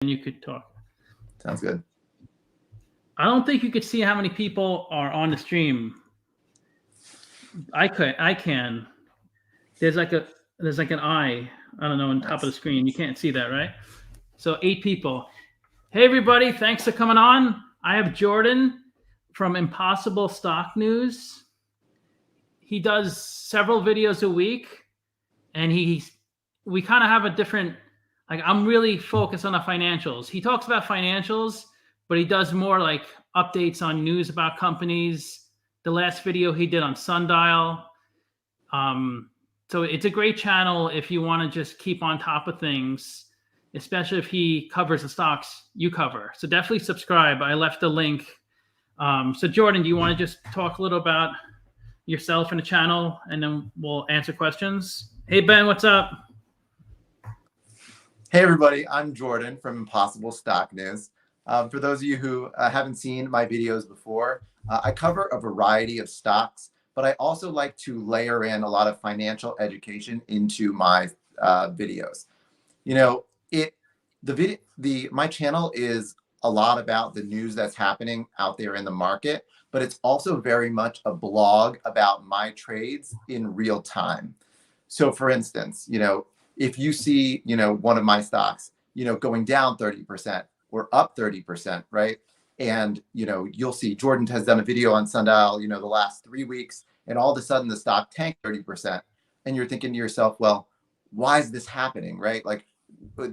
and you could talk. Sounds good. I don't think you could see how many people are on the stream. I can. There's like an eye, I don't know, on top of the screen. You can't see that, right? So 8 people. Hey everybody, thanks for coming on. I have Jordan from Impossible Stock News. He does several videos a week, and we kind of have a different, like, I'm really focused on the financials. He talks about financials, but he does more like updates on news about companies. The last video he did on Sundial. So it's a great channel if you want to just keep on top of things, especially if he covers the stocks you cover. So definitely subscribe. I left a link. So Jordan, do you want to just talk a little about yourself and the channel, and then we'll answer questions? Hey Ben, what's up? Hey everybody, I'm Jordan from Impossible Stock News. For those of you who haven't seen my videos before, I cover a variety of stocks, but I also like to layer in a lot of financial education into my videos. You know, my channel is a lot about the news that's happening out there in the market, but it's also very much a blog about my trades in real time. So for instance, if you see, one of my stocks, going down 30% or up 30%, right? And, you'll see Jordan has done a video on Sundial, the last 3 weeks, and all of a sudden the stock tanked 30%. And you're thinking to yourself, well, why is this happening, right? Like,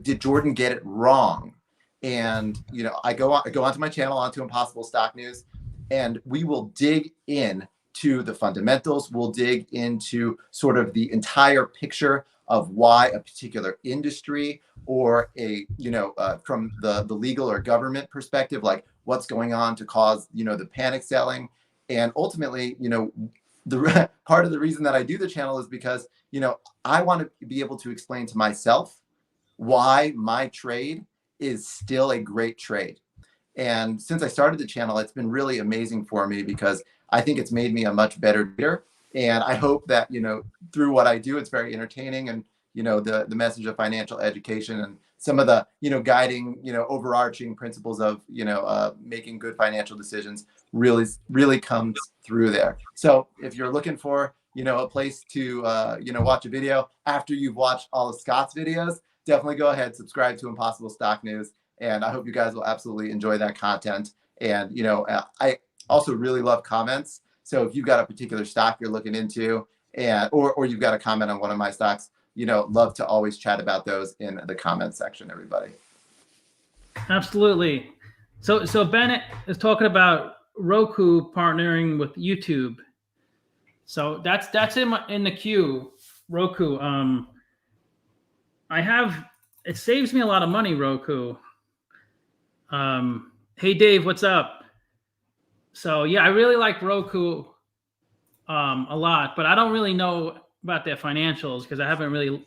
did Jordan get it wrong? And, I go onto my channel, onto Impossible Stock News, and we will dig in to the fundamentals. We'll dig into sort of the entire picture of why a particular industry or from the legal or government perspective, like what's going on to cause, the panic selling. And ultimately, the part of the reason that I do the channel is because, I want to be able to explain to myself why my trade is still a great trade. And since I started the channel, it's been really amazing for me because I think it's made me a much better trader. And I hope that, through what I do, it's very entertaining, and, the message of financial education and some of the, guiding, overarching principles of, making good financial decisions really comes through there. So if you're looking for, a place to, watch a video after you've watched all of Scott's videos, definitely go ahead, subscribe to Impossible Stock News. And I hope you guys will absolutely enjoy that content. And, I also really love comments. So if you've got a particular stock you're looking into, or you've got a comment on one of my stocks, love to always chat about those in the comment section, everybody. Absolutely. So Bennett is talking about Roku partnering with YouTube. So that's in the queue. Roku. It saves me a lot of money, Roku. Hey Dave, what's up? So yeah, I really like Roku a lot, but I don't really know about their financials because I haven't really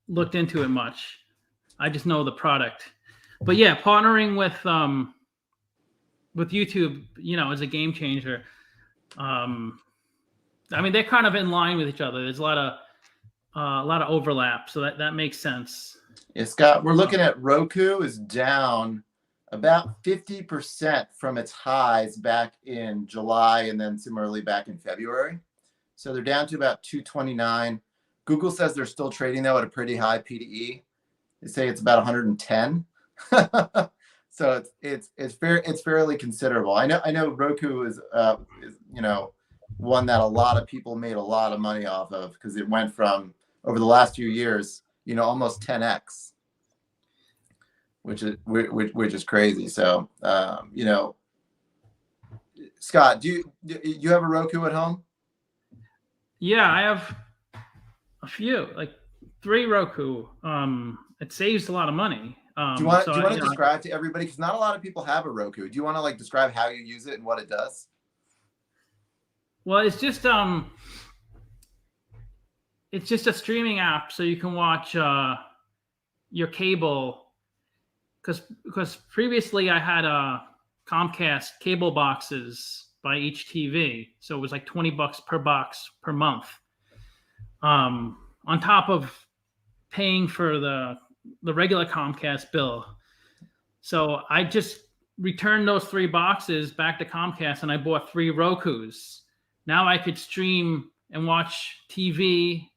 looked into it much. I just know the product. But yeah, partnering with YouTube, is a game changer. They're kind of in line with each other. There's a lot of overlap, so that makes sense. Yeah, Scott, we're looking at Roku is down about 50% from its highs back in July, and then similarly back in February. So they're down to about 229. Google says they're still trading though at a pretty high PDE. They say it's about 110. So it's fairly considerable. I know Roku is one that a lot of people made a lot of money off of because it went from, over the last few years, almost 10x, which is crazy. So Scott, do you have a Roku at home? Yeah, I have a few, like 3 Roku. It saves a lot of money. Do you want to describe to everybody, because not a lot of people have a Roku? Do you want to describe how you use it and what it does? Well, it's just a streaming app, so you can watch your cable. Because previously I had Comcast cable boxes by each TV, so it was like $20 per box per month. On top of paying for the regular Comcast bill. So I just returned those 3 boxes back to Comcast, and I bought 3 Rokus. Now I could stream and watch TV.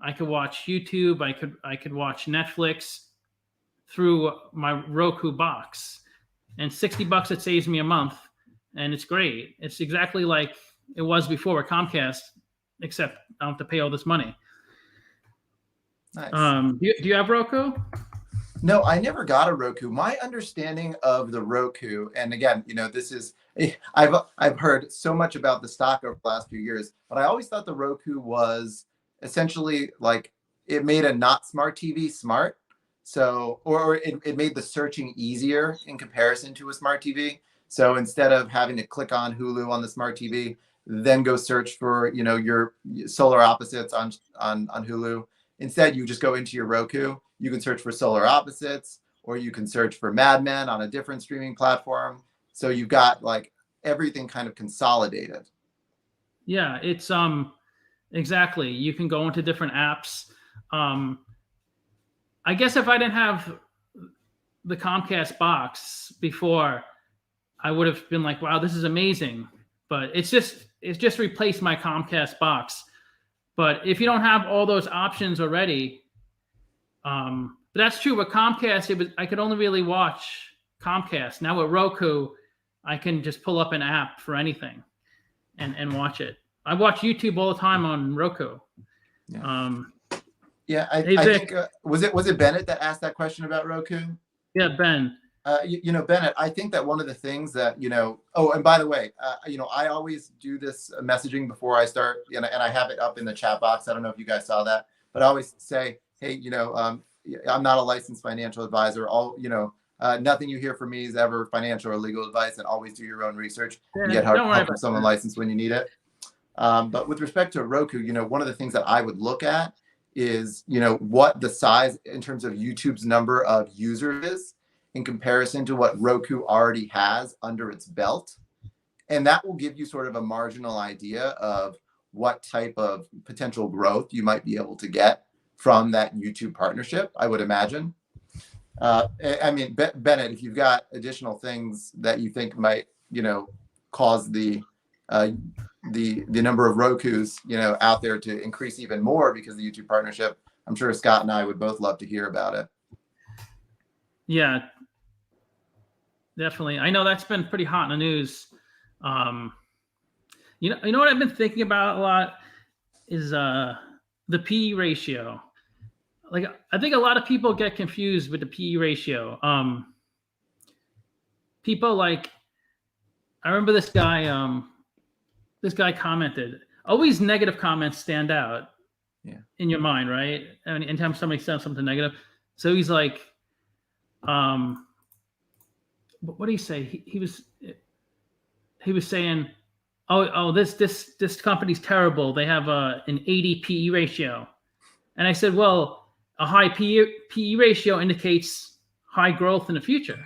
I could watch YouTube. I could watch Netflix through my Roku box. And $60 it saves me a month, and it's great. It's exactly like it was before with Comcast, except I don't have to pay all this money. Nice. Do you have Roku? No, I never got a Roku. My understanding of the Roku, and again, this is I've heard so much about the stock over the last few years, but I always thought the Roku was essentially like it made a not smart TV smart. So, or it made the searching easier in comparison to a smart TV. So instead of having to click on Hulu on the smart TV, then go search for your solar opposites on Hulu. Instead, you just go into your Roku. You can search for Solar Opposites, or you can search for Mad Men on a different streaming platform. So you've got like everything kind of consolidated. Yeah, it's exactly. You can go into different apps. I guess if I didn't have the Comcast box before, I would have been like, wow, this is amazing. But it's just replaced my Comcast box. But if you don't have all those options already, but that's true. With Comcast, I could only really watch Comcast. Now with Roku, I can just pull up an app for anything and watch it. I watch YouTube all the time on Roku. Yeah. I think was it Bennett that asked that question about Roku? Yeah, Ben. Bennett, I think that one of the things that, oh, and by the way, I always do this messaging before I start, and I have it up in the chat box. I don't know if you guys saw that, but I always say, hey, I'm not a licensed financial advisor. Nothing you hear from me is ever financial or legal advice, and always do your own research and get help from someone licensed when you need it. But with respect to Roku, one of the things that I would look at is, what the size in terms of YouTube's number of users is in comparison to what Roku already has under its belt. And that will give you sort of a marginal idea of what type of potential growth you might be able to get from that YouTube partnership, I would imagine. I mean, Bennett, if you've got additional things that you think might, cause the number of Rokus, out there to increase even more because of the YouTube partnership, I'm sure Scott and I would both love to hear about it. Yeah, definitely. I know that's been pretty hot in the news. You know what I've been thinking about a lot is the PE ratio. Like, I think a lot of people get confused with the PE ratio. People like, I remember this guy commented, always negative comments stand out in your mind, right? I mean, anytime somebody says something negative. So he's like, what did he say? He was saying, oh, this company's terrible. They have an 80 PE ratio. And I said, well, a high PE ratio indicates high growth in the future.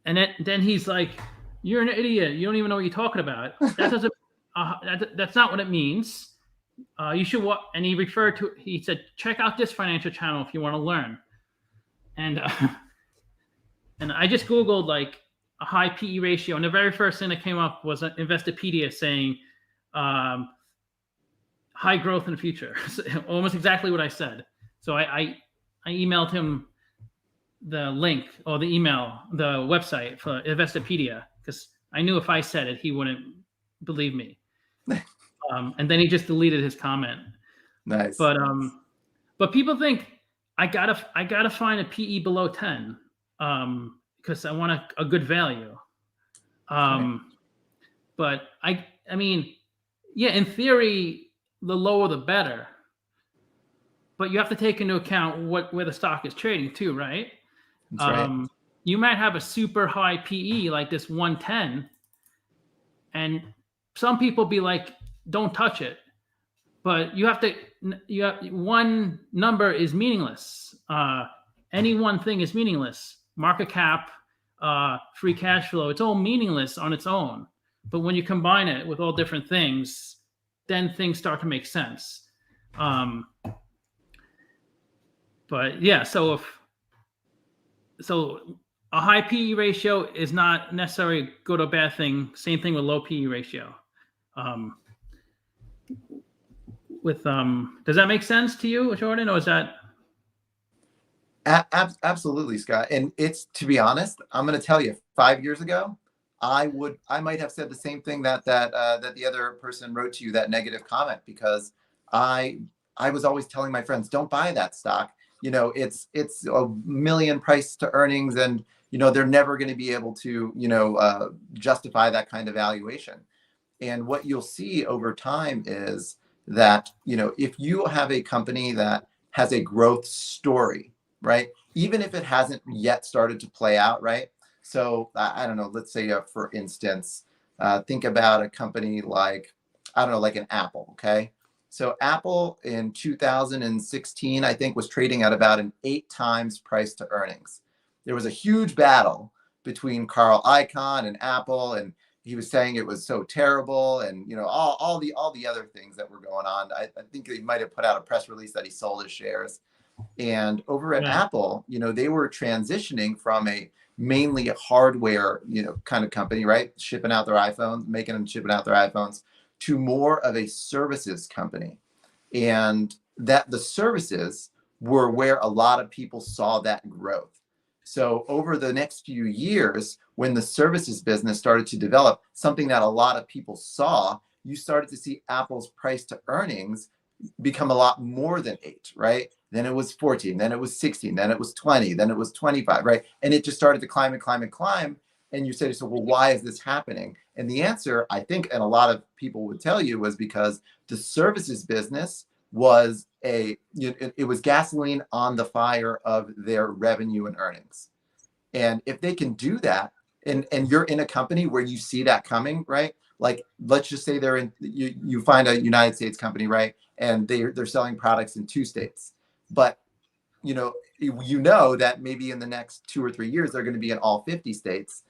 And then he's like, you're an idiot. You don't even know what you're talking about. That doesn't. That's not what it means. You should what? And he said, check out this financial channel if you want to learn. And and I just Googled like a high PE ratio, and the very first thing that came up was Investopedia saying high growth in the future. Almost exactly what I said. So I emailed him the link or the website for Investopedia, because I knew if I said it, he wouldn't believe me. And then he just deleted his comment. Nice. But people think I gotta find a PE below 10 because I want a good value. But I mean, yeah, in theory, the lower the better. But you have to take into account where the stock is trading too, right? That's right. You might have a super high PE like this 110, and some people be like, don't touch it. But one number is meaningless. Any one thing is meaningless. Market cap, free cash flow, it's all meaningless on its own. But when you combine it with all different things, then things start to make sense. But yeah, so so a high PE ratio is not necessarily a good or bad thing. Same thing with low PE ratio. Um, does that make sense to you, Jordan, or is that? Absolutely, Scott. And it's, to be honest, I'm going to tell you, 5 years ago, I might have said the same thing that the other person wrote to you, that negative comment, because I was always telling my friends, don't buy that stock. You know, it's a million price to earnings, and they're never going to be able to justify that kind of valuation. And what you'll see over time is that if you have a company that has a growth story, right? Even if it hasn't yet started to play out, right? So I don't know, let's say for instance, think about a company like, I don't know, like an Apple, okay? So Apple in 2016, I think, was trading at about an 8 times price to earnings. There was a huge battle between Carl Icahn and Apple, and he was saying it was so terrible, and all the other things that were going on. I think he might have put out a press release that he sold his shares. And over at Apple, they were transitioning from a mainly a hardware, kind of company, right? Shipping out their iPhones, making them shipping out their iPhones, to more of a services company. And that the services were where a lot of people saw that growth. So over the next few years, when the services business started to develop, something that a lot of people saw, you started to see Apple's price to earnings become a lot more than 8, right? Then it was 14, then it was 16, then it was 20, then it was 25, right? And it just started to climb and climb and climb. And you say to yourself, well, why is this happening? And the answer, I think, and a lot of people would tell you, was because the services business was it was gasoline on the fire of their revenue and earnings. And if they can do that, and you're in a company where you see that coming, right? Like, let's just say they're in, you find a United States company, right? And they're selling products in 2 states. But you know that maybe in the next 2 or 3 years, they're going to be in all 50 states.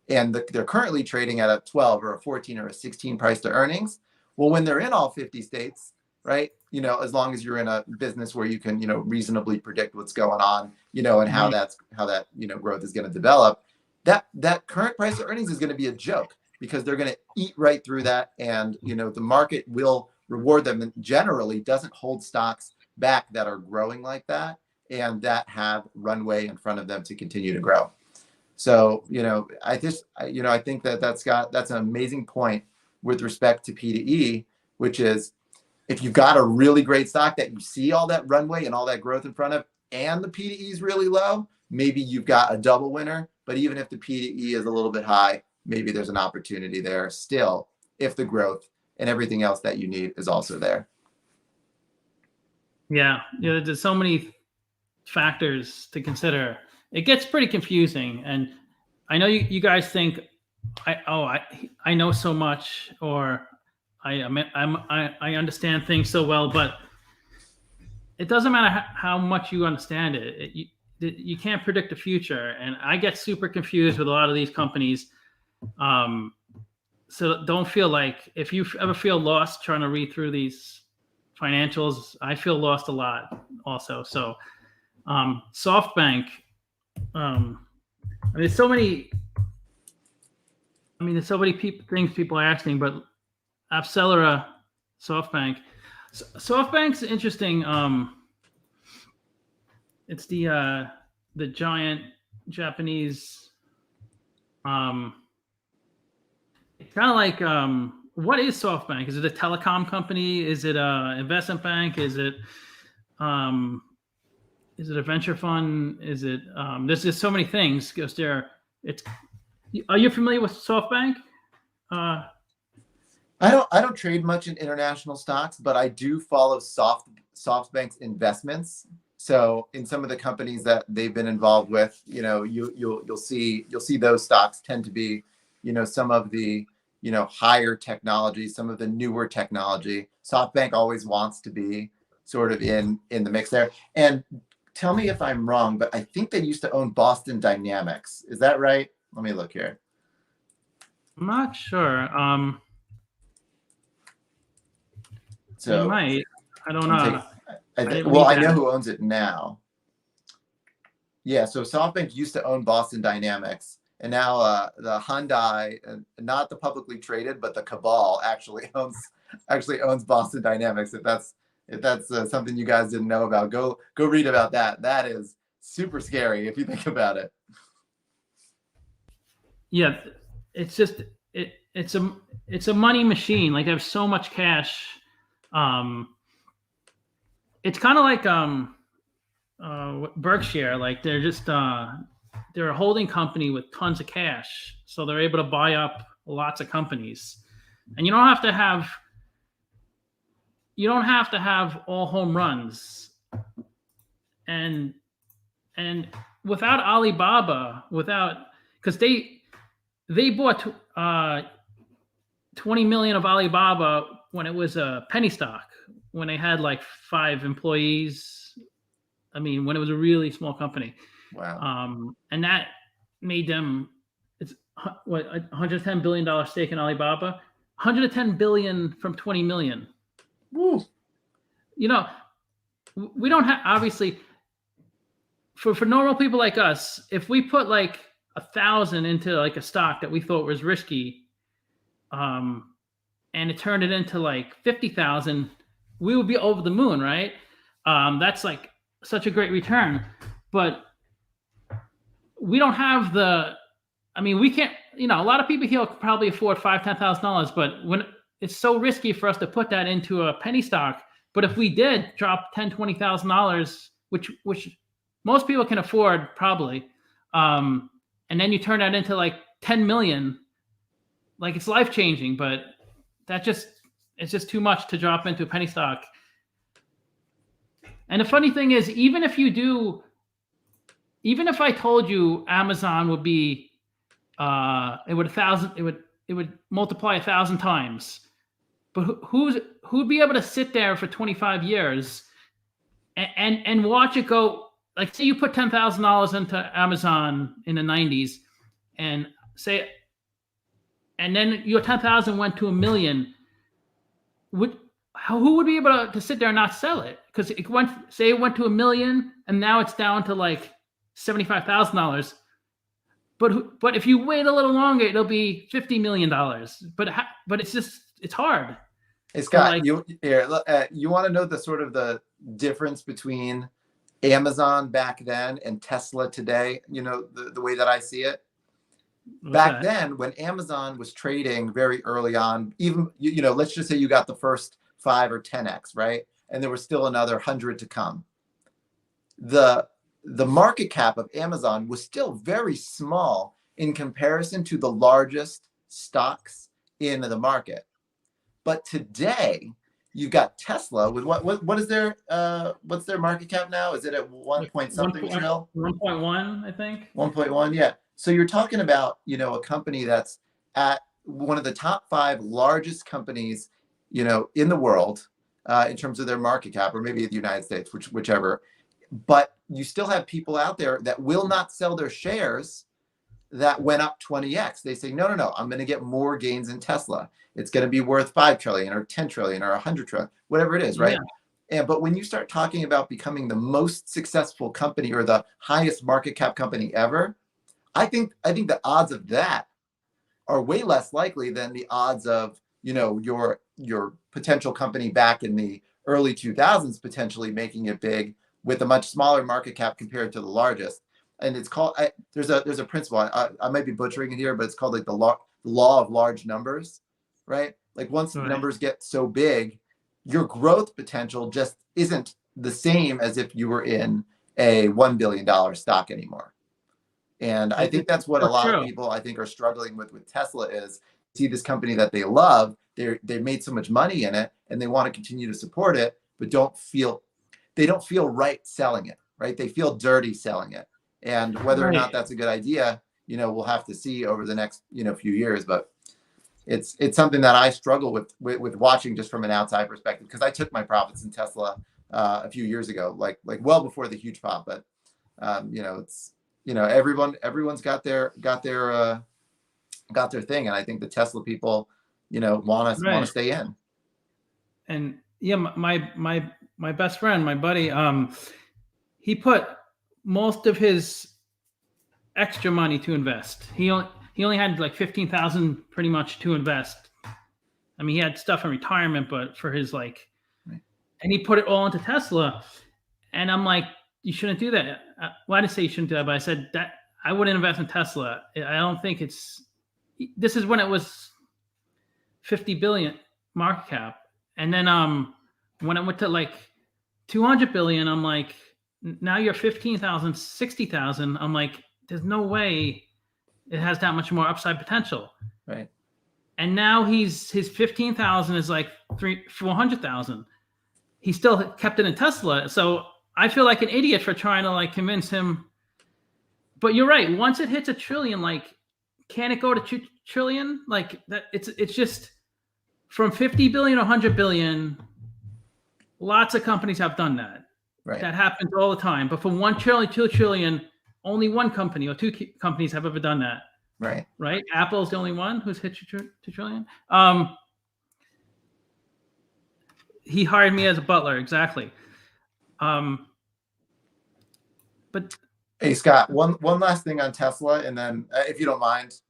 And they're currently trading at a 12 or a 14 or a 16 price to earnings. Well, when they're in all 50 states, right? As long as you're in a business where you can, reasonably predict what's going on, and how that growth is going to develop, that current price of earnings is going to be a joke, because they're going to eat right through that. And, the market will reward them, and generally doesn't hold stocks back that are growing like that and that have runway in front of them to continue to grow. So, I think that's an amazing point with respect to P/E, which is, if you've got a really great stock that you see all that runway and all that growth in front of, and the P/E is really low, maybe you've got a double winner. But even if the P/E is a little bit high, maybe there's an opportunity there still, if the growth and everything else that you need is also there. Yeah, there's so many factors to consider. It gets pretty confusing, and I know you guys think, I know so much, or I understand things so well, but it doesn't matter how much you understand it. You can't predict the future, and I get super confused with a lot of these companies. So don't feel like, if you ever feel lost trying to read through these financials, I feel lost a lot also. So Softbank, there's so many things people are asking, but Accelera, Softbank. Softbank's interesting. It's the giant Japanese. It's kind of like, what is Softbank? Is it a telecom company? Is it a investment bank? Is it a venture fund? Is it there's just so many things. Because are you familiar with Softbank? I don't trade much in international stocks, but I do follow Softbank's investments. So in some of the companies that they've been involved with, you'll see those stocks tend to be, some of the higher technology, some of the newer technology. Softbank always wants to be sort of in the mix there. And tell me if I'm wrong, but I think they used to own Boston Dynamics. Is that right? Let me look here. I'm not sure. So they might. I don't know. I know who owns it now. Yeah, so SoftBank used to own Boston Dynamics, and now the Hyundai, not the publicly traded, but the cabal actually owns Boston Dynamics. If that's something you guys didn't know about, go read about that. That is super scary if you think about it. Yeah, it's just it's a money machine. Like, they have so much cash. It's kind of like Berkshire. Like, they're a holding company with tons of cash, so they're able to buy up lots of companies, and you don't have to have all home runs. And without Alibaba, because they bought 20 million of Alibaba when it was a penny stock, when they had like 5 employees. I mean, when it was a really small company. Wow. And that made them, it's what, $110 billion stake in Alibaba, 110 billion from 20 million. Woo. You know, we don't have, obviously, for normal people like us, if we put like 1,000 into like a stock that we thought was risky, and it turned it into like 50,000, we would be over the moon, right? That's like such a great return. But we don't have we can't, a lot of people here could probably afford $5,000, $10,000, but when it's so risky for us to put that into a penny stock. But if we did drop $10,000, $20,000, which most people can afford probably, and then you turn that into like 10 million, like, it's life changing. But it's just too much to drop into a penny stock. And the funny thing is, even if I told you Amazon would be, it would multiply 1,000 times, but who'd be able to sit there for 25 years and watch it go? Like, say you put $10,000 into Amazon in the 90s, and then your 10,000 went to $1 million. Who would be able to sit there and not sell it? Because it went to $1 million, and now it's down to like $75,000. But if you wait a little longer, it'll be $50 million. But it's hard. Hey, Scott, you want to know the sort of the difference between Amazon back then and Tesla today? The way that I see it. Back then, when Amazon was trading very early on, even let's just say you got the first 5 or 10x, right? And there was still another 100 to come. The market cap of Amazon was still very small in comparison to the largest stocks in the market. But today, you've got Tesla with what is their what's their market cap now? Is it at 1 point something trillion? 1.1, I think. 1.1, yeah. So you're talking about a company that's at one of the top 5 largest companies in the world in terms of their market cap, or maybe the United States, whichever. But you still have people out there that will not sell their shares that went up 20x. They say, no, I'm going to get more gains in Tesla. It's going to be worth 5 trillion or 10 trillion or 100 trillion, whatever it is, right? Yeah. But when you start talking about becoming the most successful company or the highest market cap company ever, I think the odds of that are way less likely than the odds of your potential company back in the early 2000s potentially making it big with a much smaller market cap compared to the largest. And it's called, there's a principle, I might be butchering it here, but it's called like the law of large numbers, right? Like, once the numbers get so big, your growth potential just isn't the same as if you were in a $1 billion stock anymore. And I think that's what a lot of people, I think, are struggling with Tesla, is see this company that they love, they made so much money in it, and they want to continue to support it, but they don't feel right selling it, right? They feel dirty selling it. And whether or not that's a good idea, we'll have to see over the next, few years. But it's something that I struggle with watching just from an outside perspective, because I took my profits in Tesla a few years ago, like well before the huge pop. But it's everyone's got their thing, and I think the Tesla people want to stay in. And yeah, my best friend, my buddy, he put most of his extra money to invest. He only had like 15,000 pretty much to invest. I mean, he had stuff in retirement, but for his like, and he put it all into Tesla. And I'm like, you shouldn't do that. Well, I didn't say you shouldn't do that, but I said that I wouldn't invest in Tesla. I don't think this is when it was 50 billion market cap. And then when it went to like 200 billion, I'm like, now you're 15,000, 60,000. I'm like, there's no way it has that much more upside potential. Right. And now his 15,000 is like 400,000. He still kept it in Tesla. So I feel like an idiot for trying to like convince him. But you're right. Once it hits $1 trillion, like, can it go to 2 trillion? Like that, it's just from 50 billion to 100 billion. Lots of companies have done that. Right. That happens all the time. But from 1 trillion, 2 trillion, only one company or two companies have ever done that. Right. Right. Apple's the only one who's hit 2 trillion. He hired me as a butler. Exactly. But hey, Scott, one last thing on Tesla, and then if you don't mind,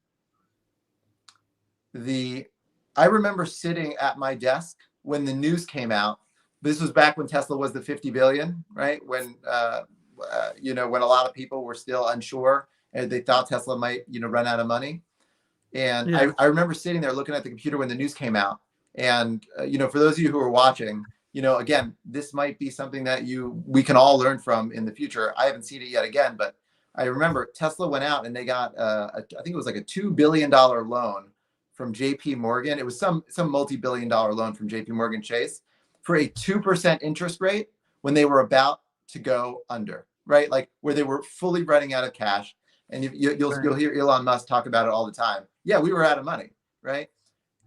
I remember sitting at my desk when the news came out. This was back when Tesla was the 50 billion, right? When when a lot of people were still unsure and they thought Tesla might run out of money. And yeah. I remember sitting there looking at the computer when the news came out. And for those of you who are watching, again, this might be something that we can all learn from in the future. I haven't seen it yet again, but I remember Tesla went out and they got I think it was like a $2 billion loan from JP Morgan. It was some multi-billion-dollar loan from JP Morgan Chase for a 2% interest rate when they were about to go under, right? Like where they were fully running out of cash. And you'll hear Elon Musk talk about it all the time. Yeah, we were out of money, right?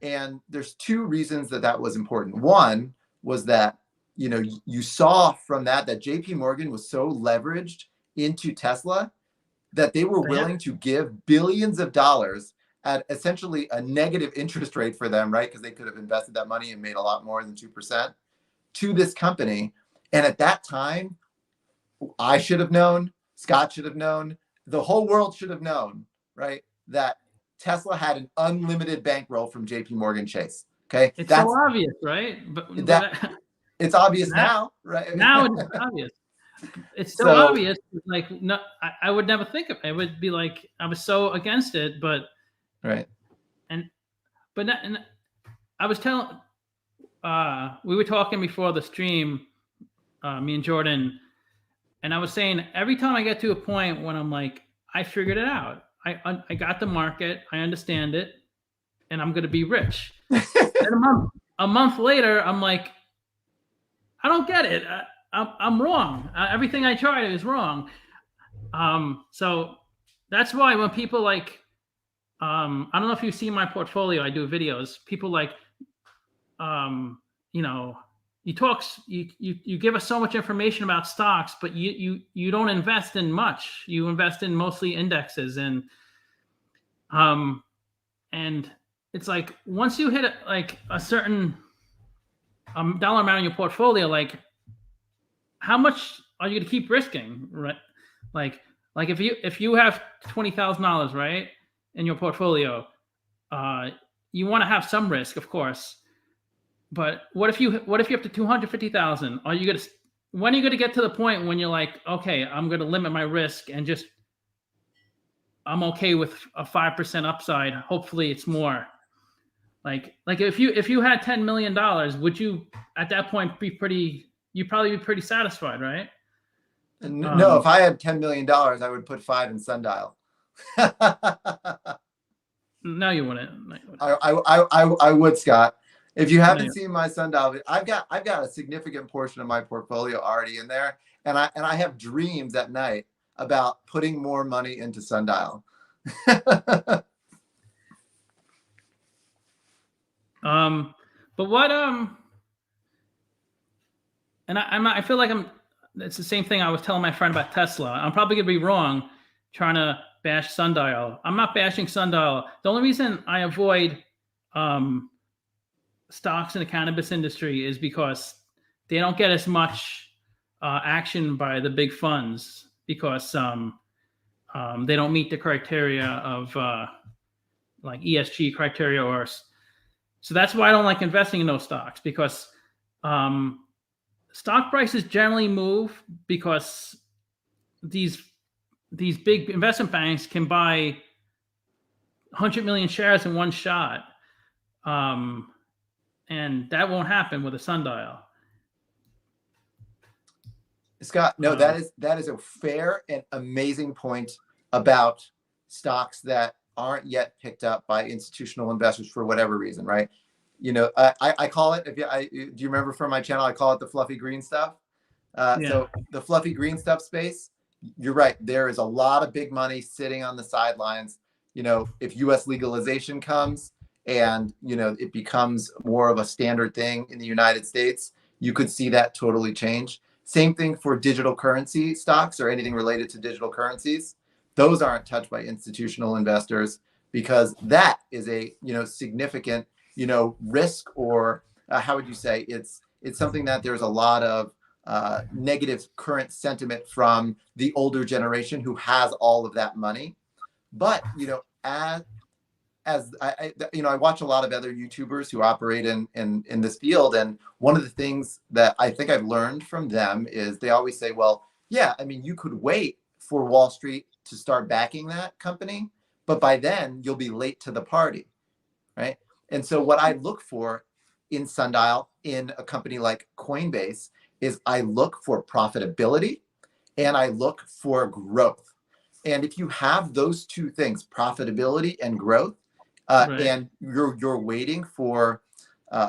And there's two reasons that was important. One was that, you saw from that JP Morgan was so leveraged into Tesla that they were willing to give billions of dollars at essentially a negative interest rate for them, right? Because they could have invested that money and made a lot more than 2% to this company. And at that time, I should have known, Scott should have known, the whole world should have known, right? That Tesla had an unlimited bankroll from JP Morgan Chase. Okay. That's so obvious, right? But it's obvious now, right? Now it's obvious. It's so obvious. Like, no, I would never think of it. It would be like, I was so against it, but right. And I was telling, we were talking before the stream, me and Jordan, and I was saying every time I get to a point when I'm like, I figured it out. I got the market. I understand it, and I'm going to be rich. And a month later, I'm like, I don't get it. I'm wrong. Everything I tried is wrong. So that's why when people like, I don't know if you see my portfolio, I do videos. People like, you give us so much information about stocks, but you don't invest in much. You invest in mostly indexes, and it's like once you hit like a certain dollar amount in your portfolio, like how much are you going to keep risking, right? Like if you have $20,000, right, in your portfolio, you want to have some risk, of course. But what if you have to 250,000? When are you going to get to the point when you're like, okay, I'm going to limit my risk and just I'm okay with a 5% upside. Hopefully, it's more. Like if you had $10 million, would you at that point you'd probably be pretty satisfied, right? No, if I had $10 million, I would put 5 in Sundial. No, you wouldn't. I would, Scott. If you haven't seen my Sundial, I've got a significant portion of my portfolio already in there, and I have dreams at night about putting more money into Sundial. But what and I feel like it's the same thing I was telling my friend about Tesla. I'm probably gonna be wrong trying to bash Sundial. I'm not bashing Sundial. The only reason I avoid stocks in the cannabis industry is because they don't get as much action by the big funds. because they don't meet the criteria of like ESG criteria, or so that's why I don't like investing in those stocks, because stock prices generally move because these big investment banks can buy 100 million shares in one shot, and that won't happen with a sundial. Scott, no, that is a fair and amazing point about stocks that aren't yet picked up by institutional investors for whatever reason, right? You know, I call it, do you remember from my channel, I call it the fluffy green stuff. So the fluffy green stuff space, you're right. There is a lot of big money sitting on the sidelines. You know, if US legalization comes and, you know, it becomes more of a standard thing in the United States, you could see that totally change. Same thing for digital currency stocks or anything related to digital currencies. Those aren't touched by institutional investors because that is a, you know, significant, you know, risk, or how would you say, it's something that there's a lot of negative current sentiment from the older generation who has all of that money. But, you know, as I you know, I watch a lot of other YouTubers who operate in this field, and one of the things that I think I've learned from them is they always say, well, yeah, I mean, you could wait for Wall Street to start backing that company, but by then you'll be late to the party, right? And so what I look for in Sundial, in a company like Coinbase, is I look for profitability and I look for growth. And if you have those two things, profitability and growth, and you're waiting for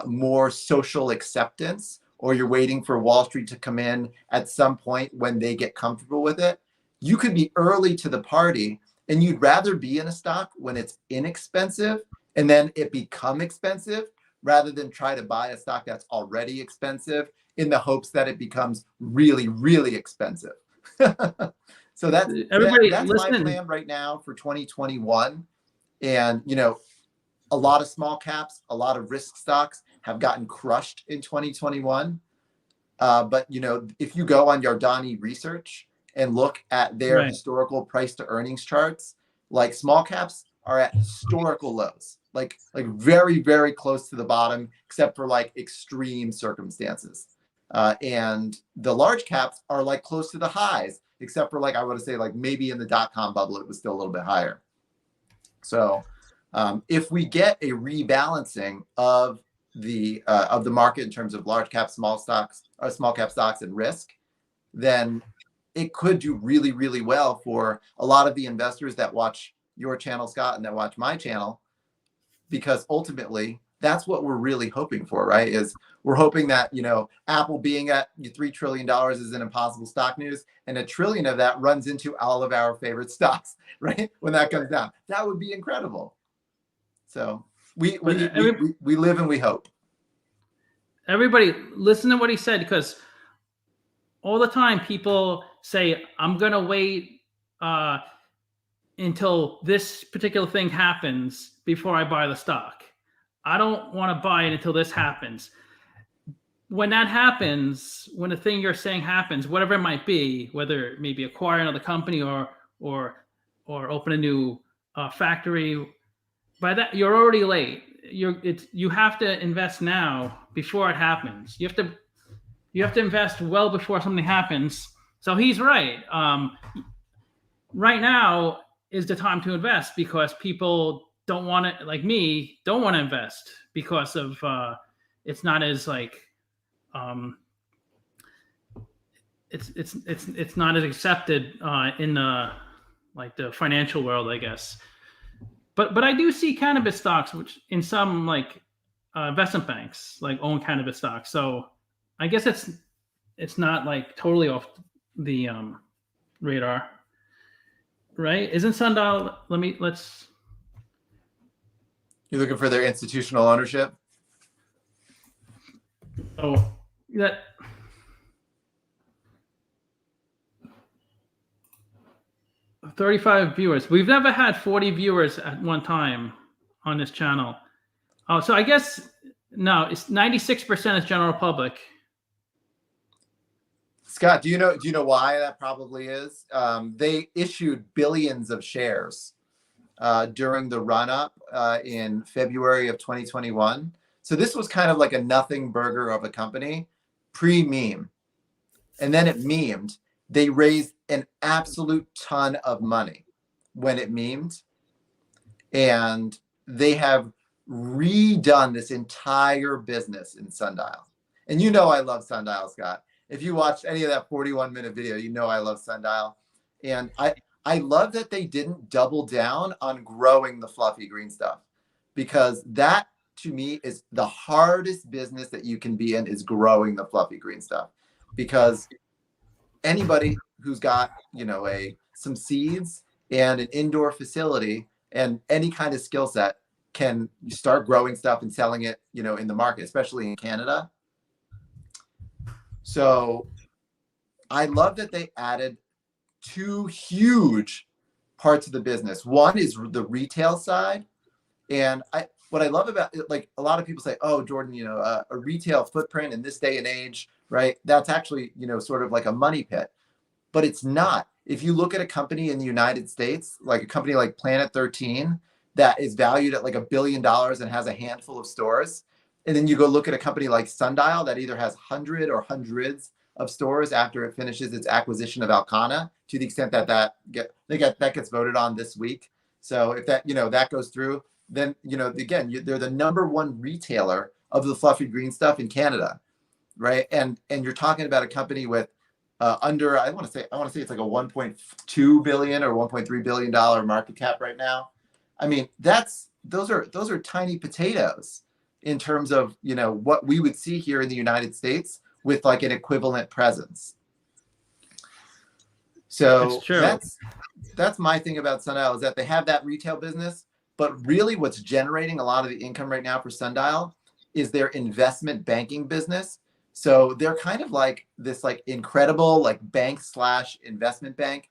more social acceptance, or you're waiting for Wall Street to come in at some point when they get comfortable with it, you could be early to the party, and you'd rather be in a stock when it's inexpensive and then it become expensive, rather than try to buy a stock that's already expensive in the hopes that it becomes really, really expensive. So that's my plan right now for 2021. And, you know, a lot of small caps, a lot of risk stocks have gotten crushed in 2021. But, you know, if you go on Yardani Research and look at their historical price to earnings charts, like small caps are at historical lows, like very, very close to the bottom, except for like extreme circumstances. And the large caps are like close to the highs, except for like, I want to say like maybe in the .com bubble, it was still a little bit higher. So if we get a rebalancing of the market in terms of large cap, small cap stocks and risk, then it could do really, really well for a lot of the investors that watch your channel, Scott, and that watch my channel, because ultimately that's what we're really hoping for, right? Is we're hoping that, you know, Apple being at $3 trillion is an impossible stock news, and $1 trillion of that runs into all of our favorite stocks, right? When that comes down, that would be incredible. So we live and we hope. Everybody listen to what he said, because all the time people say, I'm going to wait until this particular thing happens before I buy the stock. I don't want to buy it until this happens. When that happens, when the thing you're saying happens, whatever it might be, whether it may be acquire another company or open a new factory, by that you're already late. You have to invest now before it happens. You have to invest well before something happens. So he's right. Right now is the time to invest, because people don't want to, like me, don't want to invest because of it's not as like it's not as accepted in the like the financial world, I guess. But I do see cannabis stocks, which in some like investment banks like own cannabis stocks. So I guess it's not like totally off the radar, right? Isn't Sundial? Let's. You're looking for their institutional ownership? Oh, that. $35 viewers. We've never had 40 viewers at one time on this channel. Oh, so I guess no, it's 96% is general public. Scott, do you know why that probably is? They issued billions of shares during the run up in February of 2021. So this was kind of like a nothing burger of a company pre-meme. And then it memed. They raised an absolute ton of money when it memed. And they have redone this entire business in Sundial. And you know I love Sundial, Scott. If you watched any of that 41-minute video, you know I love Sundial. And I love that they didn't double down on growing the fluffy green stuff, because that to me is the hardest business that you can be in, is growing the fluffy green stuff. Because anybody who's got, some seeds and an indoor facility and any kind of skill set can start growing stuff and selling it, in the market, especially in Canada. So I love that they added two huge parts of the business. One is the retail side. And what I love about it, like a lot of people say, oh, Jordan, a retail footprint in this day and age, right? That's actually, sort of like a money pit, but it's not. If you look at a company in the United States, like a company like Planet 13, that is valued at like $1 billion and has a handful of stores. And then you go look at a company like Sundial that either has hundreds of stores after it finishes its acquisition of Alcana, to the extent that gets voted on this week. So if that goes through, then again, they're the number one retailer of the fluffy green stuff in Canada, right? And you're talking about a company with under, I want to say it's like a 1.2 billion or 1.3 billion dollar market cap right now. I mean, those are tiny potatoes in terms of what we would see here in the United States with like an equivalent presence. So that's my thing about Sundial, is that they have that retail business, but really what's generating a lot of the income right now for Sundial is their investment banking business. So they're kind of like this like incredible like bank / investment bank.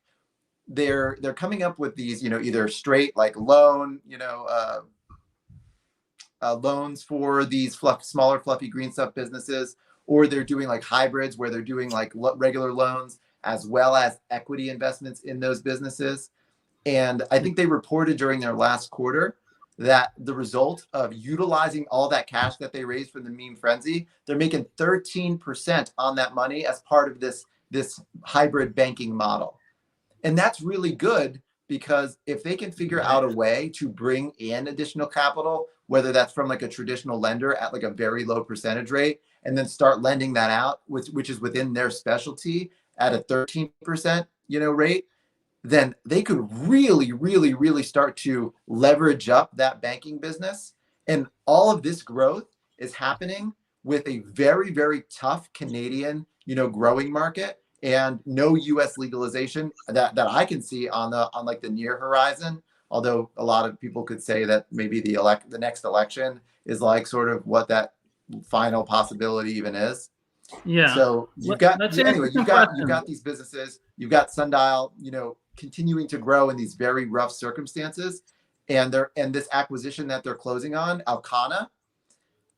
They're coming up with these, either straight like loan, loans for these smaller fluffy green stuff businesses, or they're doing like hybrids where they're doing like regular loans as well as equity investments in those businesses. And I think they reported during their last quarter that the result of utilizing all that cash that they raised from the meme frenzy, they're making 13% on that money as part of this hybrid banking model. And that's really good, because if they can figure out a way to bring in additional capital, whether that's from like a traditional lender at like a very low percentage rate, and then start lending that out, which is within their specialty at a 13%, rate, then they could really, really, really start to leverage up that banking business. And all of this growth is happening with a very, very tough Canadian, growing market, and no U.S. legalization that I can see on like the near horizon. Although a lot of people could say that maybe the next election is like sort of what that final possibility even is. Yeah. So you've got these businesses, you've got Sundial, continuing to grow in these very rough circumstances, and this acquisition that they're closing on, Alcana.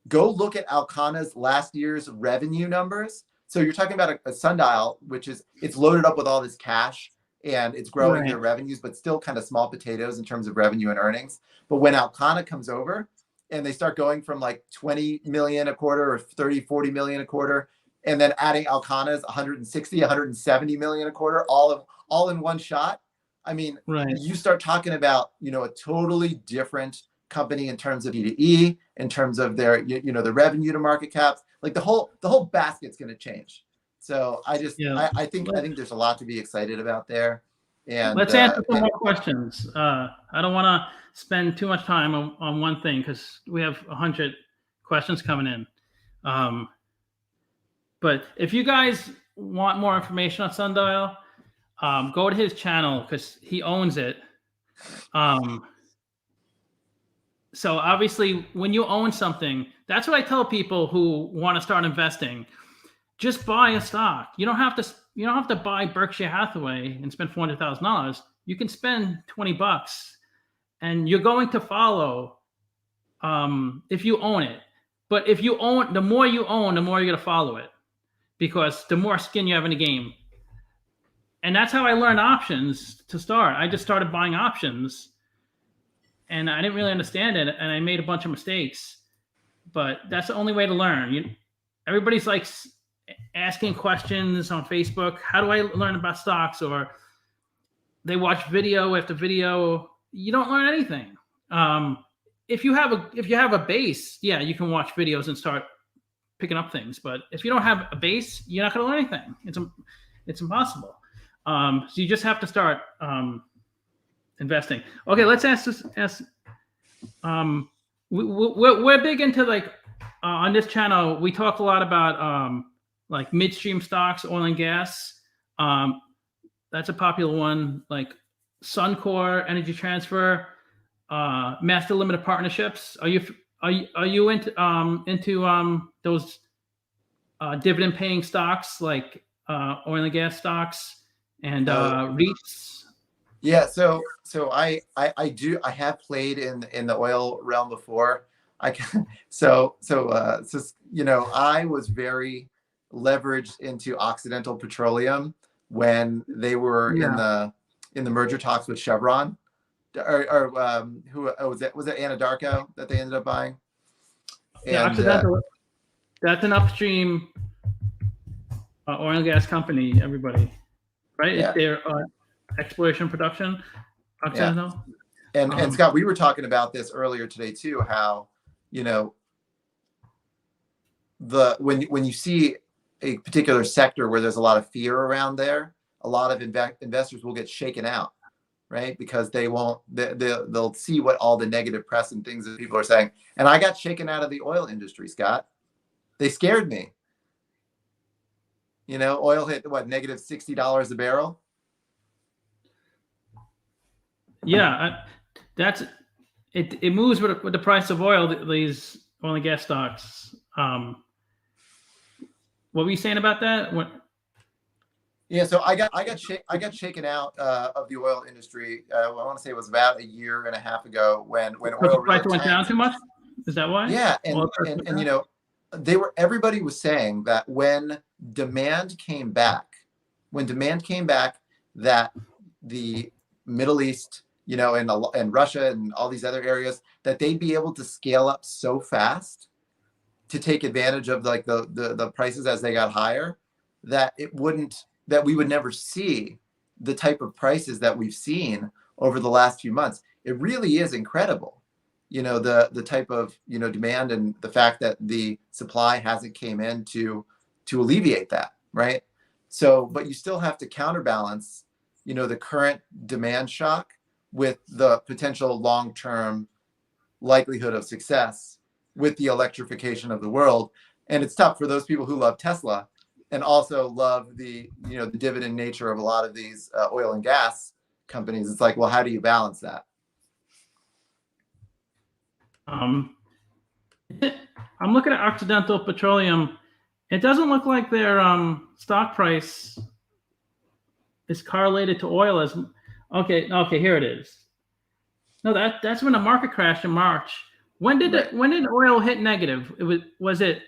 Go look at Alcana's last year's revenue numbers. So you're talking about a Sundial, which it's loaded up with all this cash and it's growing their revenues, but still kind of small potatoes in terms of revenue and earnings. But when Alcana comes over and they start going from like 20 million a quarter or 30, 40 million a quarter, and then adding Alcana's 160, 170 million a quarter, all in one shot. I mean, you start talking about, a totally different company in terms of E2E, in terms of their, the revenue to market caps. Like the whole basket's going to change. So I think there's a lot to be excited about there. And let's answer some more questions. I don't want to spend too much time on one thing, because we have 100 questions coming in. But if you guys want more information on Sundial, go to his channel, because he owns it. So obviously, when you own something, that's what I tell people who want to start investing. Just buy a stock. You don't have to buy Berkshire Hathaway and spend $400,000. You can spend $20, and you're going to follow if you own it. But if you own, the more you own, the more you're going to follow it. because the more skin you have in the game. And that's how I learned options to start. I just started buying options, and I didn't really understand it, and I made a bunch of mistakes. But that's the only way to learn. Everybody's like asking questions on Facebook. How do I learn about stocks? Or they watch video after video. You don't learn anything. If you have a base, yeah, you can watch videos and start picking up things. But if you don't have a base, you're not going to learn anything. It's impossible. So you just have to start investing. Okay, let's ask this. We're big into like on this channel. We talk a lot about like midstream stocks, oil and gas. That's a popular one. Like Suncor, Energy Transfer, Master Limited Partnerships. Are you into those dividend paying stocks like oil and gas stocks and REITs? Yeah, so I have played in the oil realm before. I was very leveraged into Occidental Petroleum when they were in the merger talks with Chevron, or who was it Anadarko that they ended up buying? Yeah, Occidental. That's an upstream oil and gas company. Everybody, right? Yeah. They're exploration production. Occidental. Yeah. And Scott, we were talking about this earlier today too. How when you see a particular sector where there's a lot of fear around there, a lot of investors will get shaken out, right? Because they'll see what all the negative press and things that people are saying. And I got shaken out of the oil industry, Scott. They scared me. Oil hit what, negative $60 a barrel. Yeah, that's it. It moves with the price of oil. These oil and gas stocks. What were you saying about that? Yeah, so I got shaken out of the oil industry. I want to say it was about a year and a half ago when oil the price really went down too much. Is that why? Yeah, and everybody was saying that when demand came back, that the Middle East, and Russia and all these other areas, that they'd be able to scale up so fast to take advantage of like the prices as they got higher, that we would never see the type of prices that we've seen over the last few months. It really is incredible, the type of demand, and the fact that the supply hasn't came in to alleviate that, right? So, but you still have to counterbalance, the current demand shock with the potential long-term likelihood of success with the electrification of the world. And it's tough for those people who love Tesla and also love the dividend nature of a lot of these oil and gas companies. It's like, well, how do you balance that? I'm looking at Occidental Petroleum. It doesn't look like their stock price is correlated to oil as. Okay, here it is. No, that's when the market crashed in March. When did oil hit negative? Was it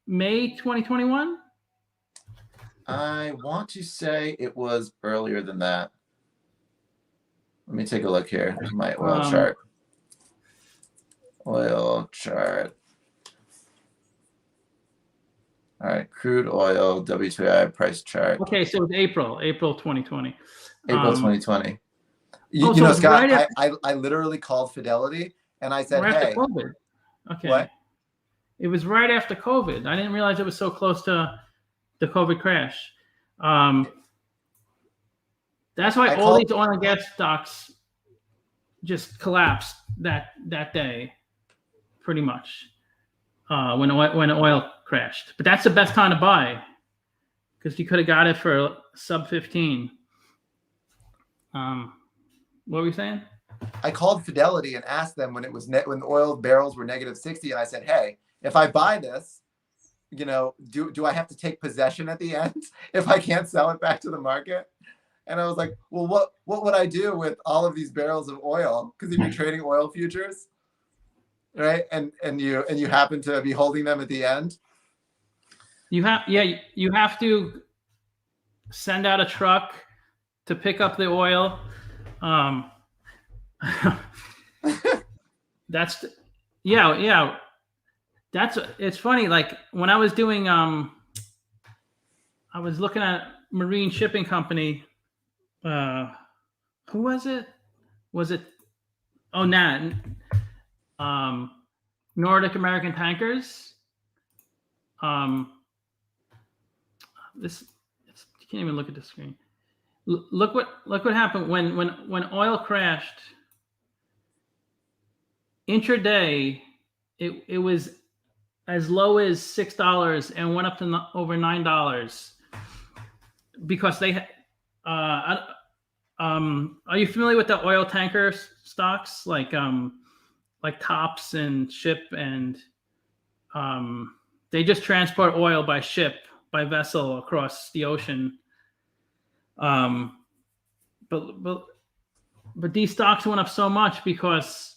May 2021? I want to say it was earlier than that. Let me take a look here. My oil chart. Oil chart. All right, crude oil WTI price chart. Okay, so it's April 2020. April 2020. Scott, right I literally called Fidelity and I said, right hey. After COVID. Okay. What? It was right after COVID. I didn't realize it was so close to the COVID crash. That's why all these oil and gas stocks just collapsed that day, pretty much, when oil crashed. But that's the best time to buy, because you could have got it for sub 15. What were you saying? I called Fidelity and asked them when the oil barrels were negative 60, and I said, hey, if I buy this, do I have to take possession at the end if I can't sell it back to the market? And I was like, well, what would I do with all of these barrels of oil? Because if you're trading oil futures, right, and you happen to be holding them at the end. You have to send out a truck to pick up the oil. That's yeah. It's funny. Like when I was doing I was looking at marine shipping company. Who was it? Was it Nat? Nordic American Tankers. This you can't even look at the screen. Look what happened when oil crashed. Intraday, it was as low as $6 and went up to over $9 because they are you familiar with the oil tanker stocks like Tops and Ship and they just transport oil by vessel across the ocean. But these stocks went up so much because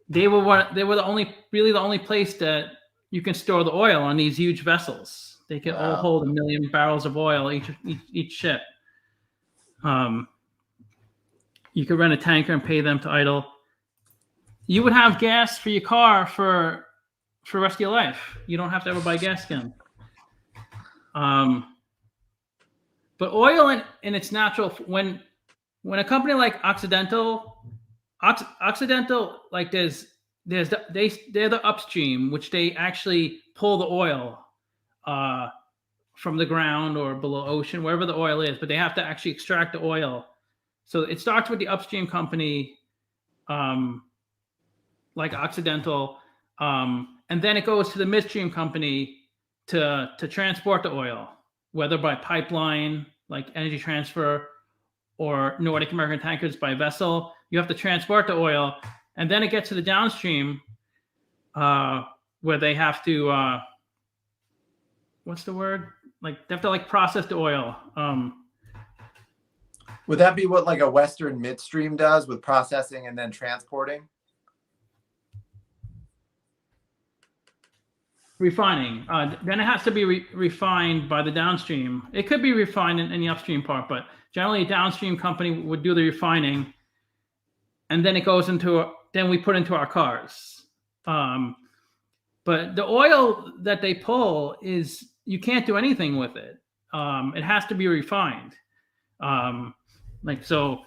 they were the only place that you can store the oil on these huge vessels. They can all hold 1 million barrels of oil each ship. You could rent a tanker and pay them to idle. You would have gas for your car for the rest of your life. You don't have to ever buy gas again. But oil in its natural when a company like Occidental, like they're the upstream, which they actually pull the oil from the ground or below ocean, wherever the oil is, but they have to actually extract the oil. So it starts with the upstream company, like Occidental, and then it goes to the midstream company to transport the oil, whether by pipeline, like Energy Transfer, or Nordic American Tankers by vessel. You have to transport the oil, and then it gets to the downstream, where they have to, what's the word? Like they have to process the oil. Would that be what like a Western midstream does with processing and then transporting? Refining. Then it has to be refined by the downstream. It could be refined in the upstream part, but generally a downstream company would do the refining, and then it goes then we put into our cars. But the oil that they pull you can't do anything with it. It has to be refined. So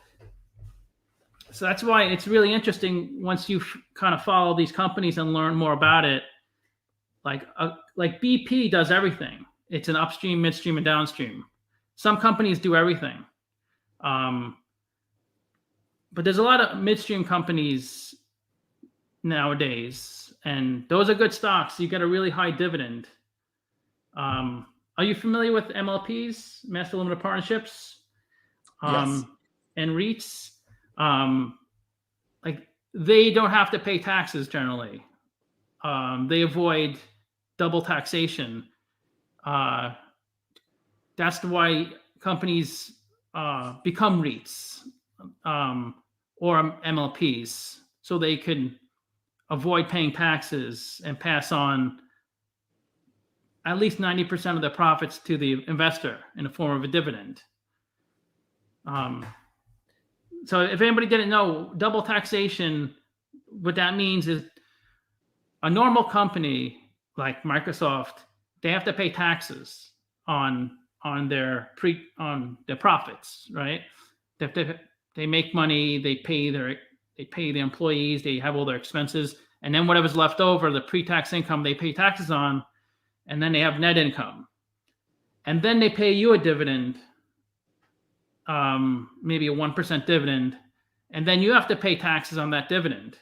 that's why it's really interesting once you kind of follow these companies and learn more about it. Like BP does everything. It's an upstream, midstream, and downstream. Some companies do everything. But there's a lot of midstream companies nowadays, and those are good stocks. You get a really high dividend. Are you familiar with MLPs, Master Limited Partnerships? Yes. And REITs? They don't have to pay taxes generally. They avoid double taxation. That's why companies become REITs or MLPs, so they can avoid paying taxes and pass on at least 90% of their profits to the investor in the form of a dividend. So if anybody didn't know, double taxation, what that means is a normal company like Microsoft, they have to pay taxes on their profits, right? They make money, they pay the employees, they have all their expenses, and then whatever's left over, the pre-tax income, they pay taxes on, and then they have net income, and then they pay you a dividend, maybe a 1% dividend, and then you have to pay taxes on that dividend.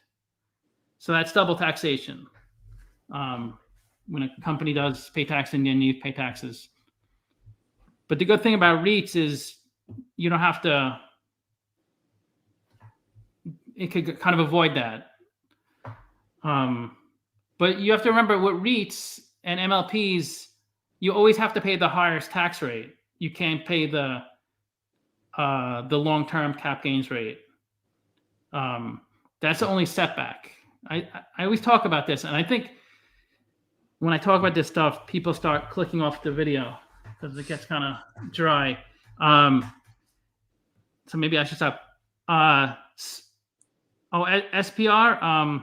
So that's double taxation. When a company does pay tax and then you pay taxes. But the good thing about REITs is you don't have to, it could kind of avoid that. But you have to remember with REITs and MLPs, you always have to pay the highest tax rate. You can't pay the long-term cap gains rate. That's the only setback. I always talk about this, and I think when I talk about this stuff, people start clicking off the video because it gets kind of dry. So maybe I should stop. SPR,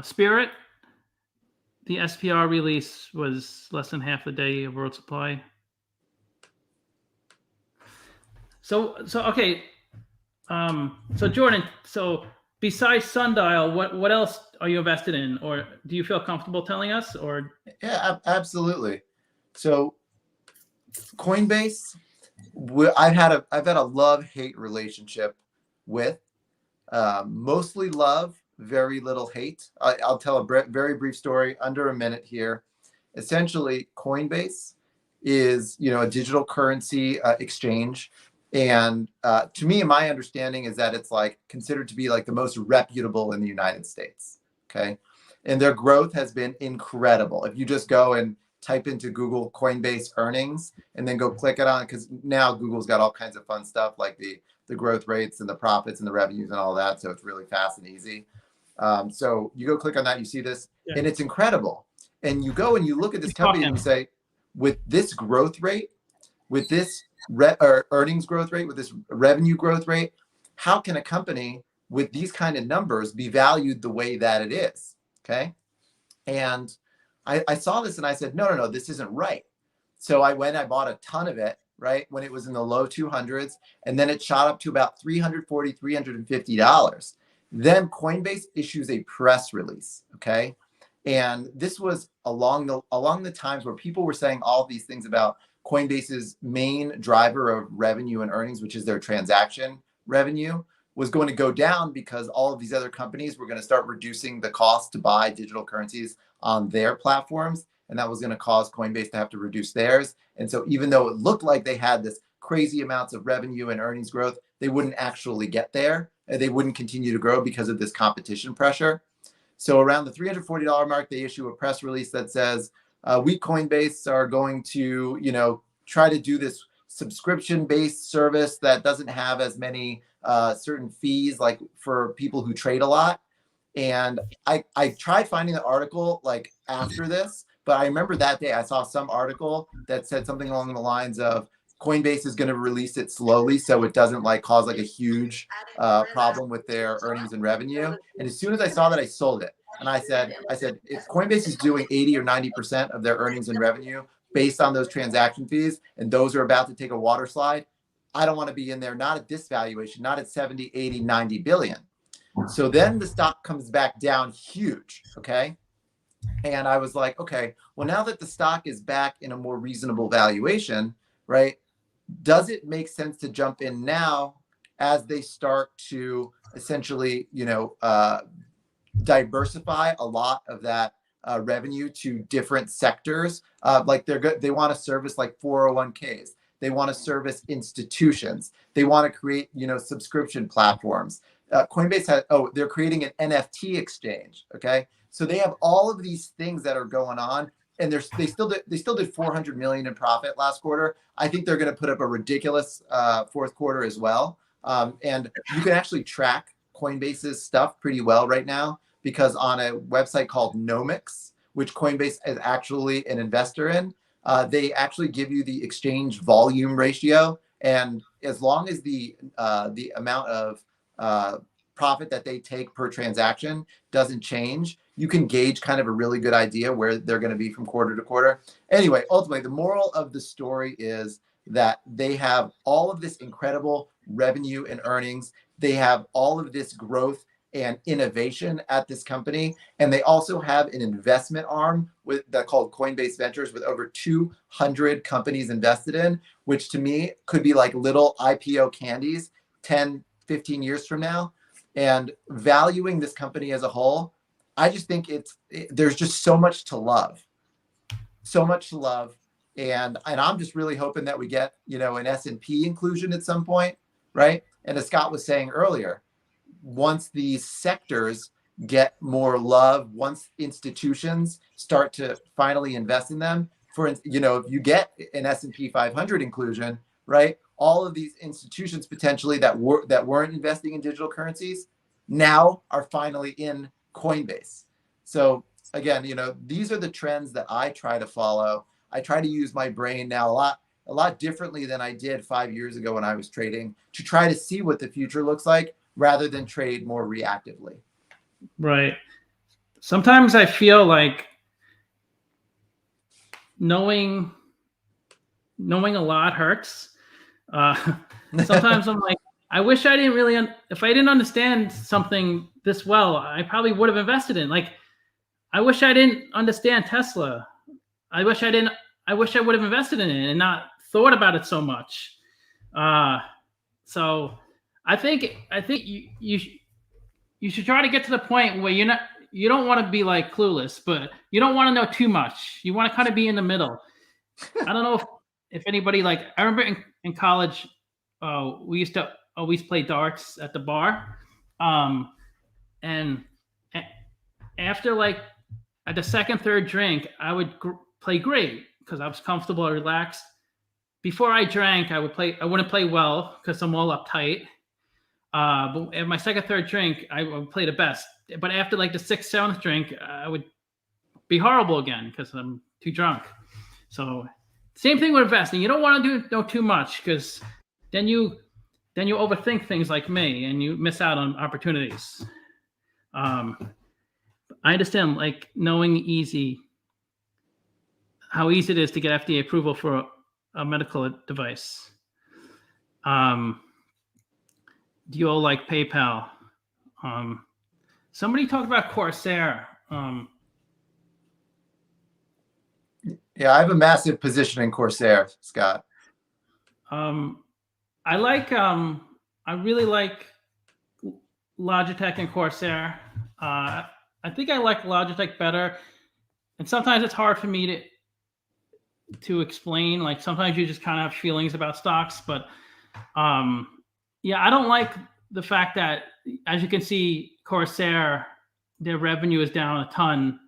Spirit. The SPR release was less than half the day of world supply. So okay. So Jordan, so besides Sundial, what else are you invested in, or do you feel comfortable telling us? Or Yeah, absolutely. So Coinbase, I've had a love-hate relationship with. Mostly love, very little hate. I'll tell a very brief story, under a minute here. Essentially, Coinbase is, a digital currency exchange, and to me, my understanding is that it's like considered to be like the most reputable in the United States. Okay, and their growth has been incredible. If you just go and type into Google Coinbase earnings and then go click it on, because now Google's got all kinds of fun stuff like the growth rates and the profits and the revenues and all that. So it's really fast and easy. So you go click on that, you see this, and it's incredible. And you go and you look at this company and you say, with this growth rate, with this earnings growth rate, with this revenue growth rate, how can a company with these kind of numbers be valued the way that it is? Okay. And I saw this and I said, no, this isn't right. So I went, I bought a ton of it, right, when it was in the low 200s, and then it shot up to about $340, $350. Then Coinbase issues a press release, okay? And this was along the times where people were saying all these things about Coinbase's main driver of revenue and earnings, which is their transaction revenue, was going to go down because all of these other companies were going to start reducing the cost to buy digital currencies on their platforms. And that was going to cause Coinbase to have to reduce theirs. And so even though it looked like they had this crazy amounts of revenue and earnings growth, they wouldn't actually get there. They wouldn't continue to grow because of this competition pressure. So around the $340 mark, they issue a press release that says, we Coinbase are going to, try to do this subscription-based service that doesn't have as many certain fees like for people who trade a lot. And I tried finding the article like after this, but I remember that day I saw some article that said something along the lines of Coinbase is going to release it slowly so it doesn't like cause like a huge problem with their earnings and revenue. And as soon as I saw that, I sold it. And I said, if Coinbase is doing 80 or 90% of their earnings and revenue based on those transaction fees, and those are about to take a water slide, I don't want to be in there, not at this valuation, not at 70, 80, 90 billion. So then the stock comes back down huge, okay? And I was like, okay, well, now that the stock is back in a more reasonable valuation, right, does it make sense to jump in now as they start to essentially, diversify a lot of that revenue to different sectors? Like they want to service like 401ks. They want to service institutions. They want to create, subscription platforms. Coinbase they're creating an NFT exchange. Okay, so they have all of these things that are going on, and they still did 400 million in profit last quarter. I think they're going to put up a ridiculous fourth quarter as well. And you can actually track Coinbase's stuff pretty well right now, because on a website called Nomics, which Coinbase is actually an investor in, they actually give you the exchange volume ratio, and as long as the amount of profit that they take per transaction doesn't change, you can gauge kind of a really good idea where they're going to be from quarter to quarter. Anyway, ultimately, the moral of the story is that they have all of this incredible revenue and earnings. They have all of this growth and innovation at this company, and they also have an investment arm that called Coinbase Ventures with over 200 companies invested in, which to me could be like little IPO candies 10, 15 years from now. And valuing this company as a whole, I just think there's just so much to love, and I'm just really hoping that we get an S&P inclusion at some point, right? And as Scott was saying earlier, once these sectors get more love, once institutions start to finally invest in them, if you get an S&P 500 inclusion, right? All of these institutions potentially that weren't investing in digital currencies now are finally in Coinbase. So again, these are the trends that I try to follow. I try to use my brain now a lot differently than I did 5 years ago when I was trading, to try to see what the future looks like rather than trade more reactively. Right. Sometimes I feel like knowing a lot hurts. Sometimes I'm like, I wish I didn't really, if I didn't understand something this well, I probably would have invested in. Like, I wish I didn't understand Tesla. I wish I didn't. I wish I would have invested in it and not thought about it so much. So I think you should try to get to the point where you don't want to be like clueless, but you don't want to know too much. You want to kind of be in the middle. I don't know if anybody, like, I remember in college, we used to always play darts at the bar, and after, like, at the second, third drink, I would play great because I was comfortable and relaxed. Before I drank, I wouldn't play well because I'm all uptight. But at my second, third drink, I would play the best. But after, like, the sixth, seventh drink, I would be horrible again because I'm too drunk. So same thing with investing. You don't want to know too much, because then you overthink things like me and you miss out on opportunities. I understand, like, knowing how easy it is to get FDA approval for a medical device. Do you all like PayPal? Somebody talked about Corsair. Yeah, I have a massive position in Corsair, Scott. I really like Logitech and Corsair. I think I like Logitech better, and sometimes it's hard for me to explain. Like, sometimes you just kind of have feelings about stocks, but yeah, I don't like the fact that, as you can see, Corsair, their revenue is down a ton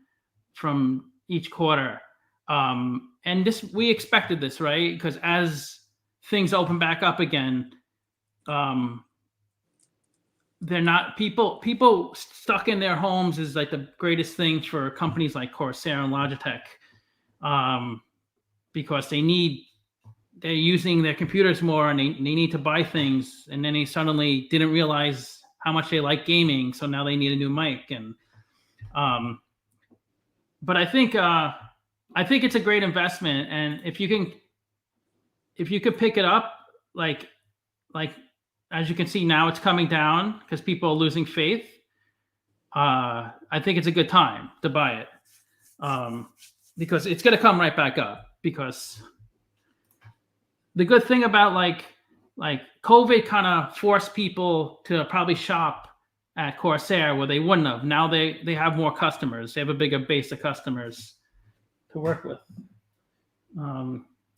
from each quarter. And we expected this, right? Because as things open back up again, they're not people stuck in their homes is like the greatest thing for companies like Corsair and Logitech, because they're using their computers more, and they need to buy things, and then they suddenly didn't realize how much they like gaming, so now they need a new mic. And but I think it's a great investment, and if you could pick it up, like as you can see now, it's coming down because people are losing faith. I think it's a good time to buy it, because it's going to come right back up. Because the good thing about like COVID kind of forced people to probably shop at Corsair where they wouldn't have. Now they have more customers. They have a bigger base of customers to work with.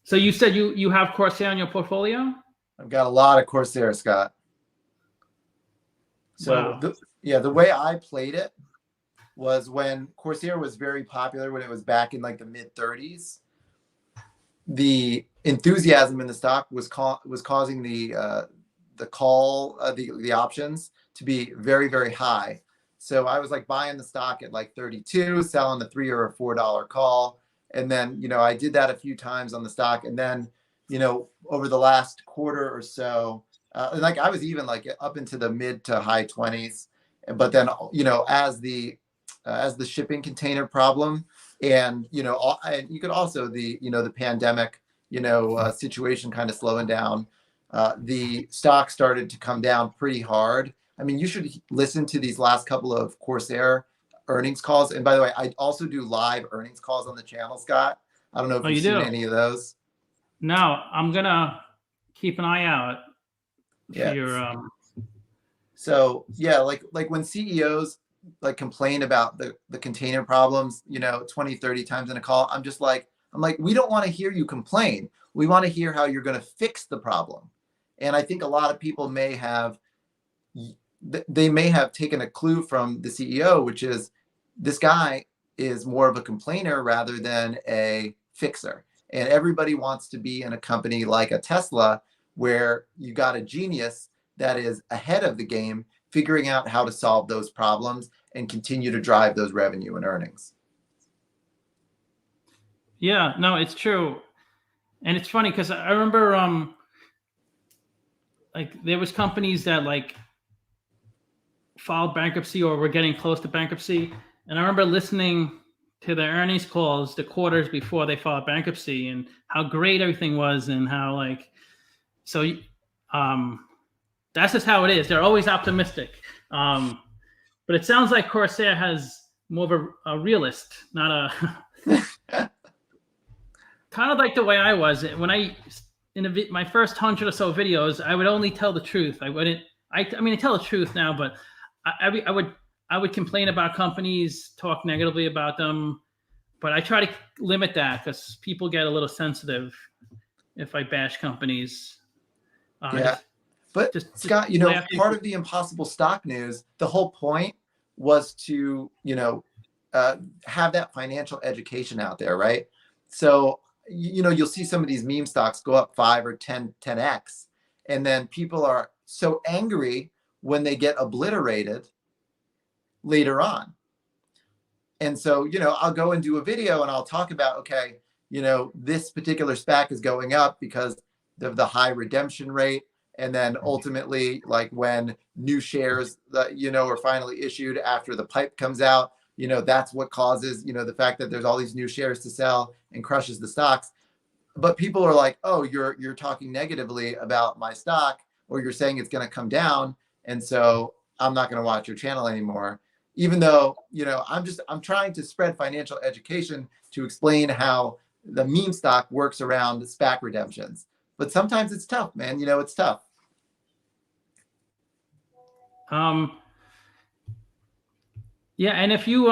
So you said you have Corsair in your portfolio? I've got a lot of Corsair, Scott. So wow. The way I played it was when Corsair was very popular, when it was back in like the mid 30s. The enthusiasm in the stock was causing the options to be very, very high. So I was like buying the stock at like 32, selling the $3 or $4 call. And then, I did that a few times on the stock. And then, over the last quarter or so, like I was even like up into the mid to high 20s. But then, as the shipping container problem, and and you could also the pandemic situation kind of slowing down, the stock started to come down pretty hard. I mean, you should listen to these last couple of Corsair earnings calls. And by the way, I also do live earnings calls on the channel, Scott. I don't know if you've seen any of those. No, I'm gonna keep an eye out for your. So yeah, like when CEOs like complain about the container problems, 20, 30 times in a call, I'm like, we don't want to hear you complain. We want to hear how you're going to fix the problem. And I think a lot of people may have taken a clue from the CEO, which is this guy is more of a complainer rather than a fixer. And everybody wants to be in a company like a Tesla, where you got a genius that is ahead of the game, figuring out how to solve those problems and continue to drive those revenue and earnings. Yeah, no, it's true. And it's funny because I remember like there was companies that like filed bankruptcy or were getting close to bankruptcy. And I remember listening to their earnings calls the quarters before they filed bankruptcy and how great everything was and how like so that's just how it is. They're always optimistic. But it sounds like Corsair has more of a realist, not a kind of like the way I was when I my first 100 or so videos, I would only tell the truth. I wouldn't. I mean, I tell the truth now, but I would complain about companies, talk negatively about them, but I try to limit that because people get a little sensitive if I bash companies. Yeah. But Scott, you know, part of the Impossible Stock News, the whole point was to, you know, have that financial education out there, right? So, you know, you'll see some of these meme stocks go up 5 or 10x, and then people are so angry when they get obliterated later on. And so, you know, I'll go and do a video and I'll talk about, okay, you know, this particular SPAC is going up because of the high redemption rate. And then ultimately, like when new shares that, you know, are finally issued after the pipe comes out, you know, that's what causes, you know, the fact that there's all these new shares to sell and crushes the stocks. But people are like, oh, you're talking negatively about my stock, or you're saying it's going to come down. And so I'm not going to watch your channel anymore. Even though, you know, I'm trying to spread financial education to explain how the meme stock works around SPAC redemptions. But sometimes it's tough, man. You know, it's tough. Yeah, and if you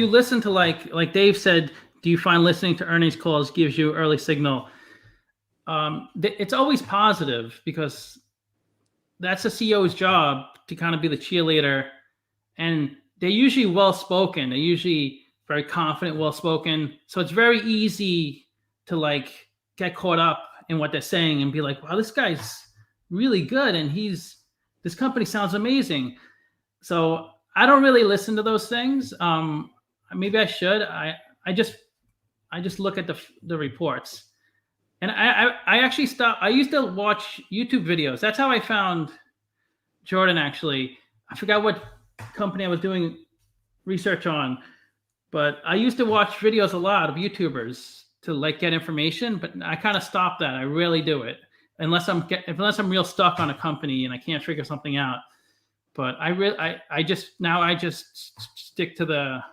listen to like Dave said, do you find listening to earnings calls gives you early signal? It's always positive because that's the CEO's job to kind of be the cheerleader, and they're usually well spoken. They're usually very confident, well spoken. So it's very easy to like get caught up in what they're saying and be like, wow, this guy's really good and this company sounds amazing. So I don't really listen to those things. Maybe I should. I just look at the reports. And I actually stopped. I used to watch YouTube videos. That's how I found Jordan, actually. I forgot what company I was doing research on, but I used to watch videos a lot of YouTubers to like get information, but I kind of stopped that. I rarely do it unless I'm real stuck on a company and I can't figure something out. But I just stick to the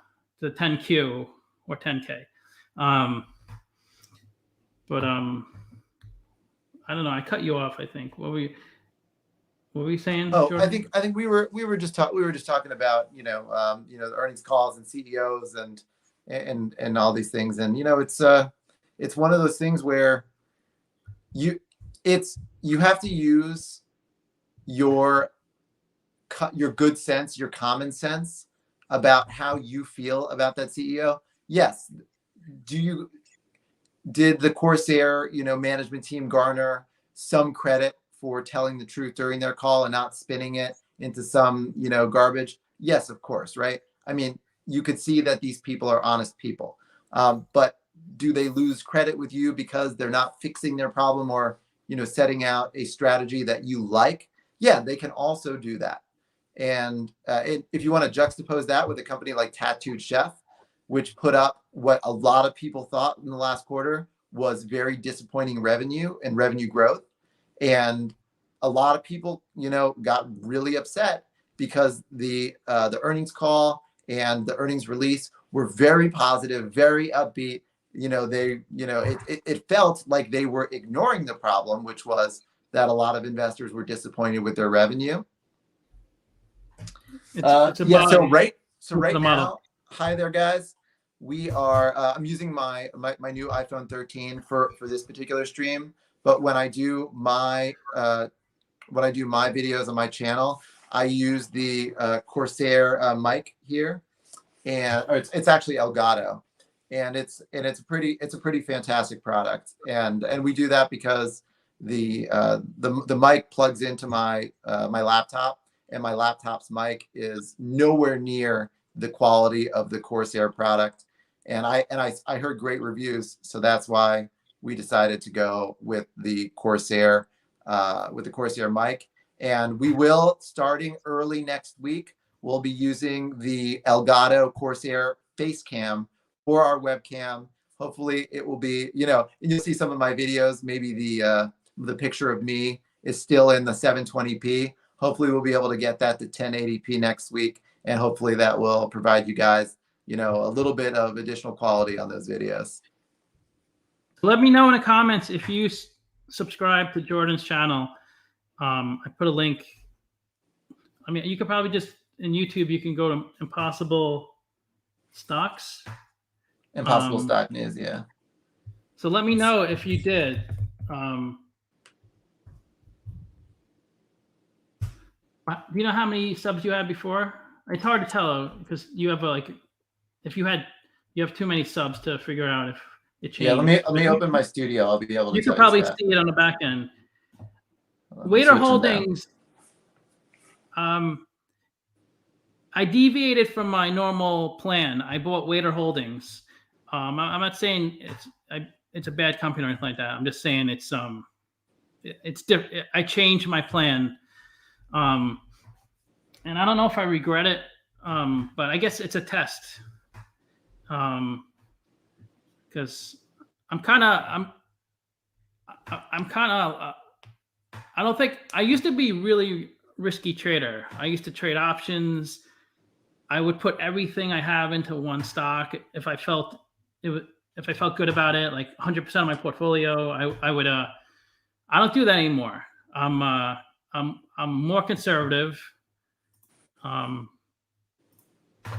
10Q or 10K. But I don't know. I cut you off. I think. What were we saying? Oh, Jordan? I think we were just talking about the earnings calls and CEOs and all these things, and you know it's one of those things where you have to use your good sense, your common sense about how you feel about that CEO. Yes, did the Corsair management team garner some credit for telling the truth during their call and not spinning it into some garbage? Yes, of course, right? I mean, you could see that these people are honest people, but do they lose credit with you because they're not fixing their problem or setting out a strategy that you like? Yeah, they can also do that. And if you want to juxtapose that with a company like Tattooed Chef, which put up what a lot of people thought in the last quarter was very disappointing revenue and revenue growth. And a lot of people, got really upset because the earnings call and the earnings release were very positive, very upbeat. It felt like they were ignoring the problem, which was that a lot of investors were disappointed with their revenue. So right now, hi there, guys. We are. I'm using my new iPhone 13 for this particular stream. But when I do my videos on my channel, I use the Corsair mic here, and it's actually Elgato, and it's a pretty fantastic product. And we do that because the mic plugs into my my laptop, and my laptop's mic is nowhere near the quality of the Corsair product. And I heard great reviews, so that's why we decided to go with the Corsair mic. And we will, starting early next week, we'll be using the Elgato Corsair face cam for our webcam. Hopefully it will be, you know, you'll see some of my videos, maybe the picture of me is still in the 720p. Hopefully we'll be able to get that to 1080p next week. And hopefully that will provide you guys, you know, a little bit of additional quality on those videos. Let me know in the comments if you subscribe to Jordan's channel. I put a link. I mean, you could probably just, in YouTube, you can go to Impossible Stocks. Impossible Stock News, yeah. So let me know if you did. Do you know how many subs you had before? It's hard to tell because you have like, if you have too many subs to figure out if it changed. Yeah, let me open my studio. I'll be able to. You can probably see it on the back end. Waiter Holdings. I deviated from my normal plan. I bought Waiter Holdings. I'm not saying it's a bad company or anything like that. I'm just saying it's different. I changed my plan, and I don't know if I regret it. But I guess it's a test. Because I don't think I used to be really risky trader. I used to trade options. I would put everything I have into one stock if I felt good about it, like 100% of my portfolio. I would. I don't do that anymore. I'm more conservative.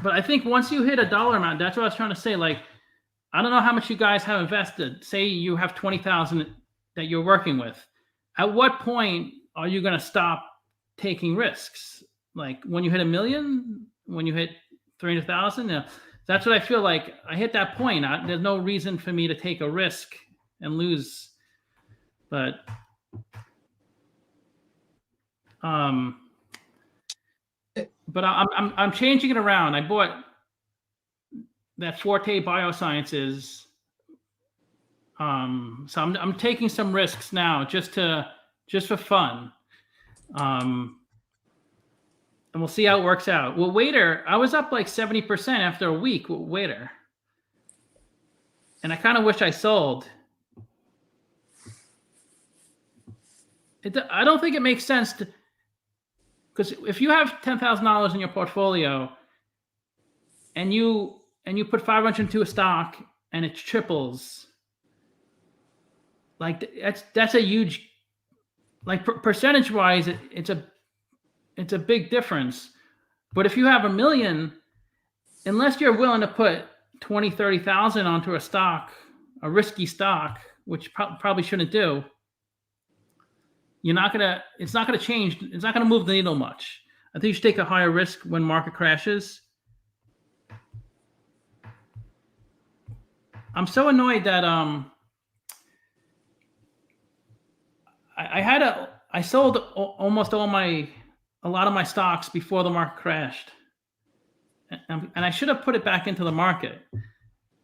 But I think once you hit a dollar amount, that's what I was trying to say. Like, I don't know how much you guys have invested. Say you have 20,000 that you're working with. At what point are you going to stop taking risks? Like when you hit 1 million, when you hit 300,000? That's what I feel like. I hit that point. There's no reason for me to take a risk and lose. But I'm changing it around. I bought that Forte Biosciences. So I'm taking some risks now just for fun. And we'll see how it works out. Well, Waiter, I was up like 70% after a week with Waiter. And I kind of wish I sold. I don't think it makes sense to, because if you have $10,000 in your portfolio and you put 500 into a stock and it triples, like that's a huge, like percentage wise, it's a big difference. But if you have 1 million, unless you're willing to put 20, 30,000 onto a stock, a risky stock, which probably shouldn't do, it's not gonna change. It's not gonna move the needle much. I think you should take a higher risk when market crashes. I'm so annoyed that I sold almost a lot of my stocks before the market crashed, and I should have put it back into the market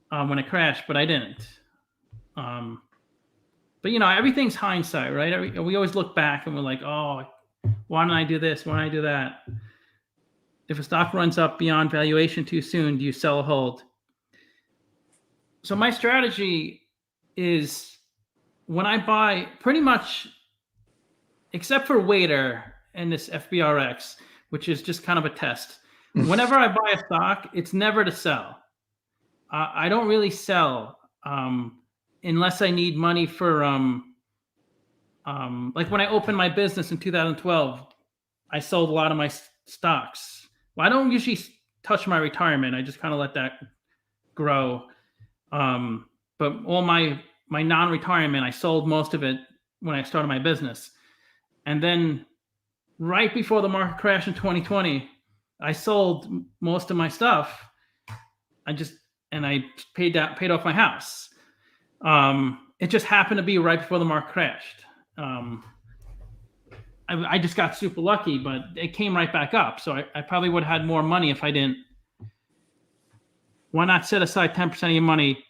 when it crashed, but I didn't. But you know, everything's hindsight, right? We always look back and we're like, oh, why didn't I do this? Why didn't I do that? If a stock runs up beyond valuation too soon, do you sell or hold? So my strategy is when I buy, pretty much, except for Waiter and this FBRX, which is just kind of a test. Whenever I buy a stock, it's never to sell. I don't really sell unless I need money for, like when I opened my business in 2012, I sold a lot of my stocks. Well, I don't usually touch my retirement. I just kind of let that grow. But all my non-retirement, I sold most of it when I started my business. And then right before the market crash in 2020, I sold most of my stuff. I paid off my house. It just happened to be right before the market crashed. I just got super lucky, but it came right back up. So I probably would have had more money if I didn't. Why not set aside 10% of your money?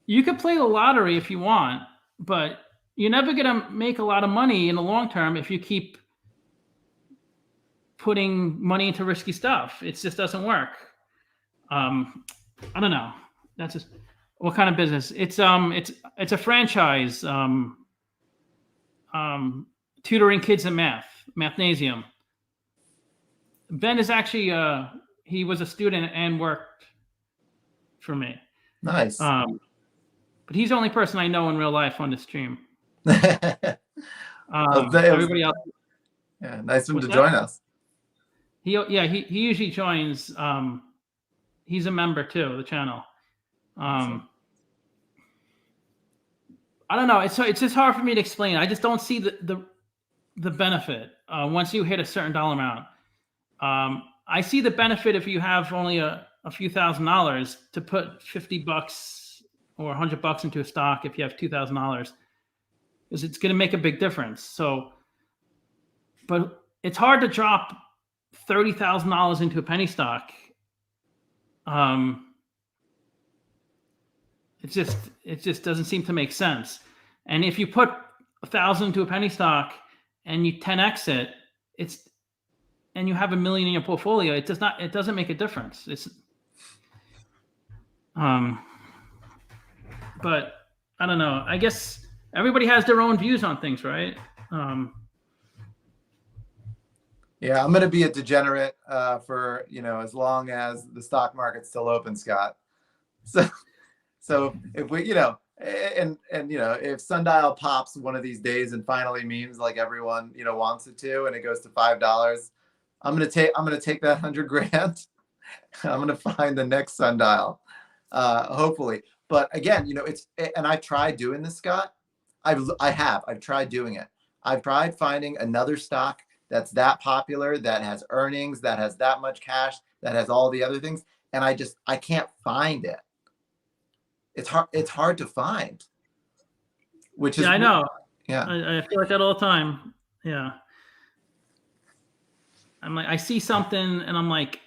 You could play the lottery if you want, but you're never gonna make a lot of money in the long term if you keep putting money into risky stuff. It just doesn't work. I don't know. That's just what kind of business? It's a franchise. Tutoring kids in mathnasium. Ben is actually he was a student and worked for me. Nice. But he's the only person I know in real life on the stream. Well, Everybody else. Yeah, nice of him to What's join that? us. He usually joins. He's a member too of the channel. I don't know. It's just hard for me to explain. I just don't see the benefit once you hit a certain dollar amount. I see the benefit if you have only a few $1,000s to put $50 or $100 into a stock if you have $2,000, because it's going to make a big difference. So, but it's hard to drop $30,000 into a penny stock. It just doesn't seem to make sense. And if you put 1,000 into a penny stock and you 10x it, and you have $1 million in your portfolio, it doesn't make a difference. But I don't know. I guess everybody has their own views on things, right? Yeah, I'm going to be a degenerate for, as long as the stock market's still open, Scott. So if we, if Sundial pops one of these days and finally memes like everyone, wants it to, and it goes to $5, I'm going to take that $100,000. I'm going to find the next Sundial, hopefully. But again, and I've tried doing this, Scott. I've tried doing it. I've tried finding another stock that's that popular, that has earnings, that has that much cash, that has all the other things, and I can't find it. It's hard to find. Which is, I know. Yeah. I feel like that all the time. Yeah. I'm like, I see something and I'm like,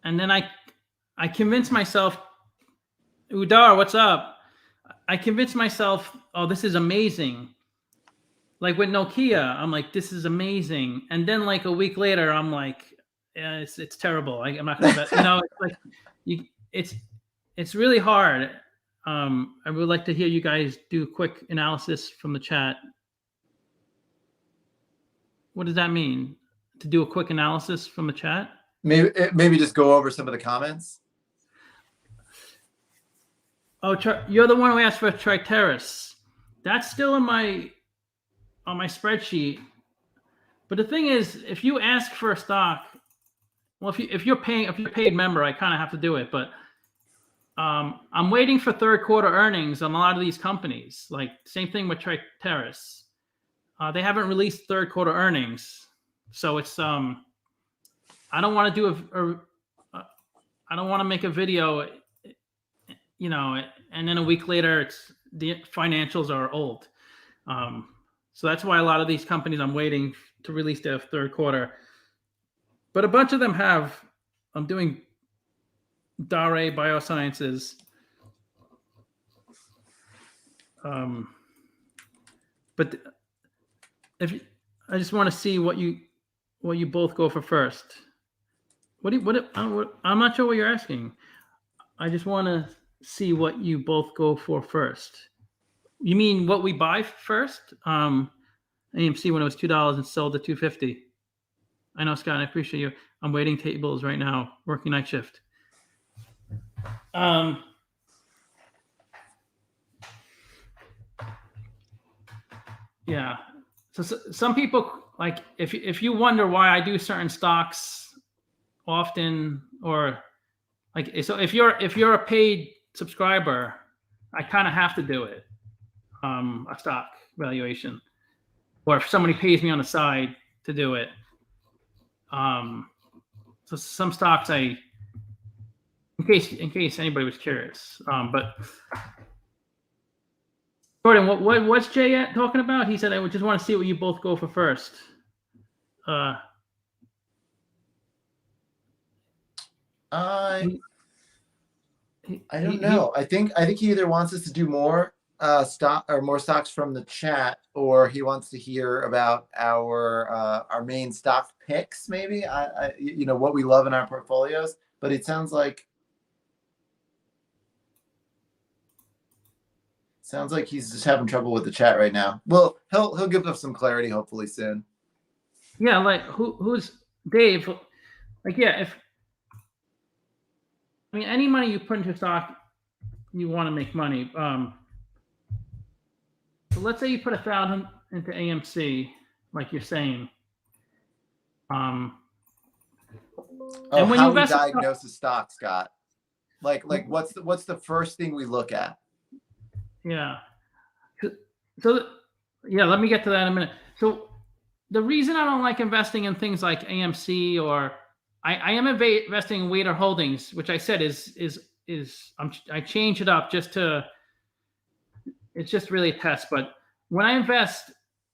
and then I convince myself, Udar, what's up? I convince myself, oh, this is amazing. Like with Nokia, I'm like, this is amazing. And then like a week later, I'm like, yeah, it's terrible. I'm not gonna bet. It's really hard. I would like to hear you guys do a quick analysis from the chat. What does that mean? To do a quick analysis from the chat? Maybe just go over some of the comments. Oh, you're the one who asked for Triteris. That's still on my spreadsheet. But the thing is, if you ask for a stock, well, if you're a paid member, I kind of have to do it. But I'm waiting for third quarter earnings on a lot of these companies. Like same thing with Triteris. They haven't released third quarter earnings, so it's I don't want to I don't want to make a video, and then a week later the financials are old. So that's why a lot of these companies I'm waiting to release their third quarter. But a bunch of them have. I'm doing Dare Biosciences. But if I just want to see what you both go for first. I'm not sure what you're asking. I just want to see what you both go for first. You mean what we buy first? AMC when it was $2 and sold at $2.50. I know, Scott. I appreciate you. I'm waiting tables right now, working night shift. Yeah. So some people, like, if you wonder why I do certain stocks often, or like, so if you're a paid subscriber, I kind of have to do it. A stock valuation, or if somebody pays me on the side to do it. So some stocks in case anybody was curious, but Jordan, what's Jay talking about? He said, I just want to see what you both go for first. I don't know. I think he either wants us to do more more stocks from the chat, or he wants to hear about our main stock picks, maybe. You know, what we love in our portfolios. But it sounds like he's just having trouble with the chat right now. Well, he'll give us some clarity hopefully soon. Yeah, like who's Dave? Like, yeah, any money you put into stock, you want to make money. So let's say you put 1,000 into AMC, like you're saying. And when how you we invest diagnose a stock, Scott? Like what's the first thing we look at? Yeah. So yeah, let me get to that in a minute. So the reason I don't like investing in things like AMC, or I am investing in Waiter Holdings, which I said I change it up just to, it's just really a test. But when I invest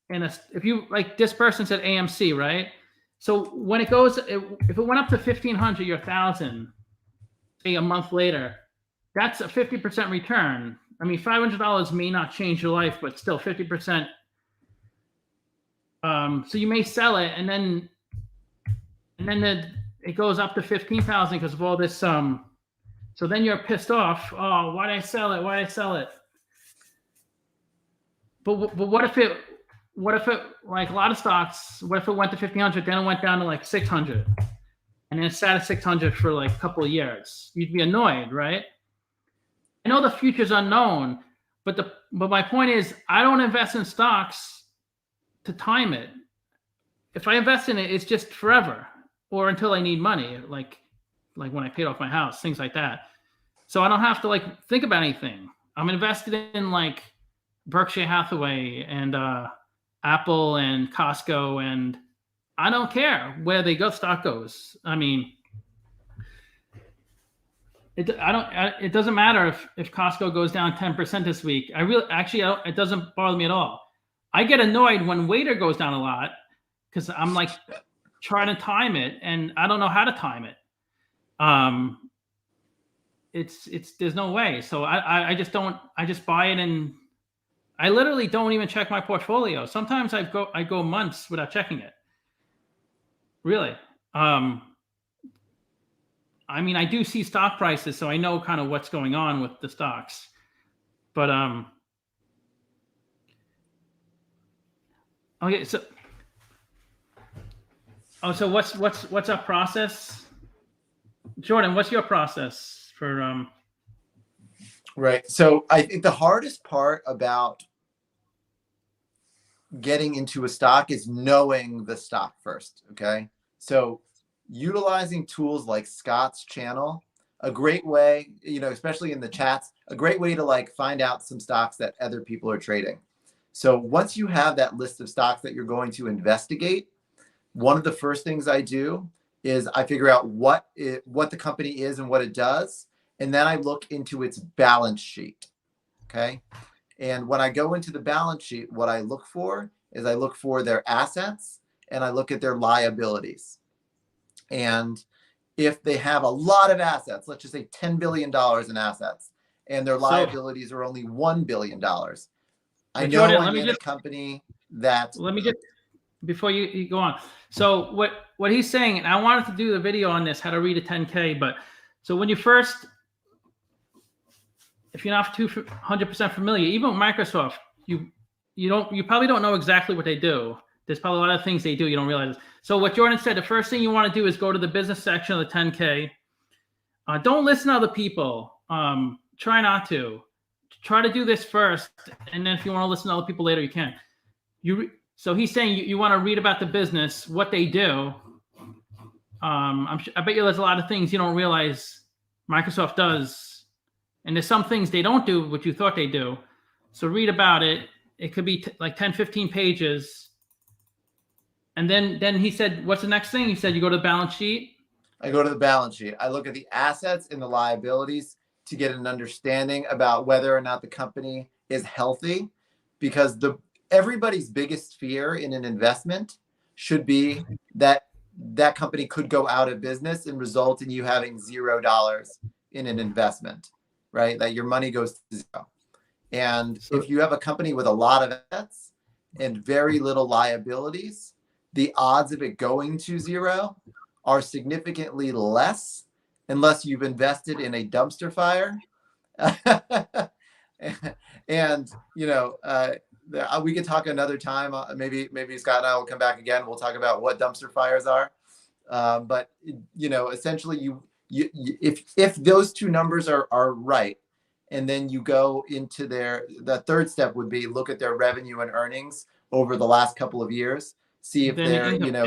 in if you, like this person said AMC, right? So when it goes, if it went up to 1,500 or 1,000, say a month later, that's a 50% return. I mean, $500 may not change your life, but still 50%. So you may sell it, and then it goes up to 15,000 because of all this. So then you're pissed off. Oh, why did I sell it? Why did I sell it? But what if it like a lot of stocks? What if it went to 1,500, then it went down to like 600, and then it sat at 600 for like a couple of years? You'd be annoyed, right? I know the future's unknown, but my point is, I don't invest in stocks to time it. If I invest in it, it's just forever, or until I need money, like when I paid off my house, things like that. So I don't have to like think about anything. I'm invested in like Berkshire Hathaway and Apple and Costco, and I don't care where they go, stock goes. I mean, it doesn't matter if Costco goes down 10% this week. It doesn't bother me at all. I get annoyed when Waiter goes down a lot because I'm like trying to time it, and I don't know how to time it. There's no way. So I just buy it, and I literally don't even check my portfolio. Sometimes I go months without checking it. Really. I mean, I do see stock prices, so I know kind of what's going on with the stocks. But okay, so what's our process? Jordan, what's your process for Right. So I think the hardest part about getting into a stock is knowing the stock first. Okay. So utilizing tools like Scott's channel, a great way, especially in the chats, a great way to like find out some stocks that other people are trading. So once you have that list of stocks that you're going to investigate, one of the first things I do is I figure out what the company is and what it does. And then I look into its balance sheet. Okay. And when I go into the balance sheet, what I look for is I look for their assets and I look at their liabilities. And if they have a lot of assets, let's just say $10 billion in assets, and their liabilities are only $1 billion, I know I'm in a company that. Let me just, before you go on. So what he's saying, and I wanted to do the video on this, how to read a 10K, but so when you first, if you're not 100% familiar, even with Microsoft, you probably don't know exactly what they do. There's probably a lot of things they do you don't realize. So what Jordan said, the first thing you want to do is go to the business section of the 10K. Don't listen to other people. Try not to. Try to do this first, and then if you want to listen to other people later, you can. So he's saying you want to read about the business, what they do. I bet you there's a lot of things you don't realize Microsoft does, and there's some things they don't do what you thought they do. So read about it. It could be like 10, 15 pages. And then he said, what's the next thing? He said you go to the balance sheet. I go to the balance sheet. I look at the assets and the liabilities to get an understanding about whether or not the company is healthy. because everybody's biggest fear in an investment should be that that company could go out of business and result in you having $0 in an investment, right? That your money goes to zero. And if you have a company with a lot of assets and very little liabilities, the odds of it going to zero are significantly less unless you've invested in a dumpster fire. And, you know, we could talk another time. Maybe Scott and I will come back again. We'll talk about what dumpster fires are. But, you know, essentially if those two numbers are right, and then you go into the third step would be look at their revenue and earnings over the last couple of years, see if they're, you know,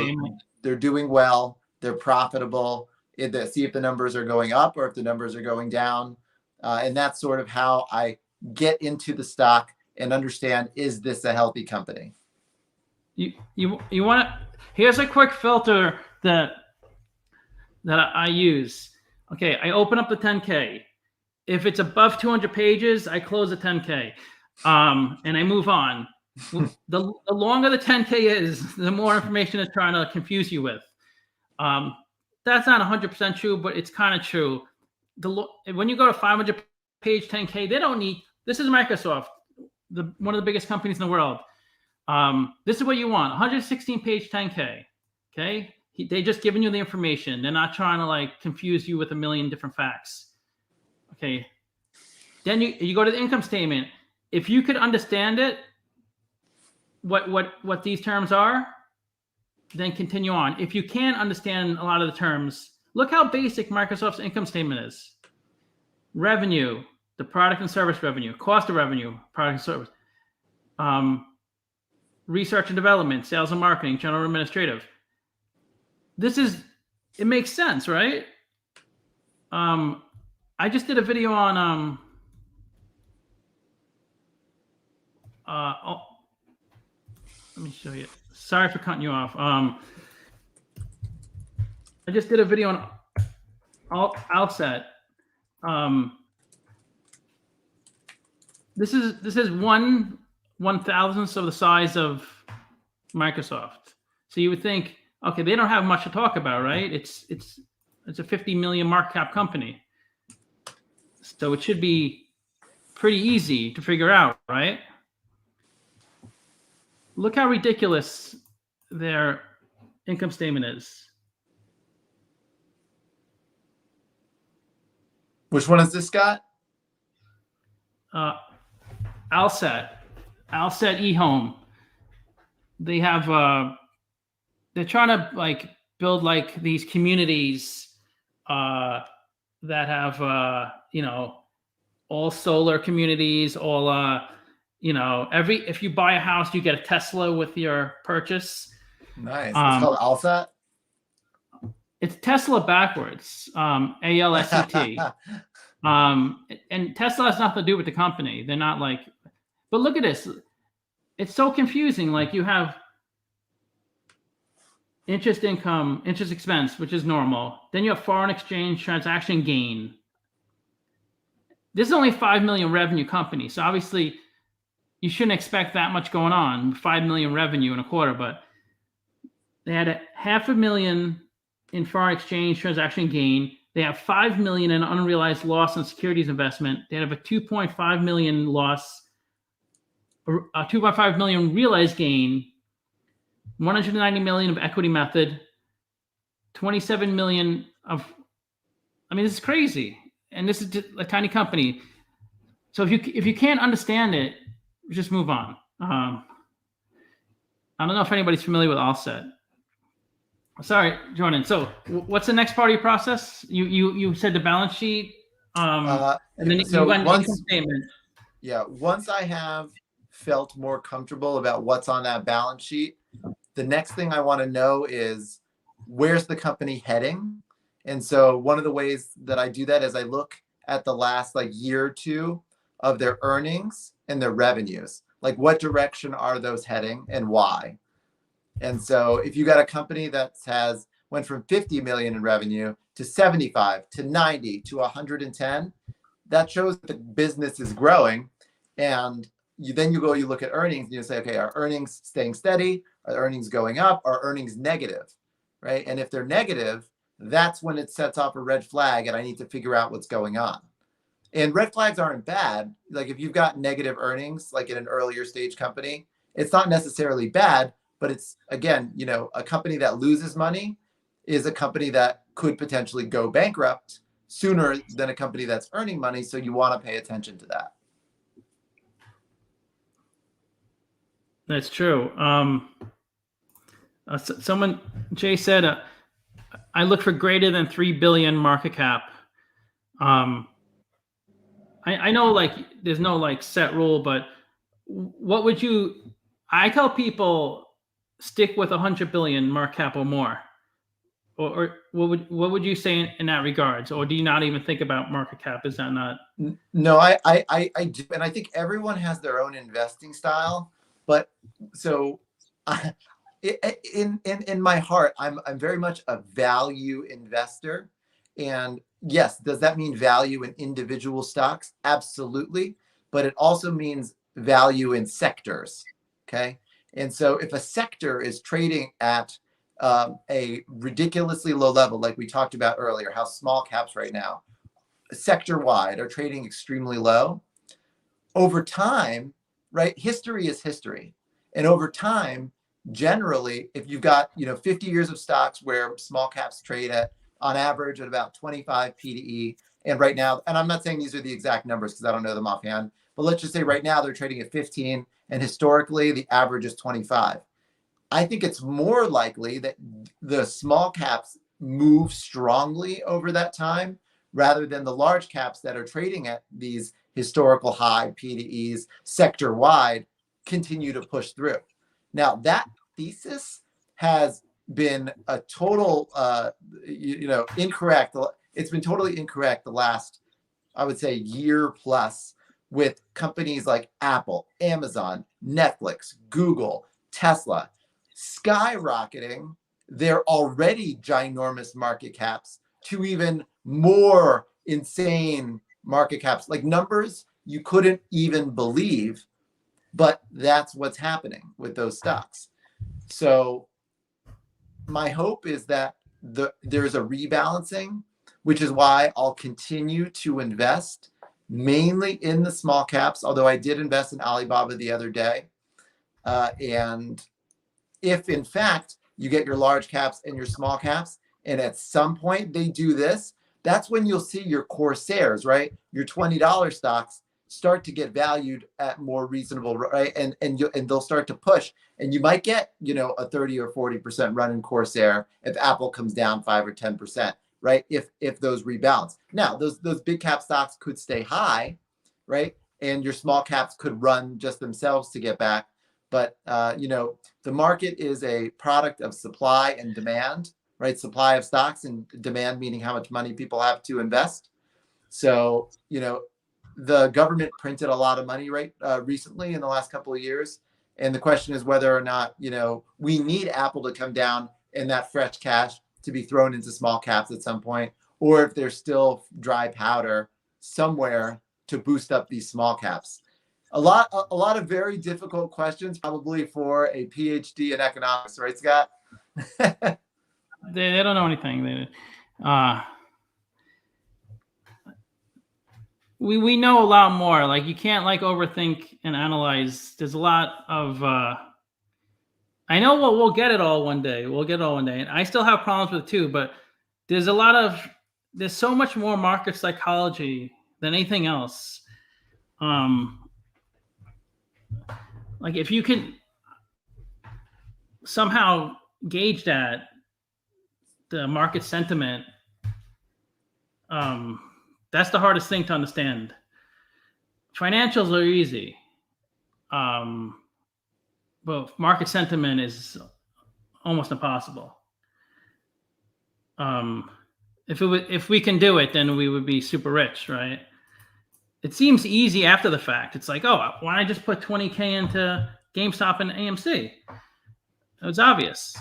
they're doing well, they're profitable, see if the numbers are going up or if the numbers are going down. And that's sort of how I get into the stock and understand, is this a healthy company? You want to, here's a quick filter that I use. Okay, I open up the 10K. If it's above 200 pages, I close the 10K, and I move on. The longer the 10K is, the more information it's trying to confuse you with. That's not 100% true, but it's kind of true. When you go to 500-page 10K, they don't need. This is Microsoft, one of the biggest companies in the world. This is what you want: 116-page 10K. Okay, they just giving you the information. They're not trying to like confuse you with a million different facts. Okay, then you go to the income statement. If you could understand it, what these terms are, then continue on. If you can't understand a lot of the terms, look how basic Microsoft's income statement is. Revenue, the product and service revenue, cost of revenue, product and service, research and development, sales and marketing, general administrative. It makes sense, right? I just did a video on let me show you. Sorry for cutting you off. I just did a video on Outset. This is 1/1000th of the size of Microsoft. So you would think, okay, they don't have much to talk about, right? It's a 50 million market cap company. So it should be pretty easy to figure out, right? Look how ridiculous their income statement is. Which one is this, Scott? Outset eHome. They have they're trying to like build like these communities that have you know, all solar communities, all if you buy a house, you get a Tesla with your purchase. Nice. It's called Alsat. It's Tesla backwards. ALSET. And Tesla has nothing to do with the company. They're not like, but look at this. It's so confusing. Like you have interest income, interest expense, which is normal. Then you have foreign exchange transaction gain. This is only 5 million revenue company. So obviously you shouldn't expect that much going on, 5 million revenue in a quarter, but they had $500,000 in foreign exchange transaction gain. They have 5 million in unrealized loss on securities investment. They have a 2.5 million loss, a 2.5 million realized gain, 190 million of equity method, 27 million of, I mean, this is crazy. And this is just a tiny company. So if you can't understand it, just move on. I don't know if anybody's familiar with Offset. Sorry, Jordan. So what's the next part of your process? You said the balance sheet, and then you went to the income statement. Yeah, once I have felt more comfortable about what's on that balance sheet, the next thing I want to know is where's the company heading? And so one of the ways that I do that is I look at the last like year or two of their earnings and their revenues. Like what direction are those heading and why? And so if you got a company that went from 50 million in revenue to 75 to 90 to 110, that shows that the business is growing. And you look at earnings and you say, okay, are earnings staying steady? Are earnings going up? Are earnings negative, right? And if they're negative, that's when it sets off a red flag and I need to figure out what's going on. And red flags aren't bad. Like if you've got negative earnings, like in an earlier stage company, it's not necessarily bad, but it's, again, a company that loses money is a company that could potentially go bankrupt sooner than a company that's earning money. So you want to pay attention to that. That's true. Jay said, I look for greater than 3 billion market cap. I know like there's no like set rule, but what would I tell people stick with 100 billion market cap or more. Or what would you say in that regards? Or do you not even think about market cap? Is that not? No, I do, and I think everyone has their own investing style. But so, in my heart, I'm very much a value investor. And yes, does that mean value in individual stocks? Absolutely, but it also means value in sectors. Okay, and so if a sector is trading at a ridiculously low level, like we talked about earlier, how small caps right now, sector wide, are trading extremely low. Over time, right? History is history. And over time, generally, if you've got 50 years of stocks where small caps trade at on average at about 25 PDE, and right now, and I'm not saying these are the exact numbers because I don't know them offhand, but let's just say right now they're trading at 15, and historically the average is 25. I think it's more likely that the small caps move strongly over that time rather than the large caps that are trading at these historical high PDEs sector wide continue to push through. Now that thesis has been a total, incorrect. It's been totally incorrect the last, I would say, year plus, with companies like Apple, Amazon, Netflix, Google, Tesla skyrocketing their already ginormous market caps to even more insane market caps, like numbers you couldn't even believe. But that's what's happening with those stocks. So my hope is that there's a rebalancing, which is why I'll continue to invest mainly in the small caps, although I did invest in Alibaba the other day. And if in fact you get your large caps and your small caps, and at some point they do this, that's when you'll see your Corsairs, right? Your $20 stocks start to get valued at more reasonable, right? And they'll start to push, and you might get a 30 or 40% run in Corsair if Apple comes down 5 or 10%, right? If those rebalance. Now those big cap stocks could stay high, right? And your small caps could run just themselves to get back. But the market is a product of supply and demand, right? Supply of stocks and demand meaning how much money people have to invest. So the government printed a lot of money recently in the last couple of years, and the question is whether or not we need Apple to come down and that fresh cash to be thrown into small caps at some point, or if there's still dry powder somewhere to boost up these small caps. A lot of very difficult questions, probably for a PhD in economics, right, Scott? They don't know anything. We know a lot more. Like you can't overthink and analyze. There's a lot of. I know we'll get it all one day. We'll get it all one day, and I still have problems with it too. But there's so much more market psychology than anything else. Like if you can somehow gauge the market sentiment, that's the hardest thing to understand. Financials are easy, but market sentiment is almost impossible. If we can do it, then we would be super rich, right? It seems easy after the fact. It's like, oh, why don't I just put 20K into GameStop and AMC? It's obvious.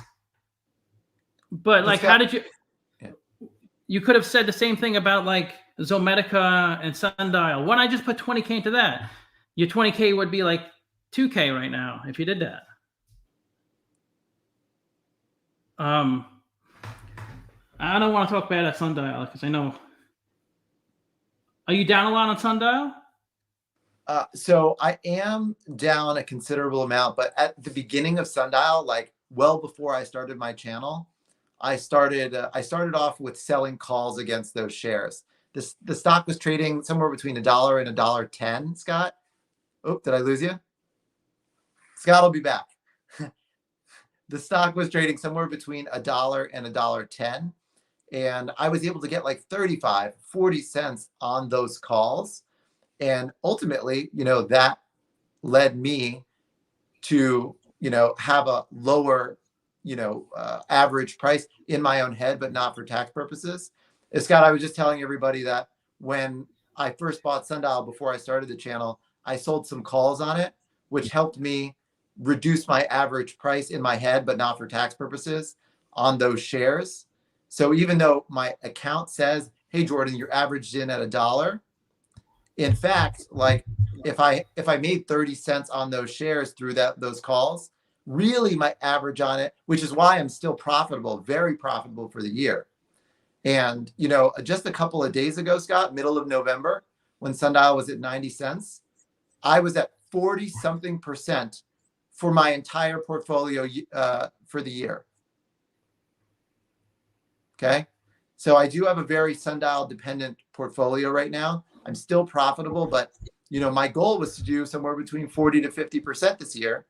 But how did you? Yeah. You could have said the same thing about Zomedica and Sundial. Why don't I just put 20K into that? your 20K would be like 2K right now if you did that. I don't want to talk bad at Sundial because I know. Are you down a lot on Sundial? So I am down a considerable amount, but at the beginning of Sundial, like well before I started my channel, I started off with selling calls against those shares. The stock was trading somewhere between $1 and $1.10. Scott, oh, did I lose you? Scott will be back. The stock was trading somewhere between $1 and $1.10. And I was able to get like 35, 40 cents on those calls. And ultimately, that led me to, have a lower, average price in my own head, but not for tax purposes. Scott, I was just telling everybody that when I first bought Sundial before I started the channel, I sold some calls on it, which helped me reduce my average price in my head, but not for tax purposes on those shares. So even though my account says, hey, Jordan, you're averaged in at $1, in fact, like if I made 30 cents on those shares through those calls, really my average on it, which is why I'm still profitable, very profitable for the year. And, just a couple of days ago, Scott, middle of November, when Sundial was at 90 cents, I was at 40 something percent for my entire portfolio for the year. Okay. So I do have a very Sundial dependent portfolio right now. I'm still profitable, but my goal was to do somewhere between 40 to 50% this year.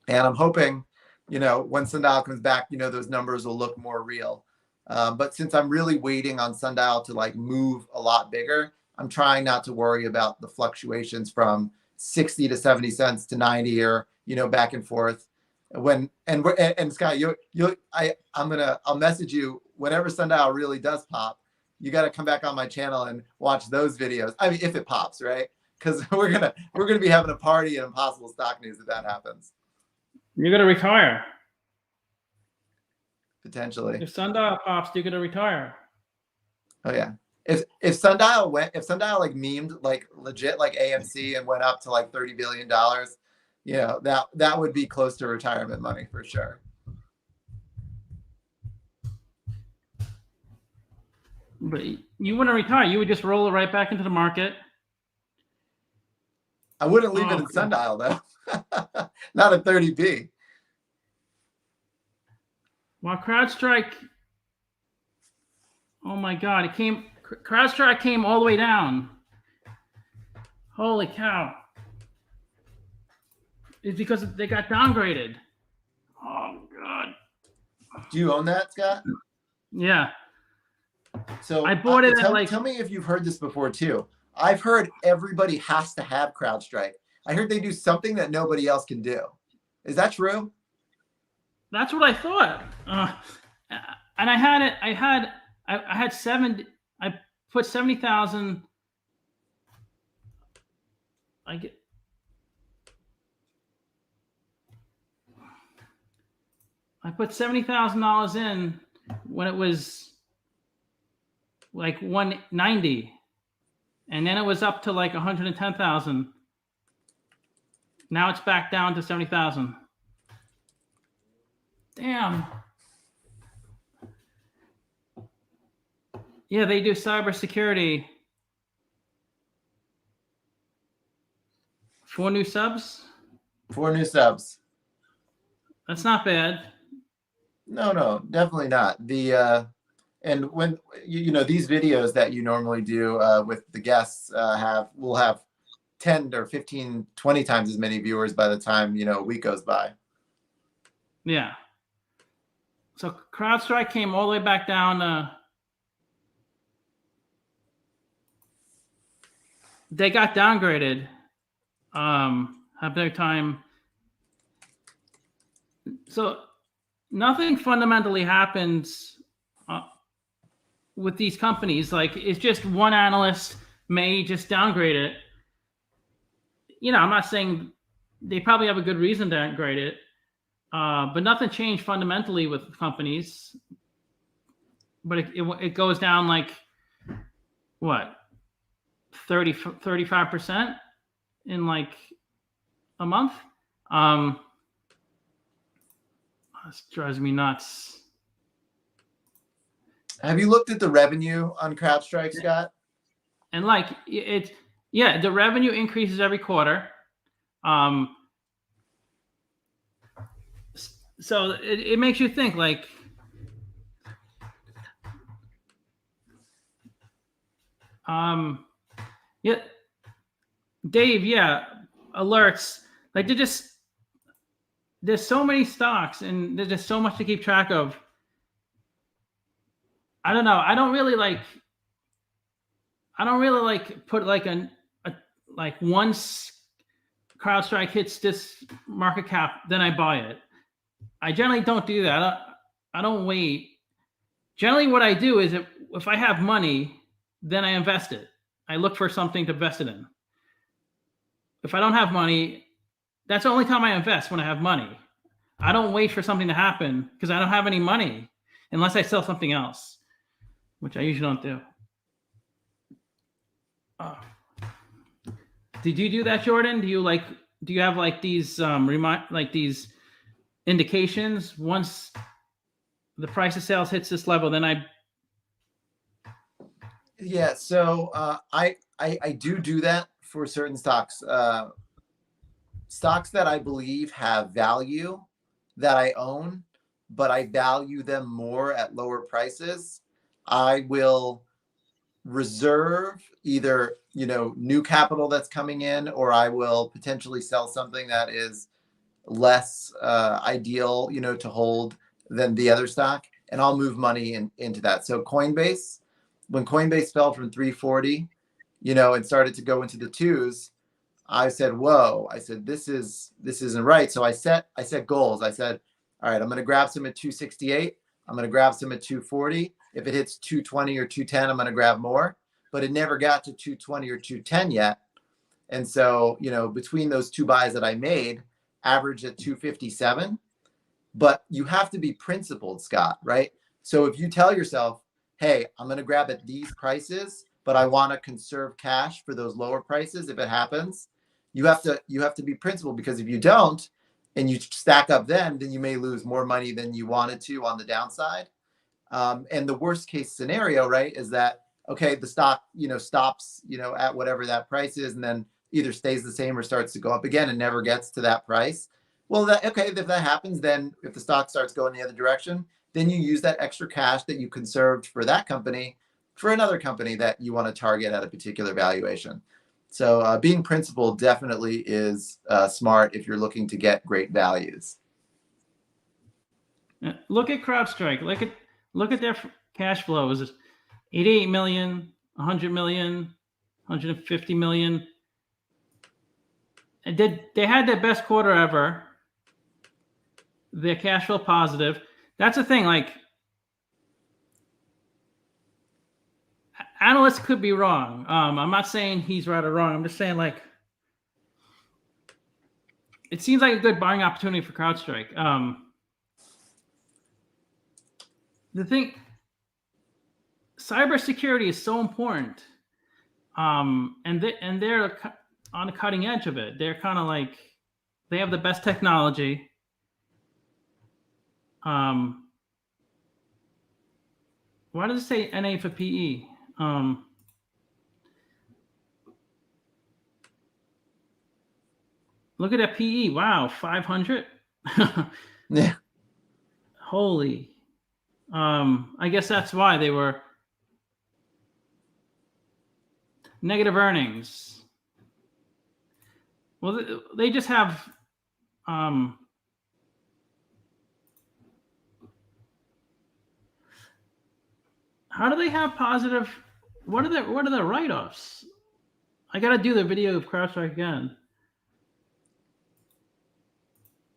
And I'm hoping, when Sundial comes back, those numbers will look more real. But since I'm really waiting on Sundial to like move a lot bigger, I'm trying not to worry about the fluctuations from 60 to 70 cents to 90 or, back and forth. And Scott, I'll message you whenever Sundial really does pop. You got to come back on my channel and watch those videos. I mean, if it pops, right? Because we're gonna be having a party at Impossible Stock News if that happens. You're gonna retire. Potentially. If Sundial pops, you're gonna retire. Oh yeah. If Sundial like memed like legit like AMC and went up to like $30 billion, that would be close to retirement money for sure. But you wouldn't retire. You would just roll it right back into the market. I wouldn't leave it in Sundial though. Not a 30B. Well, CrowdStrike. Oh my God! CrowdStrike came all the way down. Holy cow! It's because they got downgraded. Oh God! Do you own that, Scott? Yeah. So I bought it at tell me if you've heard this before too. I've heard everybody has to have CrowdStrike. I heard they do something that nobody else can do. Is that true? That's what I thought. And I had it. I had 70. I put 70,000. I put $70,000 in when it was like 190, and then it was up to like 110,000. Now it's back down to 70,000. Damn. Yeah, they do cybersecurity. 4 new subs? 4 new subs. That's not bad. No, definitely not. And when these videos that you normally do with the guests will have 10 or 15, 20 times as many viewers by the time a week goes by. Yeah. So CrowdStrike came all the way back down. They got downgraded. Have their time. So nothing fundamentally happens with these companies. Like, it's just one analyst may just downgrade it. I'm not saying they probably have a good reason to downgrade it, but nothing changed fundamentally with companies. But it goes down like what, 35%? in like a month. This drives me nuts. Have you looked at the revenue on CrowdStrike, Scott? And like yeah, the revenue increases every quarter. So it makes you think like, yeah, Dave, yeah, alerts. Like there's so many stocks and there's just so much to keep track of. I don't know. I don't really like put like like once CrowdStrike hits this market cap, then I buy it. I generally don't do that. I don't wait. Generally, what I do is if I have money, then I invest it. I look for something to invest it in. If I don't have money, that's the only time I invest, when I have money. I don't wait for something to happen because I don't have any money unless I sell something else, which I usually don't do. Did you do that, Jordan? Do you have like these these indications? Once the price of sales hits this level, then I. Yeah, so I do that for certain stocks. Stocks that I believe have value that I own, but I value them more at lower prices. I will reserve either, new capital that's coming in, or I will potentially sell something that is less ideal, to hold than the other stock, and I'll move money into that. So Coinbase, when Coinbase fell from 340, and started to go into the twos, I said, whoa, I said, this isn't right. So I set goals. I said, all right, I'm going to grab some at 268. I'm going to grab some at 240. If it hits 220 or 210, I'm going to grab more, but it never got to 220 or 210 yet. And so, between those two buys that I made, averaged at 257, but you have to be principled, Scott, right? So if you tell yourself, hey, I'm going to grab at these prices, but I want to conserve cash for those lower prices if it happens, you have to be principled, because if you don't and you stack up then you may lose more money than you wanted to on the downside. And the worst case scenario, right, is that, okay, the stock, stops, at whatever that price is, and then either stays the same or starts to go up again and never gets to that price. Well, if that happens, then if the stock starts going the other direction, then you use that extra cash that you conserved for that company for another company that you want to target at a particular valuation. So being principled definitely is smart if you're looking to get great values. Look at CrowdStrike. Look at their cash flows: 88 million, 100 million, 150 million. And they had their best quarter ever. Their cash flow positive. That's the thing. Like, analysts could be wrong. I'm not saying he's right or wrong. I'm just saying, like, it seems like a good buying opportunity for CrowdStrike. The thing, cybersecurity is so important, and they're on the cutting edge of it. They're kind of like, they have the best technology. Why does it say NA for PE? Look at that PE. Wow, 500. Yeah. Holy. I guess that's why they were negative earnings. Well, they just have how do they have positive? What are the write-offs? I gotta do the video of CrowdStrike again.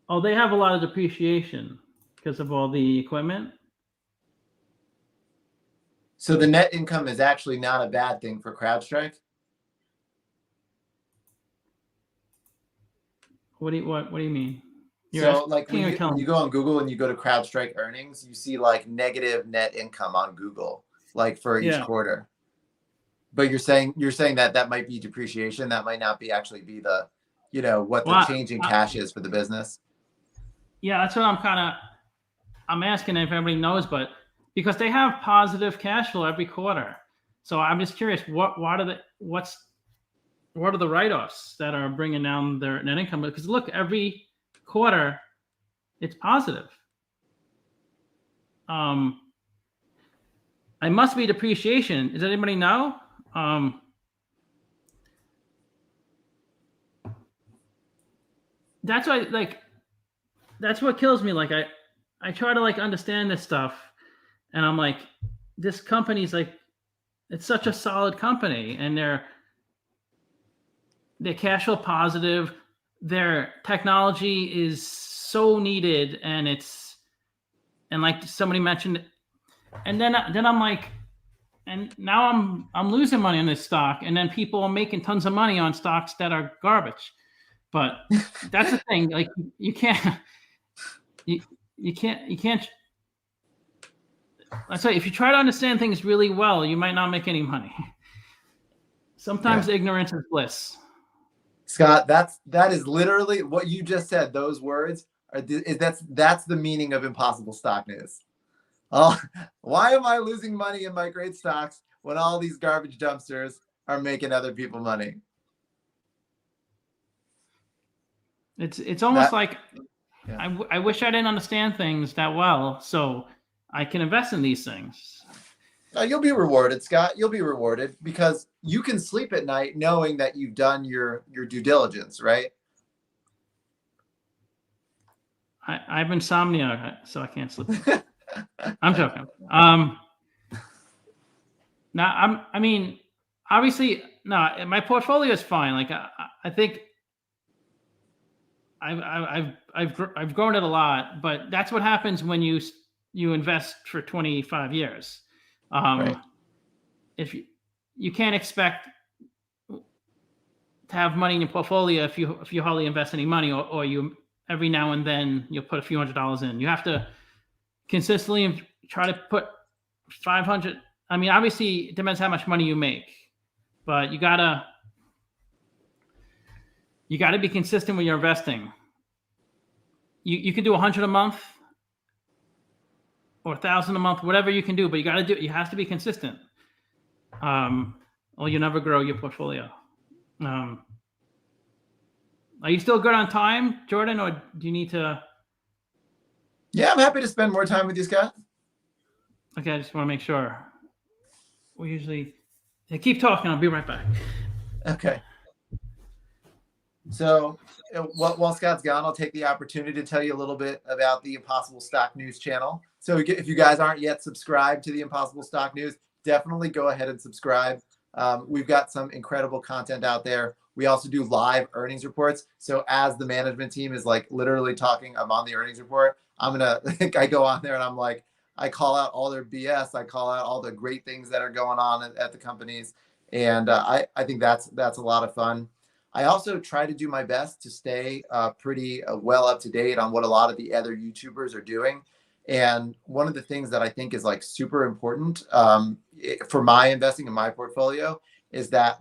Oh, they have a lot of depreciation because of all the equipment. So the net income is actually not a bad thing for CrowdStrike. What do you mean? So like when you go on Google and you go to CrowdStrike earnings, you see like negative net income on Google, like for each quarter. But you're saying that that might be depreciation. That might not be actually be the, what the Well, change in cash is for the business. yeah, that's what I'm asking if everybody knows, but because they have positive cash flow every quarter. So I'm just curious, what are the write-offs that are bringing down their net income? Because look, every quarter it's positive. It must be depreciation. Does anybody know? That's why, that's what kills me. Like I try to understand this stuff, and I'm like, this company's it's such a solid company, and they're cash flow positive. Their technology is so needed, and like somebody mentioned, and then I'm like, and now I'm losing money on this stock, and then people are making tons of money on stocks that are garbage. But that's the thing. Like you can't. You can't. That's right. If you try to understand things really well, you might not make any money. Sometimes ignorance is bliss. Scott, that is literally what you just said. Those words that's the meaning of impossible stock news. Oh, why am I losing money in my great stocks when all these garbage dumpsters are making other people money? It's almost like I wish I didn't understand things that well, so I can invest in these things. You'll be rewarded, Scott. You'll be rewarded because you can sleep at night knowing that you've done your due diligence, right? I have insomnia, so I can't sleep. I'm joking. Now I mean, obviously, no. My portfolio is fine. Like I think I've grown it a lot, but that's what happens when you invest for 25 years. Right. If you can't expect to have money in your portfolio if you hardly invest any money, or you every now and then you'll put a few $100s in. You have to consistently try to put 500. I mean, obviously it depends how much money you make, but you gotta be consistent with your investing. You can do 100 a month or 1,000 a month, whatever you can do, but you have to be consistent. Or you never grow your portfolio. Are you still good on time, Jordan, or do you need to? Yeah, I'm happy to spend more time with you, Scott. Okay, I just want to make sure. We usually keep talking. I'll be right back. Okay. So while Scott's gone, I'll take the opportunity to tell you a little bit about the Impossible Stock News channel. So if you guys aren't yet subscribed to the Impossible Stock News, definitely go ahead and subscribe. We've got some incredible content out there. We also do live earnings reports. So as the management team is literally talking, I'm on the earnings report. I go on there and I'm like, I call out all their BS. I call out all the great things that are going on at the companies. And I think that's a lot of fun. I also try to do my best to stay pretty well up to date on what a lot of the other YouTubers are doing. And one of the things that I think is super important for my investing in my portfolio is that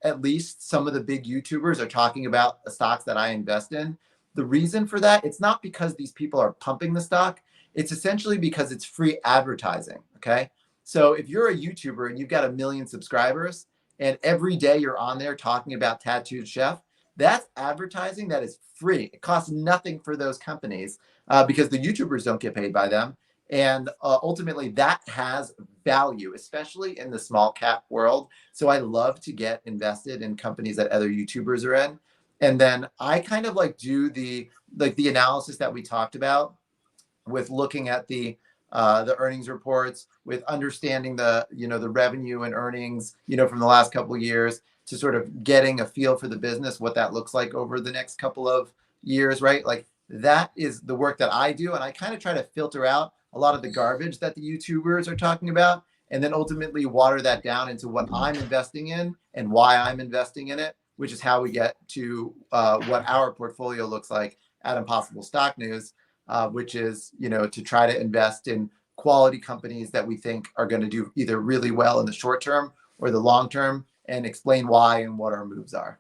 at least some of the big YouTubers are talking about the stocks that I invest in. The reason for that, it's not because these people are pumping the stock. It's essentially because it's free advertising. Okay. So if you're a YouTuber and you've got 1 million subscribers, and every day you're on there talking about Tattooed Chef, that's advertising that is free. It costs nothing for those companies because the YouTubers don't get paid by them. And ultimately that has value, especially in the small cap world. So I love to get invested in companies that other YouTubers are in. And then I kind of do the analysis that we talked about with looking at the earnings reports, with understanding the revenue and earnings, from the last couple of years, to sort of getting a feel for the business, what that looks like over the next couple of years, right? That is the work that I do. And I kind of try to filter out a lot of the garbage that the YouTubers are talking about, and then ultimately water that down into what I'm investing in and why I'm investing in it, which is how we get to what our portfolio looks like at Impossible Stock News. Which is, to try to invest in quality companies that we think are going to do either really well in the short term or the long term, and explain why and what our moves are.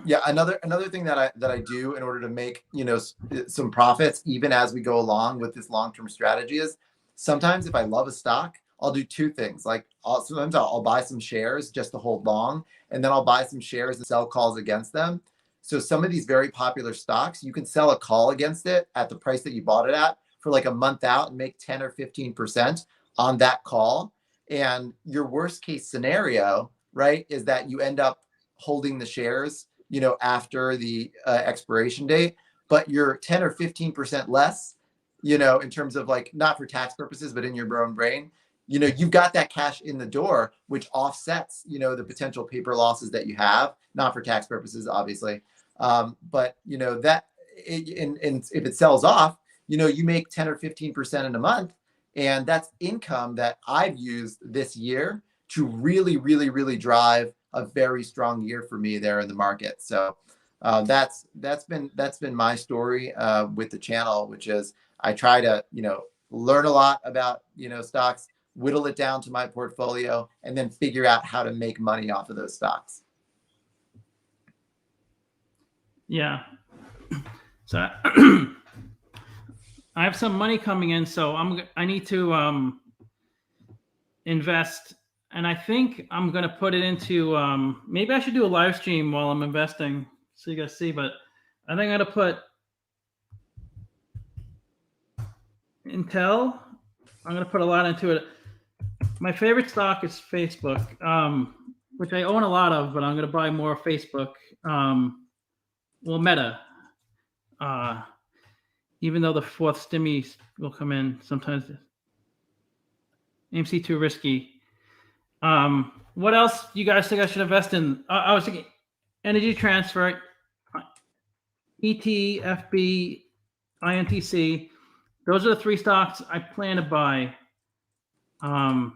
Yeah, another thing that I do in order to make, you know, some profits even as we go along with this long-term strategy is sometimes if I love a stock, I'll do two things. Like sometimes I'll buy some shares just to hold long, and then I'll buy some shares and sell calls against them. So some of these very popular stocks, you can sell a call against it at the price that you bought it at for like a month out and make 10 or 15% on that call. And your worst case scenario, right, is that you end up holding the shares, you know, after the expiration date, but you're 10 or 15% less, you know, in terms of like, not for tax purposes, but in your own brain, you know, you've got that cash in the door, which offsets, you know, the potential paper losses that you have, not for tax purposes, obviously. But, you know, that and if it sells off, you know, you make 10 or 15% in a month. And that's income that I've used this year to really, really, really drive a very strong year for me there in the market. So that's been my story with the channel, which is I try to, you know, learn a lot about, you know, stocks, whittle it down to my portfolio, and then figure out how to make money off of those stocks. Yeah. So I have some money coming in, so I need to invest, and I think I'm gonna put it into maybe I should do a live stream while I'm investing so you guys see, but I think I'm gonna put Intel. I'm gonna put a lot into it. My favorite stock is Facebook, which I own a lot of, but I'm gonna buy more Facebook. Well, Meta. Even though the fourth stimmy will come in sometimes. AMC too risky. What else do you guys think I should invest in? I was thinking Energy Transfer, ET, FB, INTC. Those are the three stocks I plan to buy. I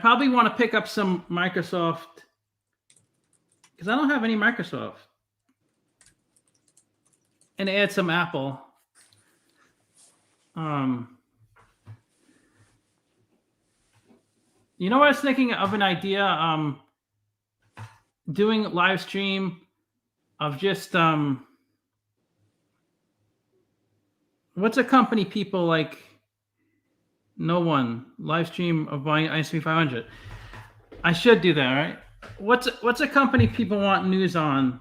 probably want to pick up some Microsoft because I don't have any Microsoft. And add some Apple. You know, I was thinking of an idea, doing live stream of just what's a company people like? No one live stream of buying ISP 500. I should do that, right? What's a company people want news on?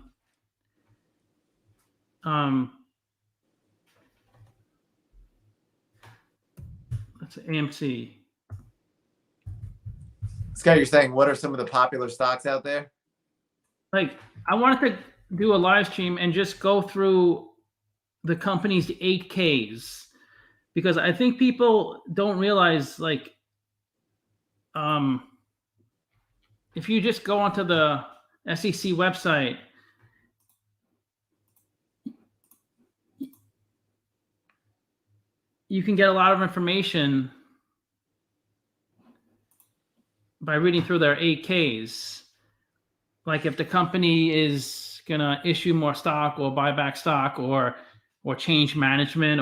That's AMC. Scott, you're saying what are some of the popular stocks out there? Like, I wanted to do a live stream and just go through the company's 8Ks because I think people don't realize, like, if you just go onto the SEC website, you can get a lot of information by reading through their 8Ks. Like if the company is gonna issue more stock or buy back stock or change management,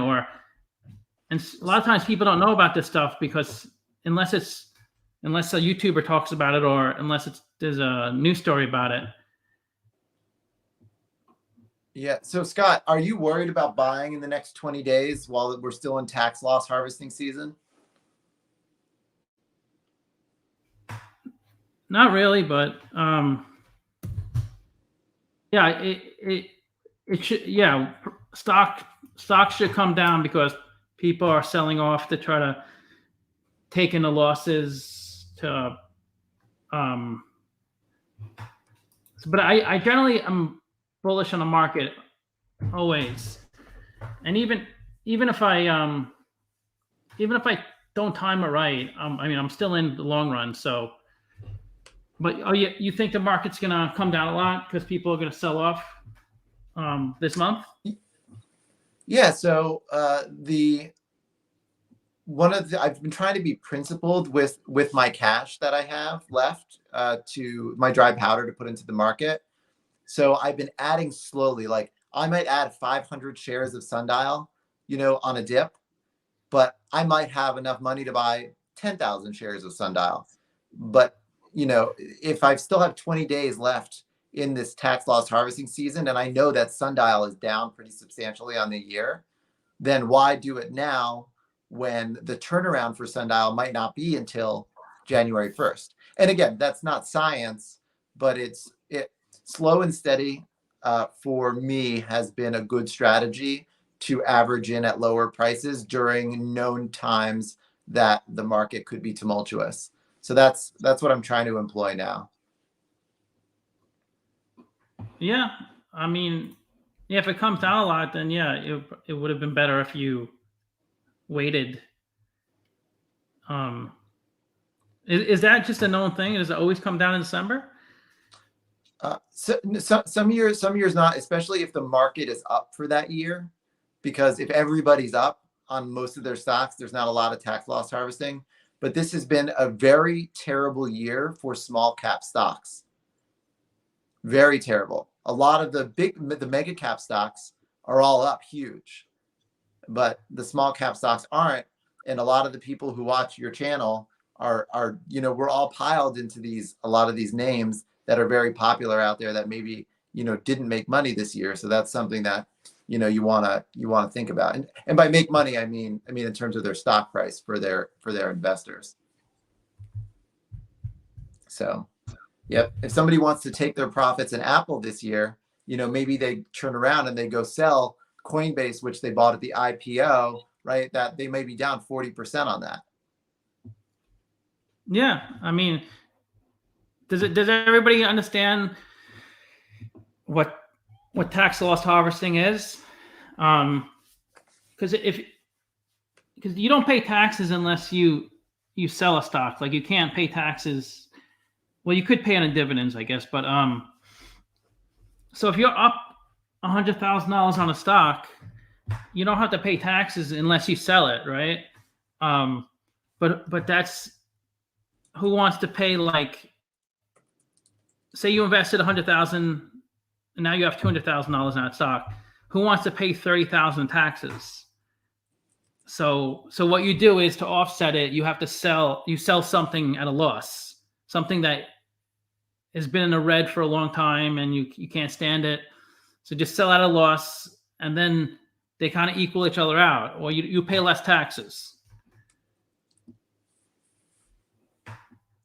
and a lot of times people don't know about this stuff because unless a YouTuber talks about it or unless there's a news story about it. Yeah. So Scott, are you worried about buying in the next 20 days while we're still in tax loss harvesting season? Not really, but yeah, it should. Yeah, stocks should come down because people are selling off to try to take in the losses to. But I generally am bullish on the market always, and even if I don't time it right, I mean I'm still in the long run. So, but you think the market's gonna come down a lot because people are gonna sell off this month? Yeah. So I've been trying to be principled with my cash that I have left to my dry powder to put into the market. So I've been adding slowly. Like I might add 500 shares of Sundial, you know, on a dip. but I might have enough money to buy 10,000 shares of Sundial. But, if I still have 20 days left in this tax loss harvesting season, and I know that Sundial is down pretty substantially on the year, then why do it now when the turnaround for Sundial might not be until January 1st? And again, that's not science, but it slow and steady for me has been a good strategy to average in at lower prices during known times that the market could be tumultuous. So that's what I'm trying to employ now. Yeah, I mean, yeah, if it comes down a lot, then yeah, it would have been better if you waited. Is that just a known thing? Does it always come down in December? Some years not, especially if the market is up for that year, because if everybody's up on most of their stocks, there's not a lot of tax loss harvesting. But this has been a very terrible year for small cap stocks. Very terrible. A lot of the mega cap stocks are all up huge, but the small cap stocks aren't. And a lot of the people who watch your channel are we're all piled into a lot of these names that are very popular out there that maybe didn't make money this year. So that's something that you want to think about. And by make money, I mean in terms of their stock price for their investors. So yep, if somebody wants to take their profits in Apple this year, maybe they turn around and they go sell Coinbase, which they bought at the IPO, right? That they may be down 40% on that. Yeah, I mean, does everybody understand what tax loss harvesting is? Because you don't pay taxes unless you sell a stock. Like you can't pay taxes. Well, you could pay on dividends, I guess, but so if you're up $100,000 on a stock, you don't have to pay taxes unless you sell it, right? But that's who wants to pay, like, say you invested $100,000 and now you have $200,000 on that stock. Who wants to pay $30,000 taxes? So what you do is, to offset it, you have to sell something at a loss, something that has been in the red for a long time and you can't stand it. So just sell at a loss, and then they kind of equal each other out, or you pay less taxes.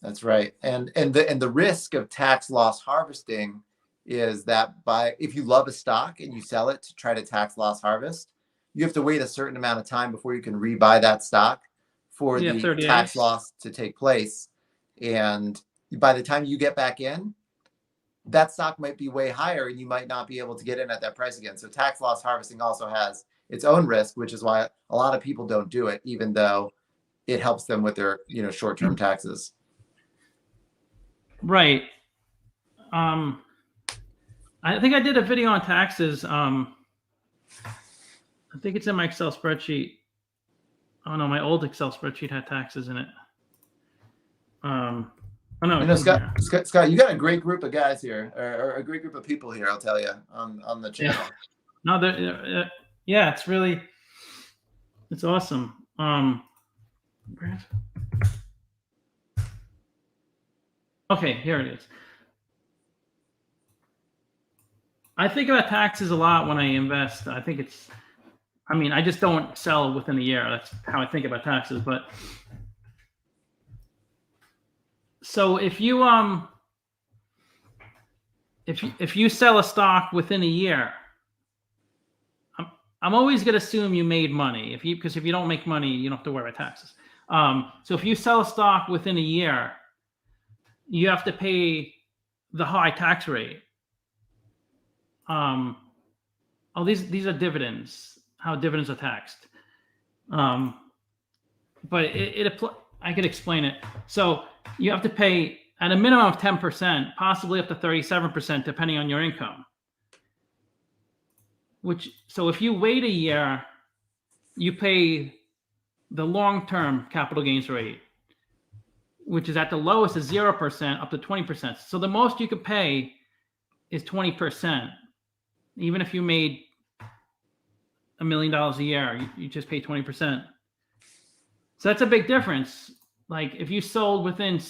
That's right. And the risk of tax loss harvesting is that if you love a stock and you sell it to try to tax loss harvest, you have to wait a certain amount of time before you can rebuy that stock for the tax loss to take place. And by the time you get back in, that stock might be way higher and you might not be able to get in at that price again. So tax loss harvesting also has its own risk, which is why a lot of people don't do it, even though it helps them with their short-term taxes. Right. I think I did a video on taxes. I think it's in my Excel spreadsheet. Oh no, my old Excel spreadsheet had taxes in it. Oh no, Scott, you got a great group of guys here, or a great group of people here. I'll tell you on the channel. Yeah. No, yeah, it's awesome. Okay, here it is. I think about taxes a lot when I invest. I just don't sell within a year. That's how I think about taxes. But so if you sell a stock within a year, I'm always going to assume you made money. Because if you don't make money, you don't have to worry about taxes. So if you sell a stock within a year, you have to pay the high tax rate. These are dividends. How dividends are taxed. But I could explain it. So you have to pay at a minimum of 10%, possibly up to 37%, depending on your income. So if you wait a year, you pay the long-term capital gains rate, which is at the lowest is 0% up to 20%. So the most you could pay is 20%. Even if you made $1 million a year, you just pay 20%. So that's a big difference. Like if you sold within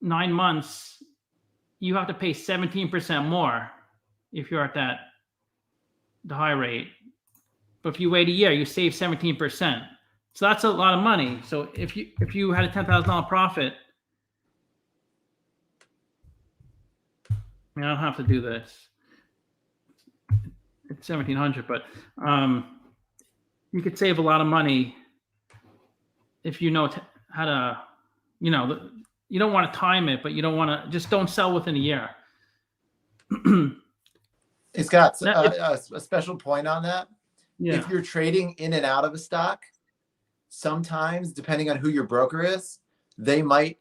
9 months, you have to pay 17% more if you're at the high rate. But if you wait a year, you save 17%. So that's a lot of money. So if you had a $10,000 profit, I mean, I don't have to do this. It's 1,700, but you could save a lot of money if you know how to, you don't want to time it, but you don't want to just don't sell within a year. It's got a special point on that. Yeah. If you're trading in and out of a stock, sometimes depending on who your broker is, they might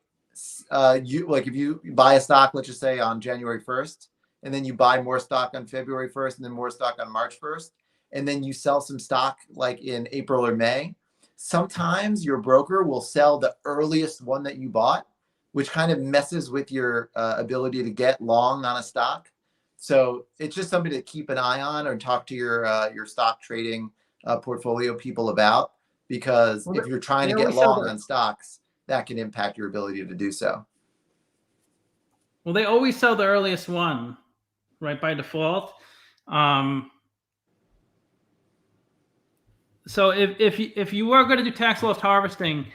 if you buy a stock, let's just say on January 1st, and then you buy more stock on February 1st, and then more stock on March 1st, and then you sell some stock like in April or May, sometimes your broker will sell the earliest one that you bought, which kind of messes with your ability to get long on a stock. So it's just something to keep an eye on or talk to your stock trading portfolio people about, because if you're trying to get long on stocks, that can impact your ability to do so. Well, they always sell the earliest one, right, by default. So if you are going to do tax loss harvesting,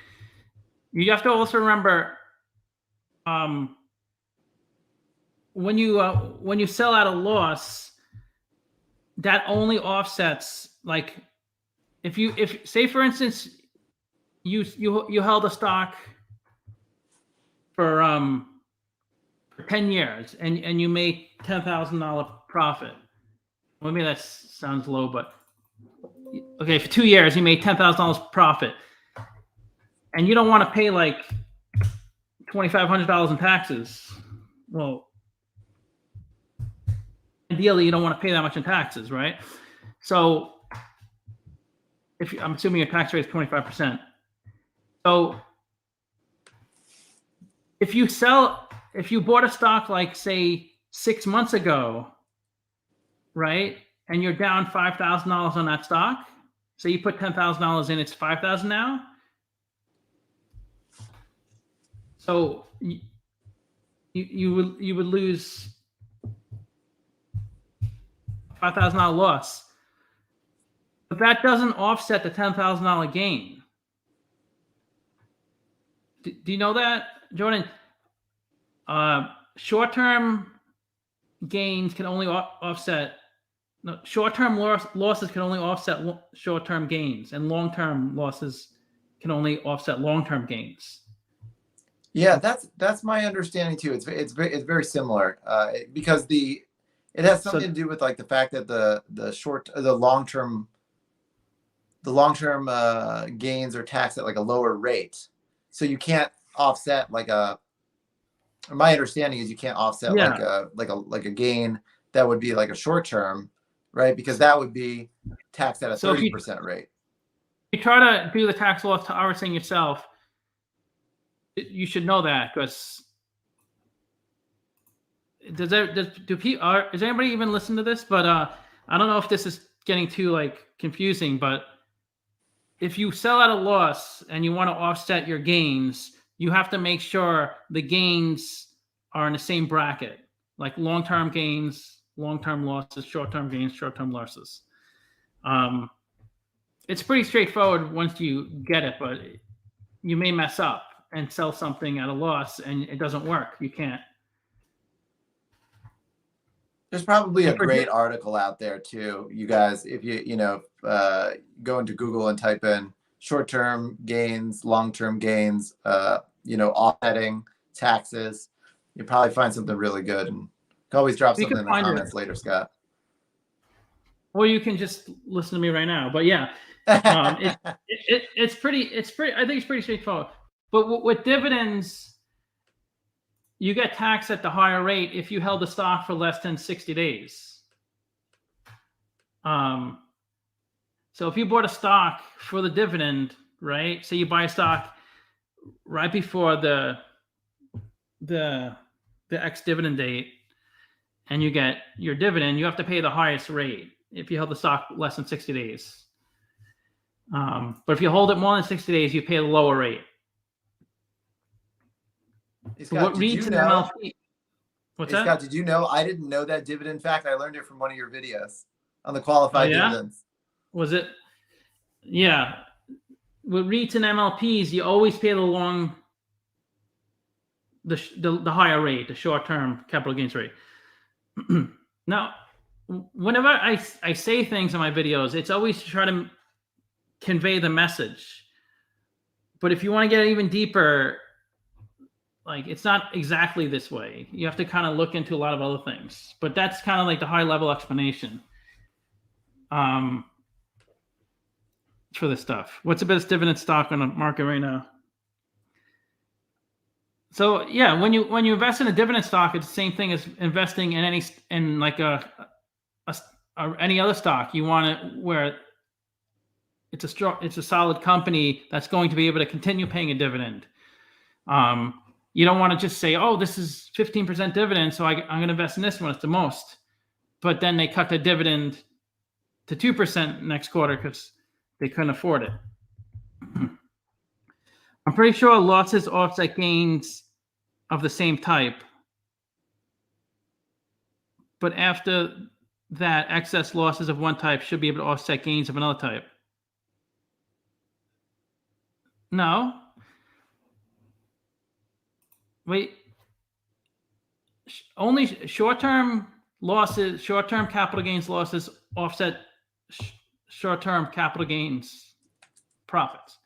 you have to also remember when you sell at a loss, that only offsets, like if say for instance you held a stock for 10 years and you made $10,000 profit. Well, maybe that sounds low, but okay, for 2 years you made $10,000 profit, and you don't want to pay like $2,500 in taxes. Well, ideally you don't want to pay that much in taxes, right? So I'm assuming your tax rate is 25%. So if you bought a stock like say 6 months ago, right, and you're down $5,000 on that stock, so you put $10,000 in, it's $5,000 now. So you would lose $5,000 loss, but that doesn't offset the $10,000 gain. Do you know that, Jordan? Short-term gains can only offset. No, short-term losses can only offset short-term gains, and long-term losses can only offset long-term gains. Yeah, that's my understanding too. It's very similar because it has something to do with like the fact that the long-term gains are taxed at like a lower rate, so you can't offset my understanding is you can't offset like a gain that would be like a short term, right? Because that would be taxed at a 30% rate. If you try to do the tax loss harvesting yourself, you should know that, because is anybody even listen to this? But I don't know if this is getting too like confusing, but if you sell at a loss and you want to offset your gains, you have to make sure the gains are in the same bracket, like long-term gains, long-term losses, short-term gains, short-term losses. It's pretty straightforward once you get it, but you may mess up and sell something at a loss and it doesn't work. You can't. There's probably a great article out there too, you guys. If you go into Google and type in short-term gains, long-term gains, offsetting taxes, you probably find something really good. And you can always drop something in the comments later, Scott. Or you can just listen to me right now. But yeah, it's pretty. I think it's pretty straightforward. But with dividends, you get taxed at the higher rate if you held the stock for less than 60 days. So if you bought a stock for the dividend, right? So you buy a stock right before the ex-dividend date, and you get your dividend, you have to pay the highest rate if you held the stock less than 60 days. But if you hold it more than 60 days, you pay the lower rate. Hey, But Scott, what did you REITs and know? MLP? What's Hey, that? Scott, did you know? I didn't know that dividend fact. I learned it from one of your videos on the Oh qualified yeah, dividends. was it? Yeah, with REITs and MLPs, you always pay the higher rate, the short term capital gains rate. Now, whenever I say things in my videos, it's always to try to convey the message. But if you want to get even deeper, like it's not exactly this way. You have to kind of look into a lot of other things. But that's kind of like the high level explanation for this stuff. What's the best dividend stock on the market right now? So yeah, when you invest in a dividend stock, it's the same thing as investing in any other stock. You want it where it's a solid company that's going to be able to continue paying a dividend. You don't want to just say, oh, this is 15% dividend, so I'm going to invest in this one. It's the most. But then they cut the dividend to 2% next quarter because they couldn't afford it. I'm pretty sure losses offset gains of the same type. But after that, excess losses of one type should be able to offset gains of another type. No. Wait. Only short-term losses, short-term capital gains losses offset short-term capital gains profits.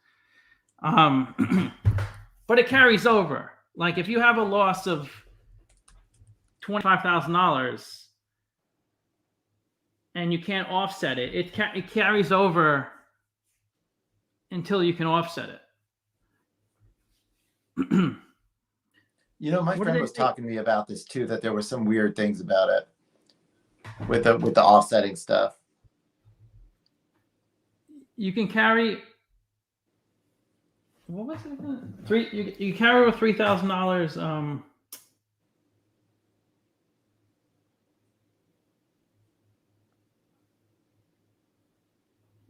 But it carries over. Like if you have a loss of $25,000 and you can't offset it, it carries over until you can offset it. You know, my What friend did was they say? talking to me about this too, that there were some weird things about it with the offsetting stuff. You can carry. What was it again? You carry over $3,000.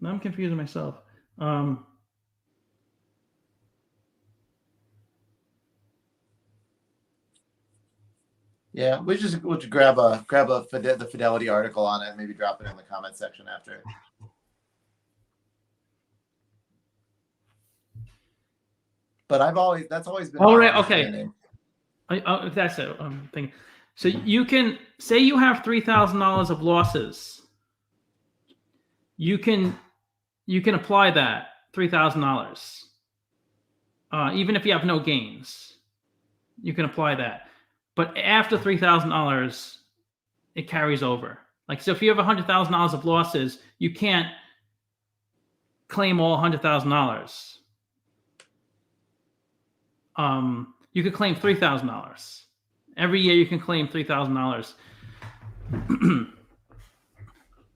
Now I'm confusing myself. Yeah, we'll just grab the Fidelity article on it, maybe drop it in the comment section after. But that's always been Oh, my right. Okay. understanding. That's it. I'm thinking. So you can say you have $3,000 of losses. You can apply that $3,000, even if you have no gains. You can apply that, but after $3,000, it carries over. Like so, if you have $100,000 of losses, you can't claim all $100,000. You could claim $3,000 every year. You can claim $3,000.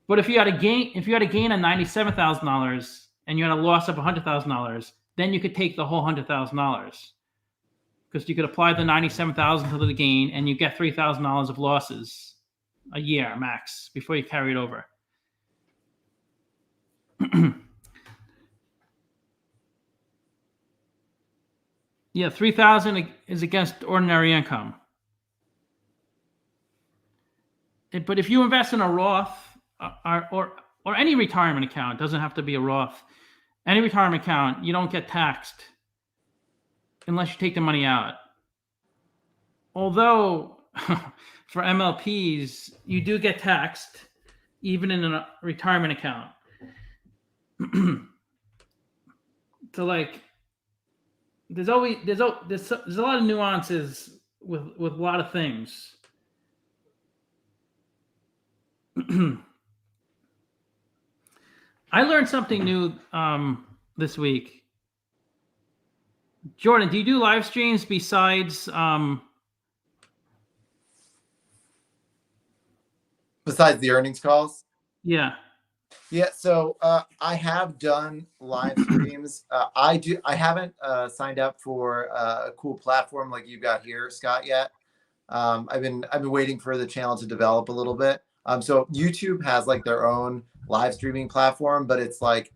But if you had a gain of $97,000 and you had a loss of $100,000, then you could take the whole $100,000 because you could apply the $97,000 to the gain and you get $3,000 of losses a year max before you carry it over. Yeah, $3,000 is against ordinary income. But if you invest in a Roth or any retirement account, it doesn't have to be a Roth. Any retirement account, you don't get taxed unless you take the money out. Although for MLPs, you do get taxed even in a retirement account. So like there's a lot of nuances with a lot of things. I learned something new this week. Jordan, do you do live streams besides the earnings calls? Yeah. Yeah, so I have done live streams. I haven't signed up for a cool platform like you got here, Scott, yet. I've been waiting for the channel to develop a little bit. So YouTube has like their own live streaming platform, but it's like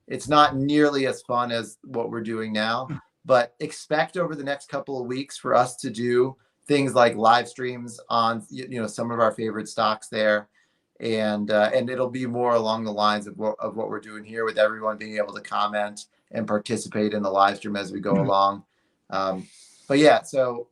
It's not nearly as fun as what we're doing now, but expect over the next couple of weeks for us to do things like live streams on, you know, some of our favorite stocks there. And it'll be more along the lines of what we're doing here, with everyone being able to comment and participate in the live stream as we go along. But yeah, so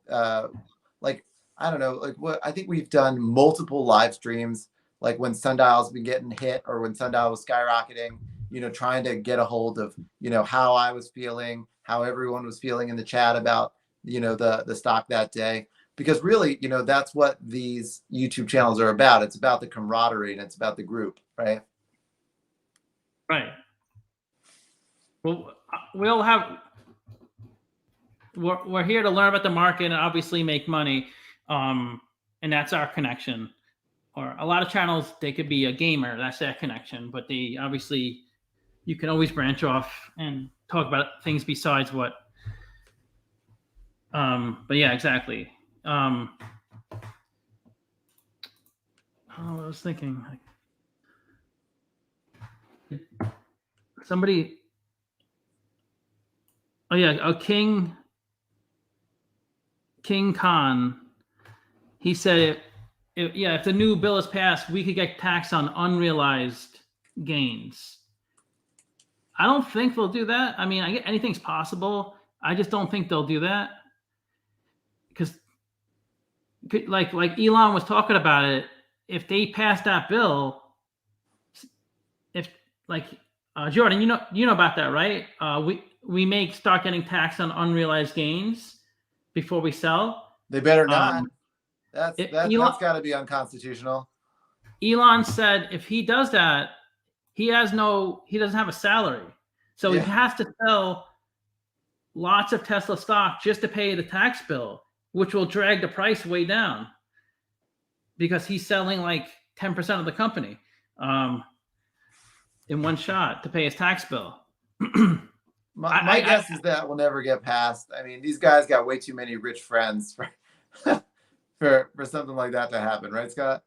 like, I don't know, like what I think we've done multiple live streams, like when Sundial's been getting hit or when Sundial was skyrocketing, you know, trying to get a hold of, you know, how I was feeling, how everyone was feeling in the chat about, you know, the stock that day. Because really, you know, that's what these YouTube channels are about. It's about the camaraderie and it's about the group, right? Right. Well, we're here to learn about the market and obviously make money. And that's our connection. Or a lot of channels, they could be a gamer, that's their connection, but they obviously, you can always branch off and talk about things besides what, but yeah, exactly. I was thinking, somebody, oh yeah, a King Khan, he said, if the new bill is passed, we could get taxed on unrealized gains. I don't think they'll do that. I mean, anything's possible. I just don't think they'll do that, because like Elon was talking about it. If they pass that bill, if like Jordan, you know about that, right? We may start getting taxed on unrealized gains before we sell. They better not. That's got to be unconstitutional. Elon said if he does that, he doesn't have a salary, so he has to sell lots of Tesla stock just to pay the tax bill, which will drag the price way down because he's selling like 10% of the company in one shot to pay his tax bill. My guess is that will never get passed. I mean, these guys got way too many rich friends for something like that to happen, right, Scott?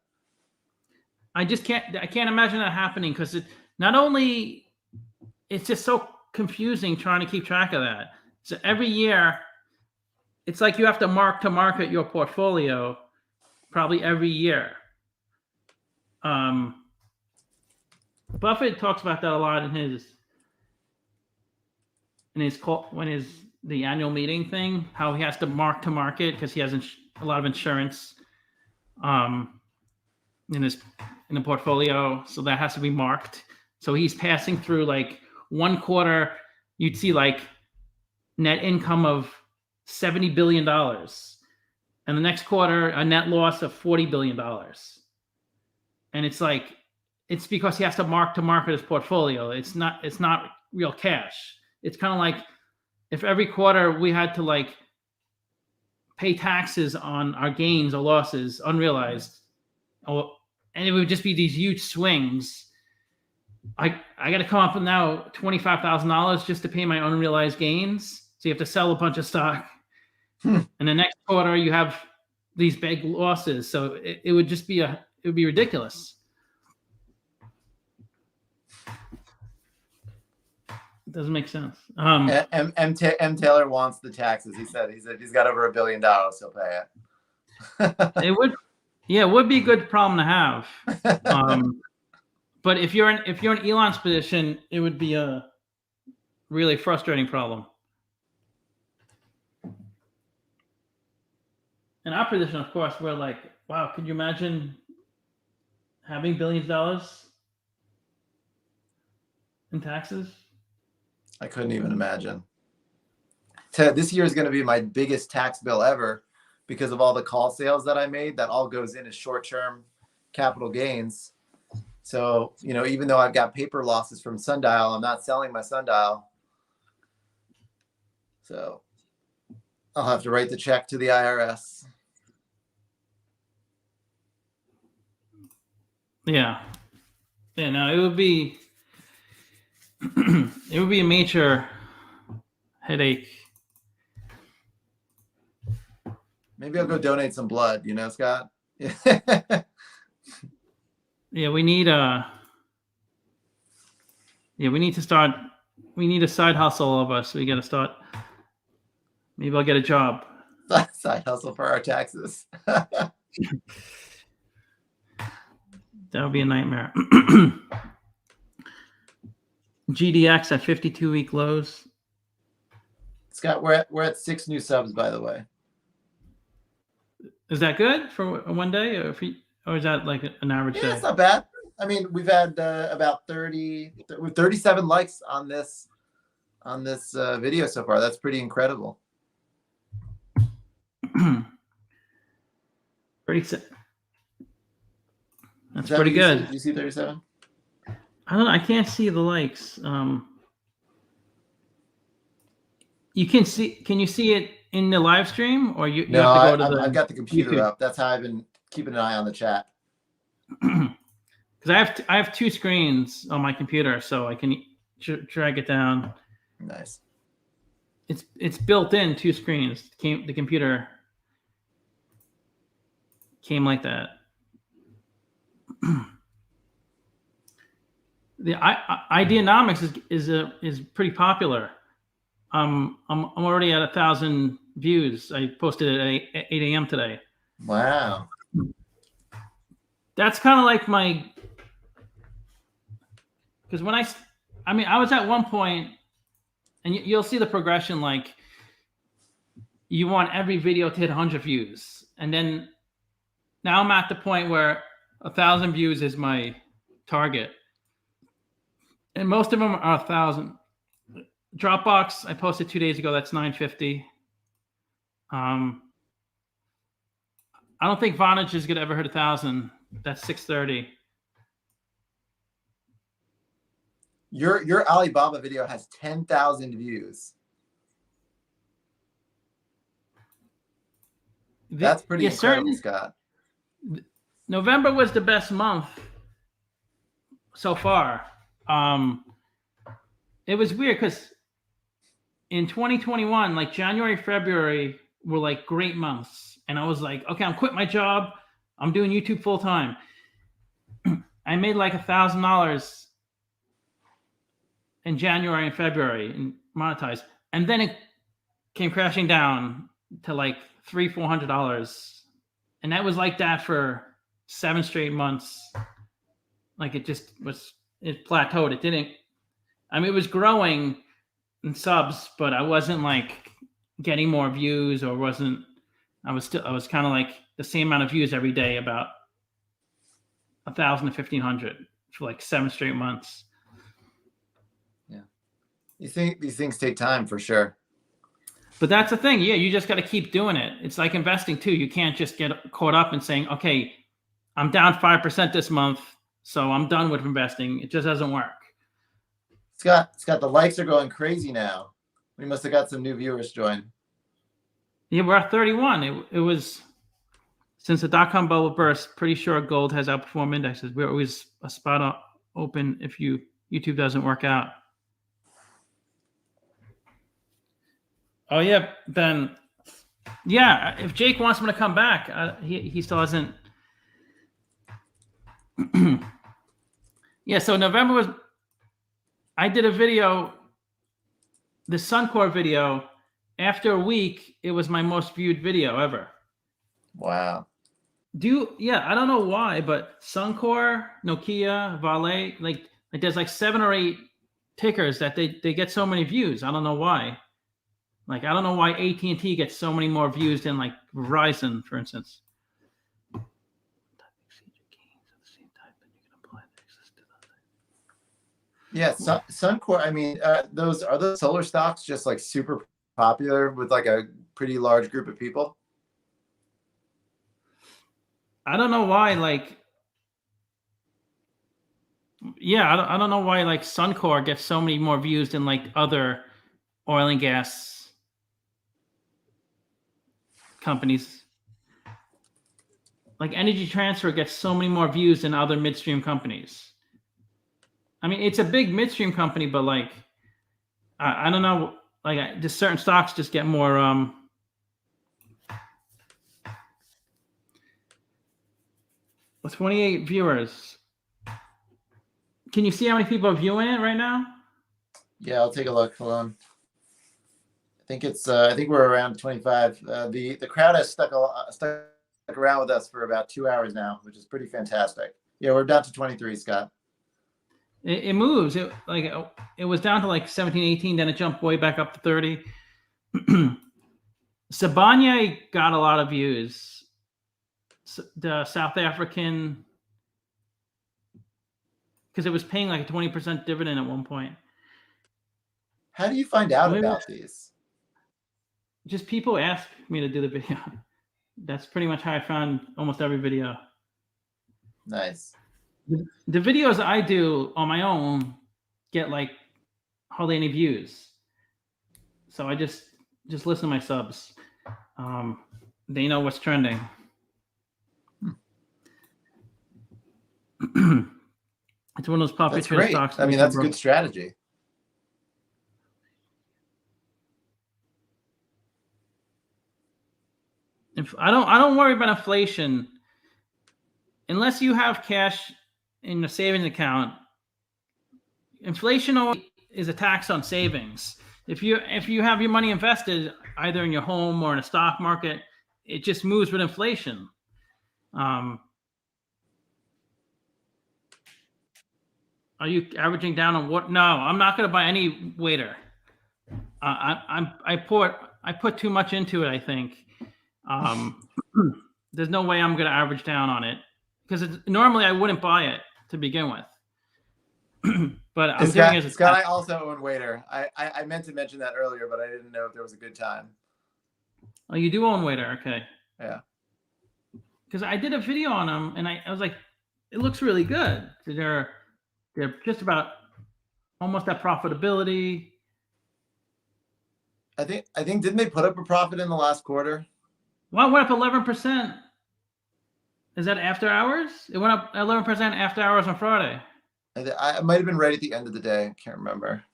I can't imagine that happening, because not only it's just so confusing trying to keep track of that. So every year, it's like you have to mark to market your portfolio probably every year. Buffett talks about that a lot in the annual meeting thing, how he has to mark to market because he has a lot of insurance in the portfolio, so that has to be marked. So he's passing through, like, one quarter you'd see like net income of $70 billion, and the next quarter a net loss of $40 billion. And it's like, it's because he has to mark to market his portfolio. It's not real cash. It's kind of like if every quarter we had to like pay taxes on our gains or losses, unrealized, and it would just be these huge swings. I got to come up with now $25,000 just to pay my unrealized gains. So you have to sell a bunch of stock. And the next quarter you have these big losses. So it would just be ridiculous. It doesn't make sense. M. Taylor wants the taxes. He said he's got over $1 billion. He'll pay it. It would be a good problem to have. But if you're in Elon's position, it would be a really frustrating problem. In our position, of course, we're like, wow, could you imagine having billions of dollars in taxes? I couldn't even imagine. This year is going to be my biggest tax bill ever because of all the call sales that I made. That all goes in as short-term capital gains. So, you know, even though I've got paper losses from Sundial, I'm not selling my Sundial. So I'll have to write the check to the IRS. Yeah. Yeah, no, it would be a major headache. Maybe I'll go donate some blood, you know, Scott? Yeah, we need to start We need a side hustle, all of us. We got to start. Maybe I'll get a job. Side hustle for our taxes. That would be a nightmare. GDX at 52-week lows. Scott, we're at 6 new subs, by the way. Is that good for one day, or is that like an average day? It's not bad. I mean, we've had about 37 likes on this video so far. That's pretty incredible. 37. That's pretty good. Did you see 37? I don't know. I can't see the likes. You can see. Can you see it in the live stream, or you No, have to go to I've got the computer YouTube up. That's how I've been keeping an eye on the chat. Because I have two screens on my computer, so I can drag it down. Nice. It's built in 2 screens. The computer came like that. The Ideanomics is pretty popular. I'm already at 1,000 views. I posted it at 8 a.m. today. Wow. That's kind of like my, because when I was at one point, and you'll see the progression. Like, you want every video to hit 100 views, and then now I'm at the point where 1,000 views is my target, and most of them are 1,000. Dropbox, I posted 2 days ago. That's 950. I don't think Vonage is gonna ever hit 1,000. That's 630. Your Alibaba video has 10,000 views. That's pretty incredible, Scott. November was the best month so far. It was weird because in 2021, like January, February were like great months. And I was like, okay, I'm quitting my job. I'm doing YouTube full time. I made like $1,000 in January and February and monetized. And then it came crashing down to like $300-400. And that was like that for 7 straight months. Like it plateaued. It didn't, it was growing in subs, but I wasn't like getting more views, or I was kind of like the same amount of views every day, about 1,000 to 1,500 for like 7 straight months. Yeah. You think these things take time for sure. But that's the thing. Yeah, you just got to keep doing it. It's like investing too. You can't just get caught up in saying, okay, I'm down 5% this month, so I'm done with investing. It just doesn't work. Scott, the likes are going crazy now. We must have got some new viewers join. Yeah, we're at 31. It was, since the dot-com bubble burst, pretty sure gold has outperformed indexes. We're always a spot open if YouTube doesn't work out. Oh yeah, Ben. Yeah, if Jake wants me to come back, he still hasn't. Yeah, so November was. I did a video, the Suncor video. After a week, it was my most viewed video ever. Wow. I don't know why, but Suncor, Nokia, Vale, like there's like 7 or 8 tickers that they get so many views. I don't know why. Like, I don't know why AT&T gets so many more views than like Verizon, for instance. Yeah, Suncor. I mean, are those solar stocks just like super popular with like a pretty large group of people? I don't know why. Like, yeah, I don't know why like Suncor gets so many more views than like other oil and gas companies. Like Energy Transfer gets so many more views than other midstream companies. I mean, it's a big midstream company, but like, I don't know, like just certain stocks just get more. With 28 viewers, can you see how many people are viewing it right now? Yeah, I'll take a look. Hold on. I think it's. I think we're around 25. The crowd has stuck around with us for about 2 hours now, which is pretty fantastic. Yeah, we're down to 23, Scott. It moves. It was down to like 17, 18, then it jumped way back up to 30. Sabanya got a lot of views. The South African, because it was paying like a 20% dividend at one point. How do you find out about these? Just people ask me to do the video. That's pretty much how I found almost every video. Nice. The videos I do on my own get like hardly any views. So I just listen to my subs. They know what's trending. It's one of those popular great. stocks. I mean, that's a good strategy. If I don't worry about inflation unless you have cash in a savings account. Inflation is a tax on savings. If you have your money invested either in your home or in a stock market, it just moves with inflation. Are you averaging down on what? No, I'm not going to buy any waiter. I put too much into it. I think there's no way I'm going to average down on it because normally I wouldn't buy it to begin with. But I'm doing it. Scott, I also own Waiter. I meant to mention that earlier, but I didn't know if there was a good time. Oh, you do own Waiter, okay? Yeah. Because I did a video on them, and I was like, it looks really good. They're just about almost at profitability. I think didn't they put up a profit in the last quarter? Well, it went up 11%. Is that after hours? It went up 11% after hours on Friday. I might have been right at the end of the day. I can't remember.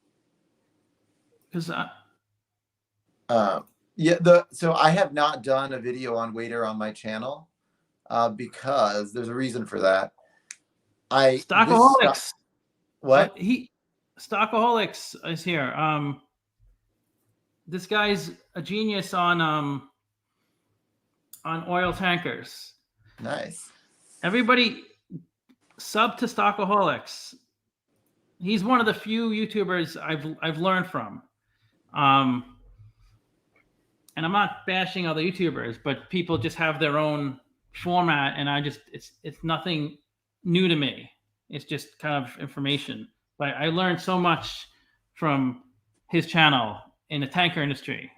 Because so I have not done a video on Waiter on my channel because there's a reason for that. Stockaholics. What? Stockaholics is here. This guy's a genius on oil tankers. Nice. Everybody sub to Stockaholics. He's one of the few YouTubers I've learned from. And I'm not bashing other YouTubers, but people just have their own format, and it's nothing new to me. It's just kind of information. But I learned so much from his channel in the tanker industry.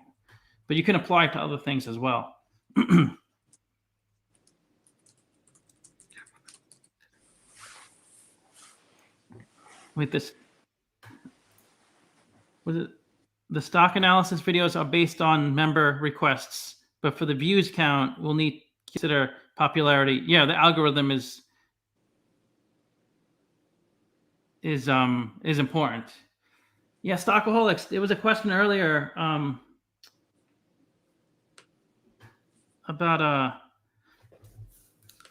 But you can apply it to other things as well. With this, was it? The stock analysis videos are based on member requests, but for the views count, we'll need to consider popularity. Yeah, the algorithm is important. Yeah, Stockaholics. There was a question earlier about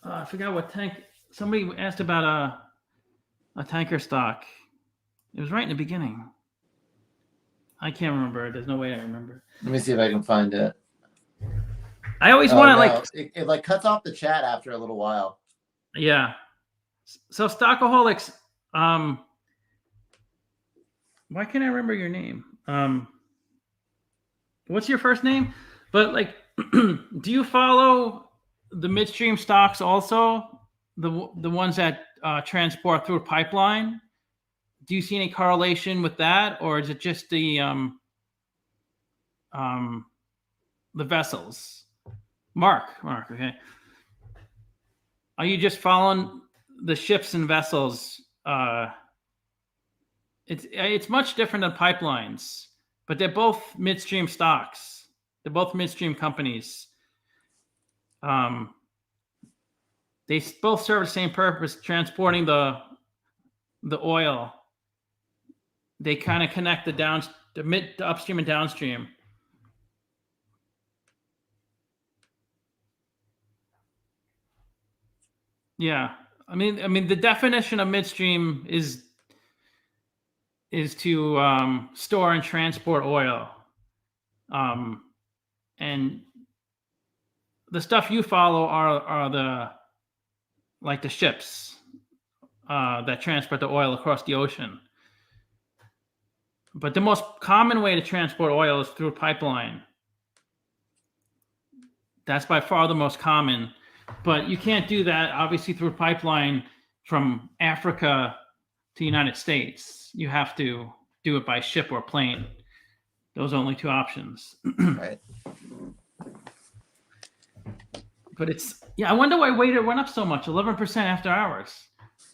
I forgot what tank. Somebody asked about a tanker stock. It was right in the beginning. I can't remember. There's no way I remember. Let me see if I can find it. I always want to it like cuts off the chat after a little while. Yeah. So Stockaholics. Why can't I remember your name? What's your first name? But like, do you follow the midstream stocks also? The ones that transport through a pipeline? Do you see any correlation with that, or is it just the vessels? Mark, okay. Are you just following the ships and vessels? It's much different than pipelines, but they're both midstream stocks. They're both midstream companies. They both serve the same purpose, transporting the oil. They kind of connect the upstream and downstream. Yeah, I mean, the definition of midstream is is to store and transport oil. And the stuff you follow are the ships that transport the oil across the ocean. But the most common way to transport oil is through pipeline. That's by far the most common. But you can't do that, obviously, through pipeline from Africa to the United States. You have to do it by ship or plane. Those are only two options. Right. But I wonder why Wader went up so much, 11% after hours.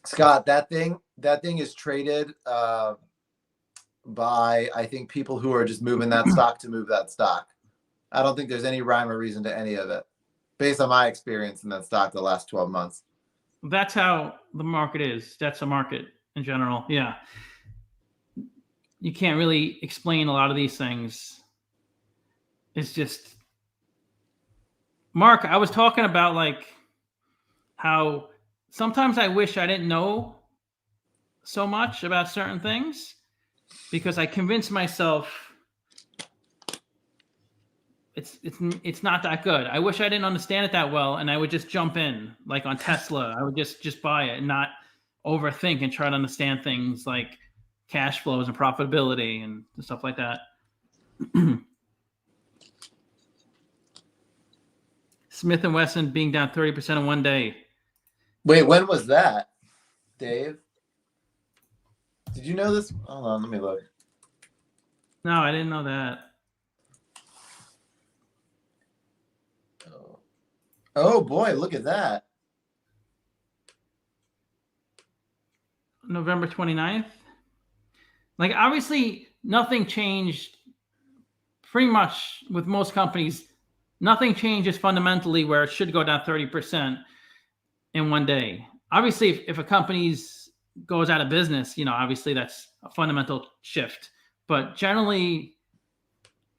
Scott, that thing is traded by, I think, people who are just moving that stock to move that stock. I don't think there's any rhyme or reason to any of it, based on my experience in that stock the last 12 months. That's how the market is. That's the market in general. Yeah. You can't really explain a lot of these things. It's just, Mark, I was talking about like how sometimes I wish I didn't know so much about certain things because I convinced myself it's not that good. I wish I didn't understand it that well, and I would just jump in, like on Tesla. I would just buy it and not overthink and try to understand things like cash flows and profitability and stuff like that. Smith & Wesson being down 30% in one day. Wait, when was that, Dave? Did you know this? Hold on, let me look. No, I didn't know that. Oh boy, look at that. November 29th. Like, obviously, nothing changed pretty much with most companies. Nothing changes fundamentally where it should go down 30% in one day. Obviously, if a company goes out of business, obviously that's a fundamental shift. But generally,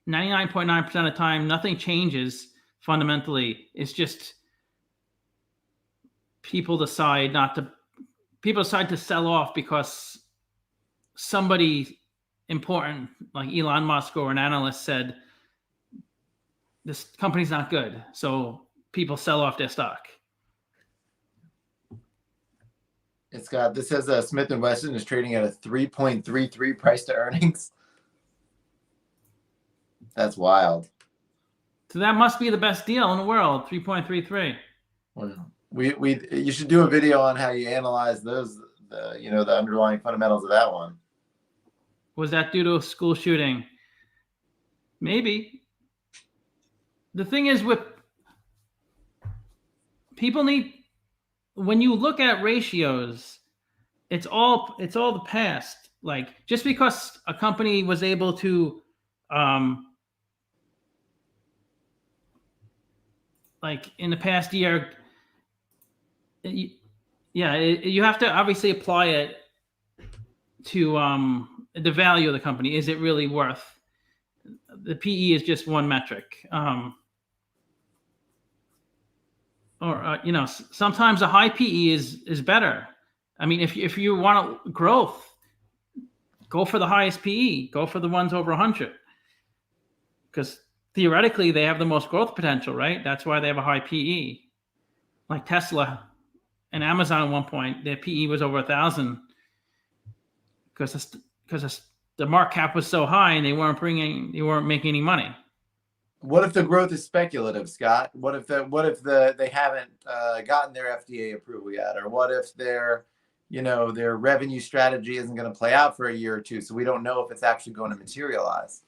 99.9% of the time, nothing changes fundamentally. It's just people decide to sell off because somebody important like Elon Musk or an analyst said this company's not good, so people sell off their stock. It's got, this says Smith & Wesson is trading at a 3.33 price to earnings. That's wild. So that must be the best deal in the world, 3.33. Well, you should do a video on how you analyze those, the underlying fundamentals of that one. Was that due to a school shooting? Maybe. The thing is, with people when you look at ratios, it's all the past. Like, just because a company was able to like in the past year, you have to obviously apply it to the value of the company. Is it really worth? The PE is just one metric. Sometimes a high PE is better. I mean, if you want growth, go for the highest PE. Go for the ones over 100, because theoretically they have the most growth potential, right? That's why they have a high PE. Like Tesla and Amazon at one point, their PE was over 1,000 because the market cap was so high and they weren't making any money. What if the growth is speculative, Scott? What if they haven't gotten their FDA approval yet, or what if their revenue strategy isn't going to play out for a year or two, so we don't know if it's actually going to materialize?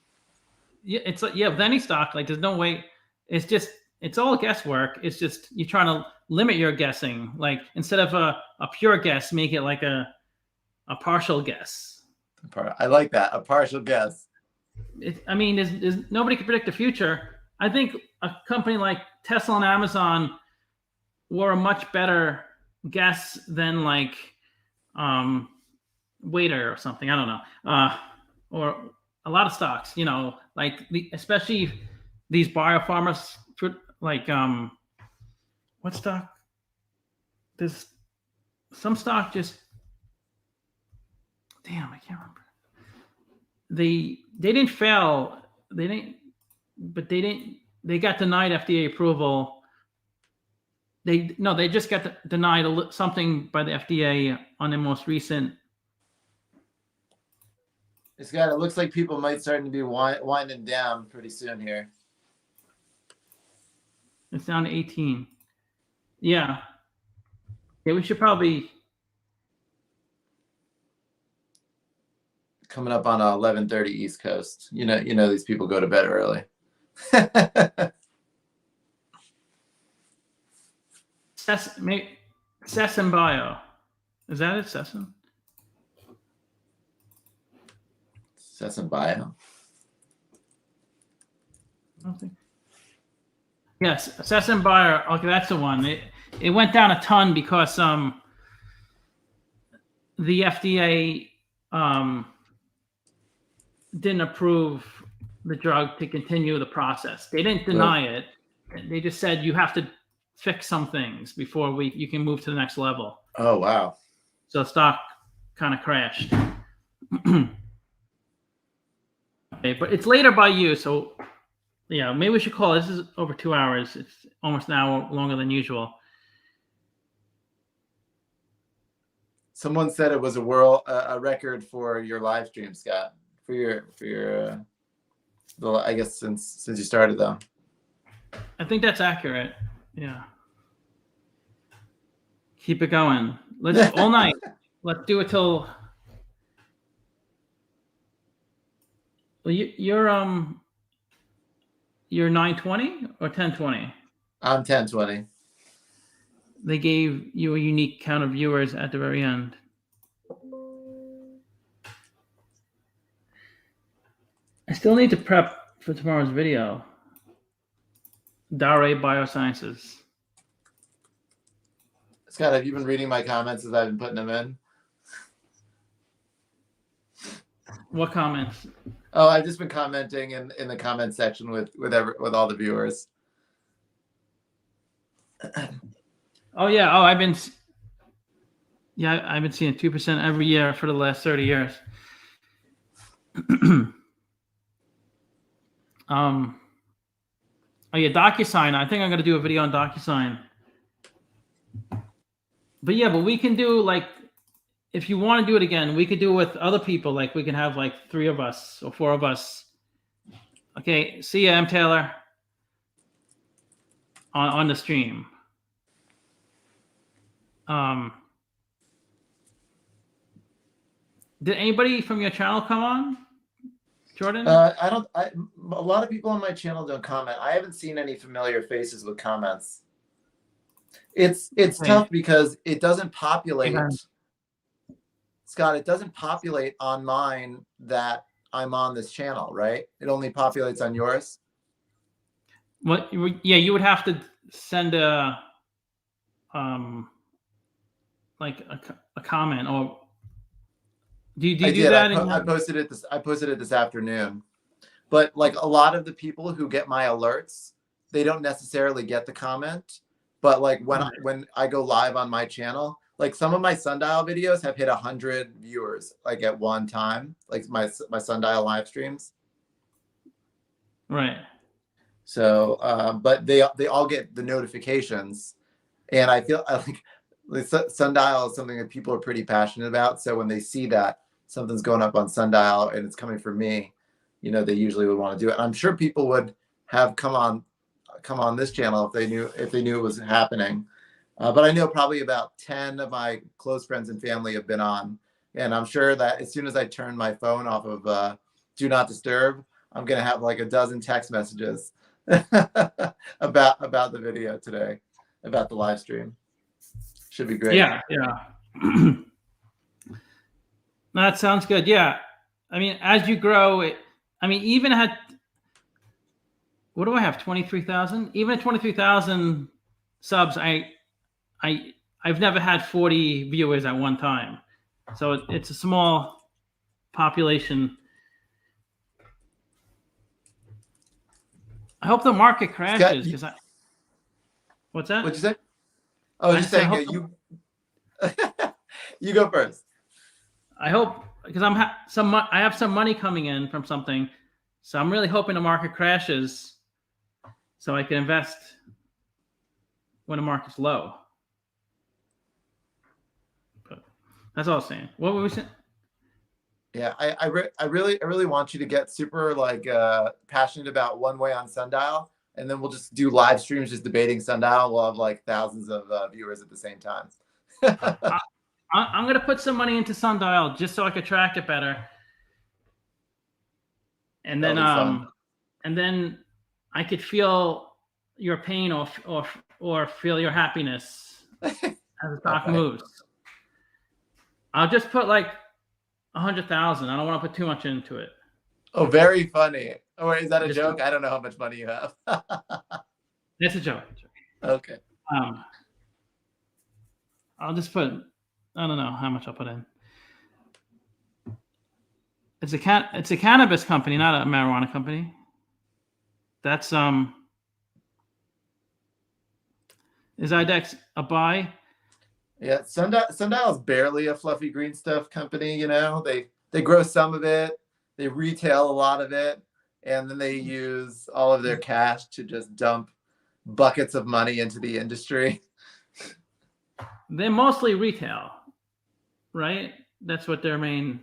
Yeah, it's like, with any stock, like there's no way. It's all guesswork. It's just you're trying to limit your guessing. Like, instead of a pure guess, make it like a partial guess. I like that, a partial guess. There's nobody can predict the future. I think a company like Tesla and Amazon were a much better guess than like Wader or something. I don't know, or a lot of stocks. Especially these biopharmas. Like what stock? There's some stock just. Damn, I can't remember. they didn't fail. They got denied FDA approval. They just got denied something by the FDA on the most recent. It looks like people might start to be winding down pretty soon here. It's down to 18. Yeah. Yeah, we should probably. Coming up on 11:30 East Coast. You know these people go to bed early. Session Bio. Is that it? Session? Session Bio. I don't think. Yes, Session Bio. Okay, that's the one. It went down a ton because the FDA didn't approve the drug to continue the process. They didn't deny it. They just said you have to fix some things before you can move to the next level. Oh, wow. So stock kind of crashed. Okay, but it's later by you, so yeah, maybe we should call. This is over 2 hours. It's almost an hour longer than usual. Someone said it was a record for your live stream, Scott. For your I guess since you started though. I think that's accurate. Yeah. Keep it going. Let's all night. Let's do it till. Well, you're 920 or 1020? I'm 1020. They gave you a unique count of viewers at the very end. I still need to prep for tomorrow's video. Dare Biosciences. Scott, have you been reading my comments as I've been putting them in? What comments? Oh, I've just been commenting in the comment section with all the viewers. Oh yeah. Oh, I've been seeing 2% every year for the last 30 years. Oh yeah, DocuSign. I think I'm gonna do a video on DocuSign. But yeah, we can do like, if you want to do it again, we could do it with other people. Like we can have like 3 of us or 4 of us. Okay, see ya, M. Taylor. On the stream. Did anybody from your channel come on, Jordan? A lot of people on my channel don't comment. I haven't seen any familiar faces with comments. It's tough because it doesn't populate. Scott, it doesn't populate on mine that I'm on this channel, right? It only populates on yours. What? Yeah, you would have to send a like a comment, or do you do that? I posted it this afternoon. But like a lot of the people who get my alerts, they don't necessarily get the comment. But like when I go live on my channel, like some of my sundial videos have hit 100 viewers like at one time, like my sundial live streams. Right. So, but they all get the notifications, and I feel like sundial is something that people are pretty passionate about. So when they see that something's going up on sundial and it's coming from me, they usually would want to do it. And I'm sure people would have come on this channel if they knew it was happening. But I know probably about 10 of my close friends and family have been on, and I'm sure that as soon as I turn my phone off of Do Not Disturb, I'm gonna have like a dozen text messages about the video today, about the live stream. Should be great. Yeah. That sounds good. Yeah, I mean, as you grow, even at, what do I have? 23,000. Even at 23,000 subs, I've never had 40 viewers at one time, so it's a small population. I hope the market crashes because What's that? What'd you say? Oh, just saying you. You go first. I hope because I have some money coming in from something, so I'm really hoping the market crashes, so I can invest when the market's low. But that's all I was saying. What were we saying? Yeah, I really want you to get super passionate about one way on Sundial, and then we'll just do live streams just debating Sundial. We'll have like thousands of viewers at the same time. I'm gonna put some money into Sundial just so I could track it better, and then I could feel your pain or feel your happiness as the stock moves. I'll just put like 100,000. I don't want to put too much into it. Oh, very funny. Oh, wait, is that a joke? I don't know how much money you have. It's a joke. Okay. I'll just put, I don't know how much I'll put in. It's a cannabis company, not a marijuana company. That's is IDEX a buy? Yeah, Sundial is barely a fluffy green stuff company. You know, they grow some of it, they retail a lot of it, and then they use all of their cash to just dump buckets of money into the industry. They're mostly retail, right? That's what their main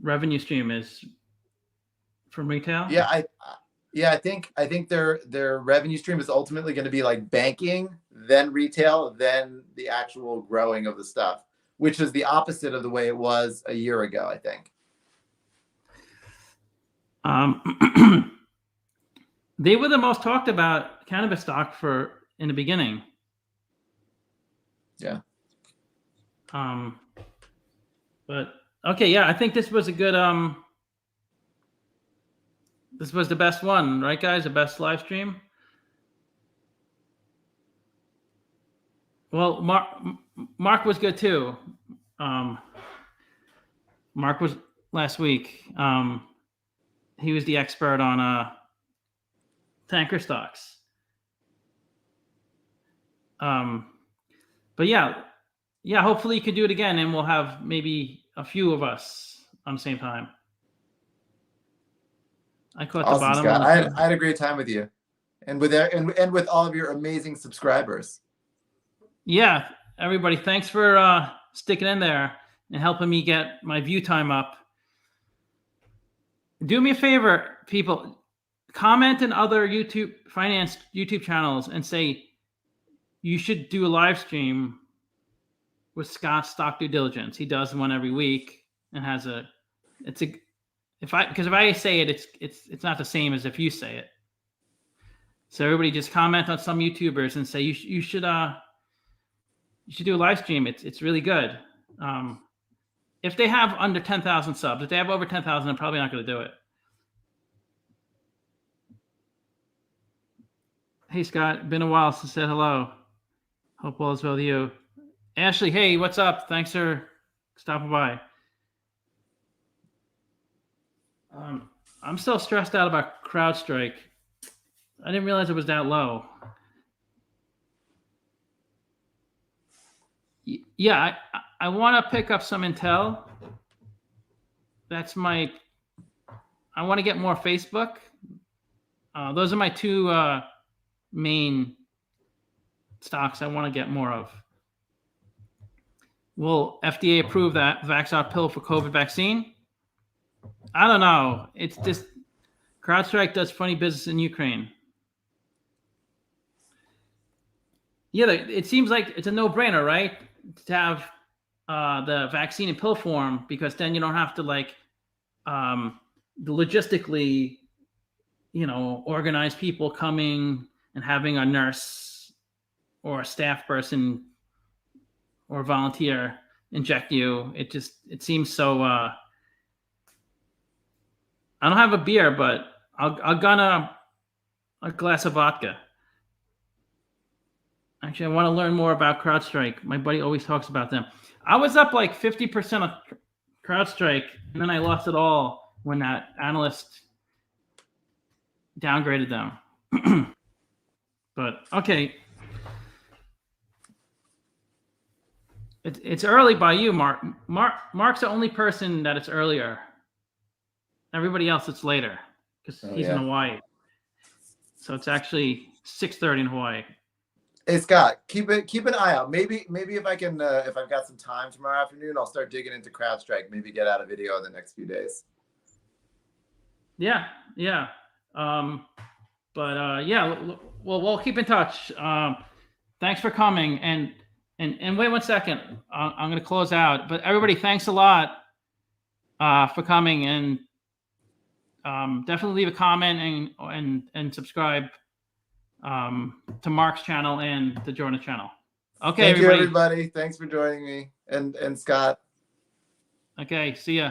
revenue stream is, from retail. Yeah, I think their revenue stream is ultimately going to be like banking, then retail, then the actual growing of the stuff, which is the opposite of the way it was a year ago, I think. They were the most talked about cannabis stock in the beginning. Yeah. But okay, yeah, I think this was a good this was the best one, right, guys? The best live stream. Well, Mark was good too. Mark was last week. He was the expert on tanker stocks. But yeah, hopefully you could do it again, and we'll have maybe a few of us on the same time. I caught awesome, the bottom. Scott. I had a great time with you, and with all of your amazing subscribers. Yeah, everybody, thanks for sticking in there and helping me get my view time up. Do me a favor, people. Comment in other finance YouTube channels and say you should do a live stream with Scott's Stock Due Diligence. He does one every week and has if I say it, it's not the same as if you say it. So everybody just comment on some YouTubers and say you should do a live stream. It's really good. If they have under 10,000 subs, if they have over 10,000, I'm probably not going to do it. Hey, Scott, been a while since I said hello. Hope all is well with you. Ashley, hey, what's up? Thanks for stopping by. I'm still stressed out about CrowdStrike. I didn't realize it was that low. Yeah, I want to pick up some Intel. I want to get more Facebook. Those are my two main stocks I want to get more of. Will FDA approve that Vaxxed pill for COVID vaccine? I don't know. It's just CrowdStrike does funny business in Ukraine. Yeah, it seems like it's a no-brainer, right? To have the vaccine in pill form, because then you don't have to logistically, organize people coming and having a nurse or a staff person or volunteer inject you. It seems so. I don't have a beer, but I'll gun a glass of vodka. Actually, I want to learn more about CrowdStrike. My buddy always talks about them. I was up like 50% of CrowdStrike, and then I lost it all when that analyst downgraded them. But okay. It's early by you, Mark. Mark's the only person that it's earlier. Everybody else it's later because he's in Hawaii. So it's actually 6:30 in Hawaii. Hey Scott, keep an eye out. Maybe if I can, if I've got some time tomorrow afternoon, I'll start digging into CrowdStrike. Maybe get out a video in the next few days. Yeah. We'll keep in touch. Thanks for coming. And wait 1 second. I'm going to close out. But everybody, thanks a lot for coming, and definitely leave a comment and subscribe to Mark's channel and the Jordan channel. Okay, Thank you, everybody. Thanks for joining me, and Scott. Okay, see ya.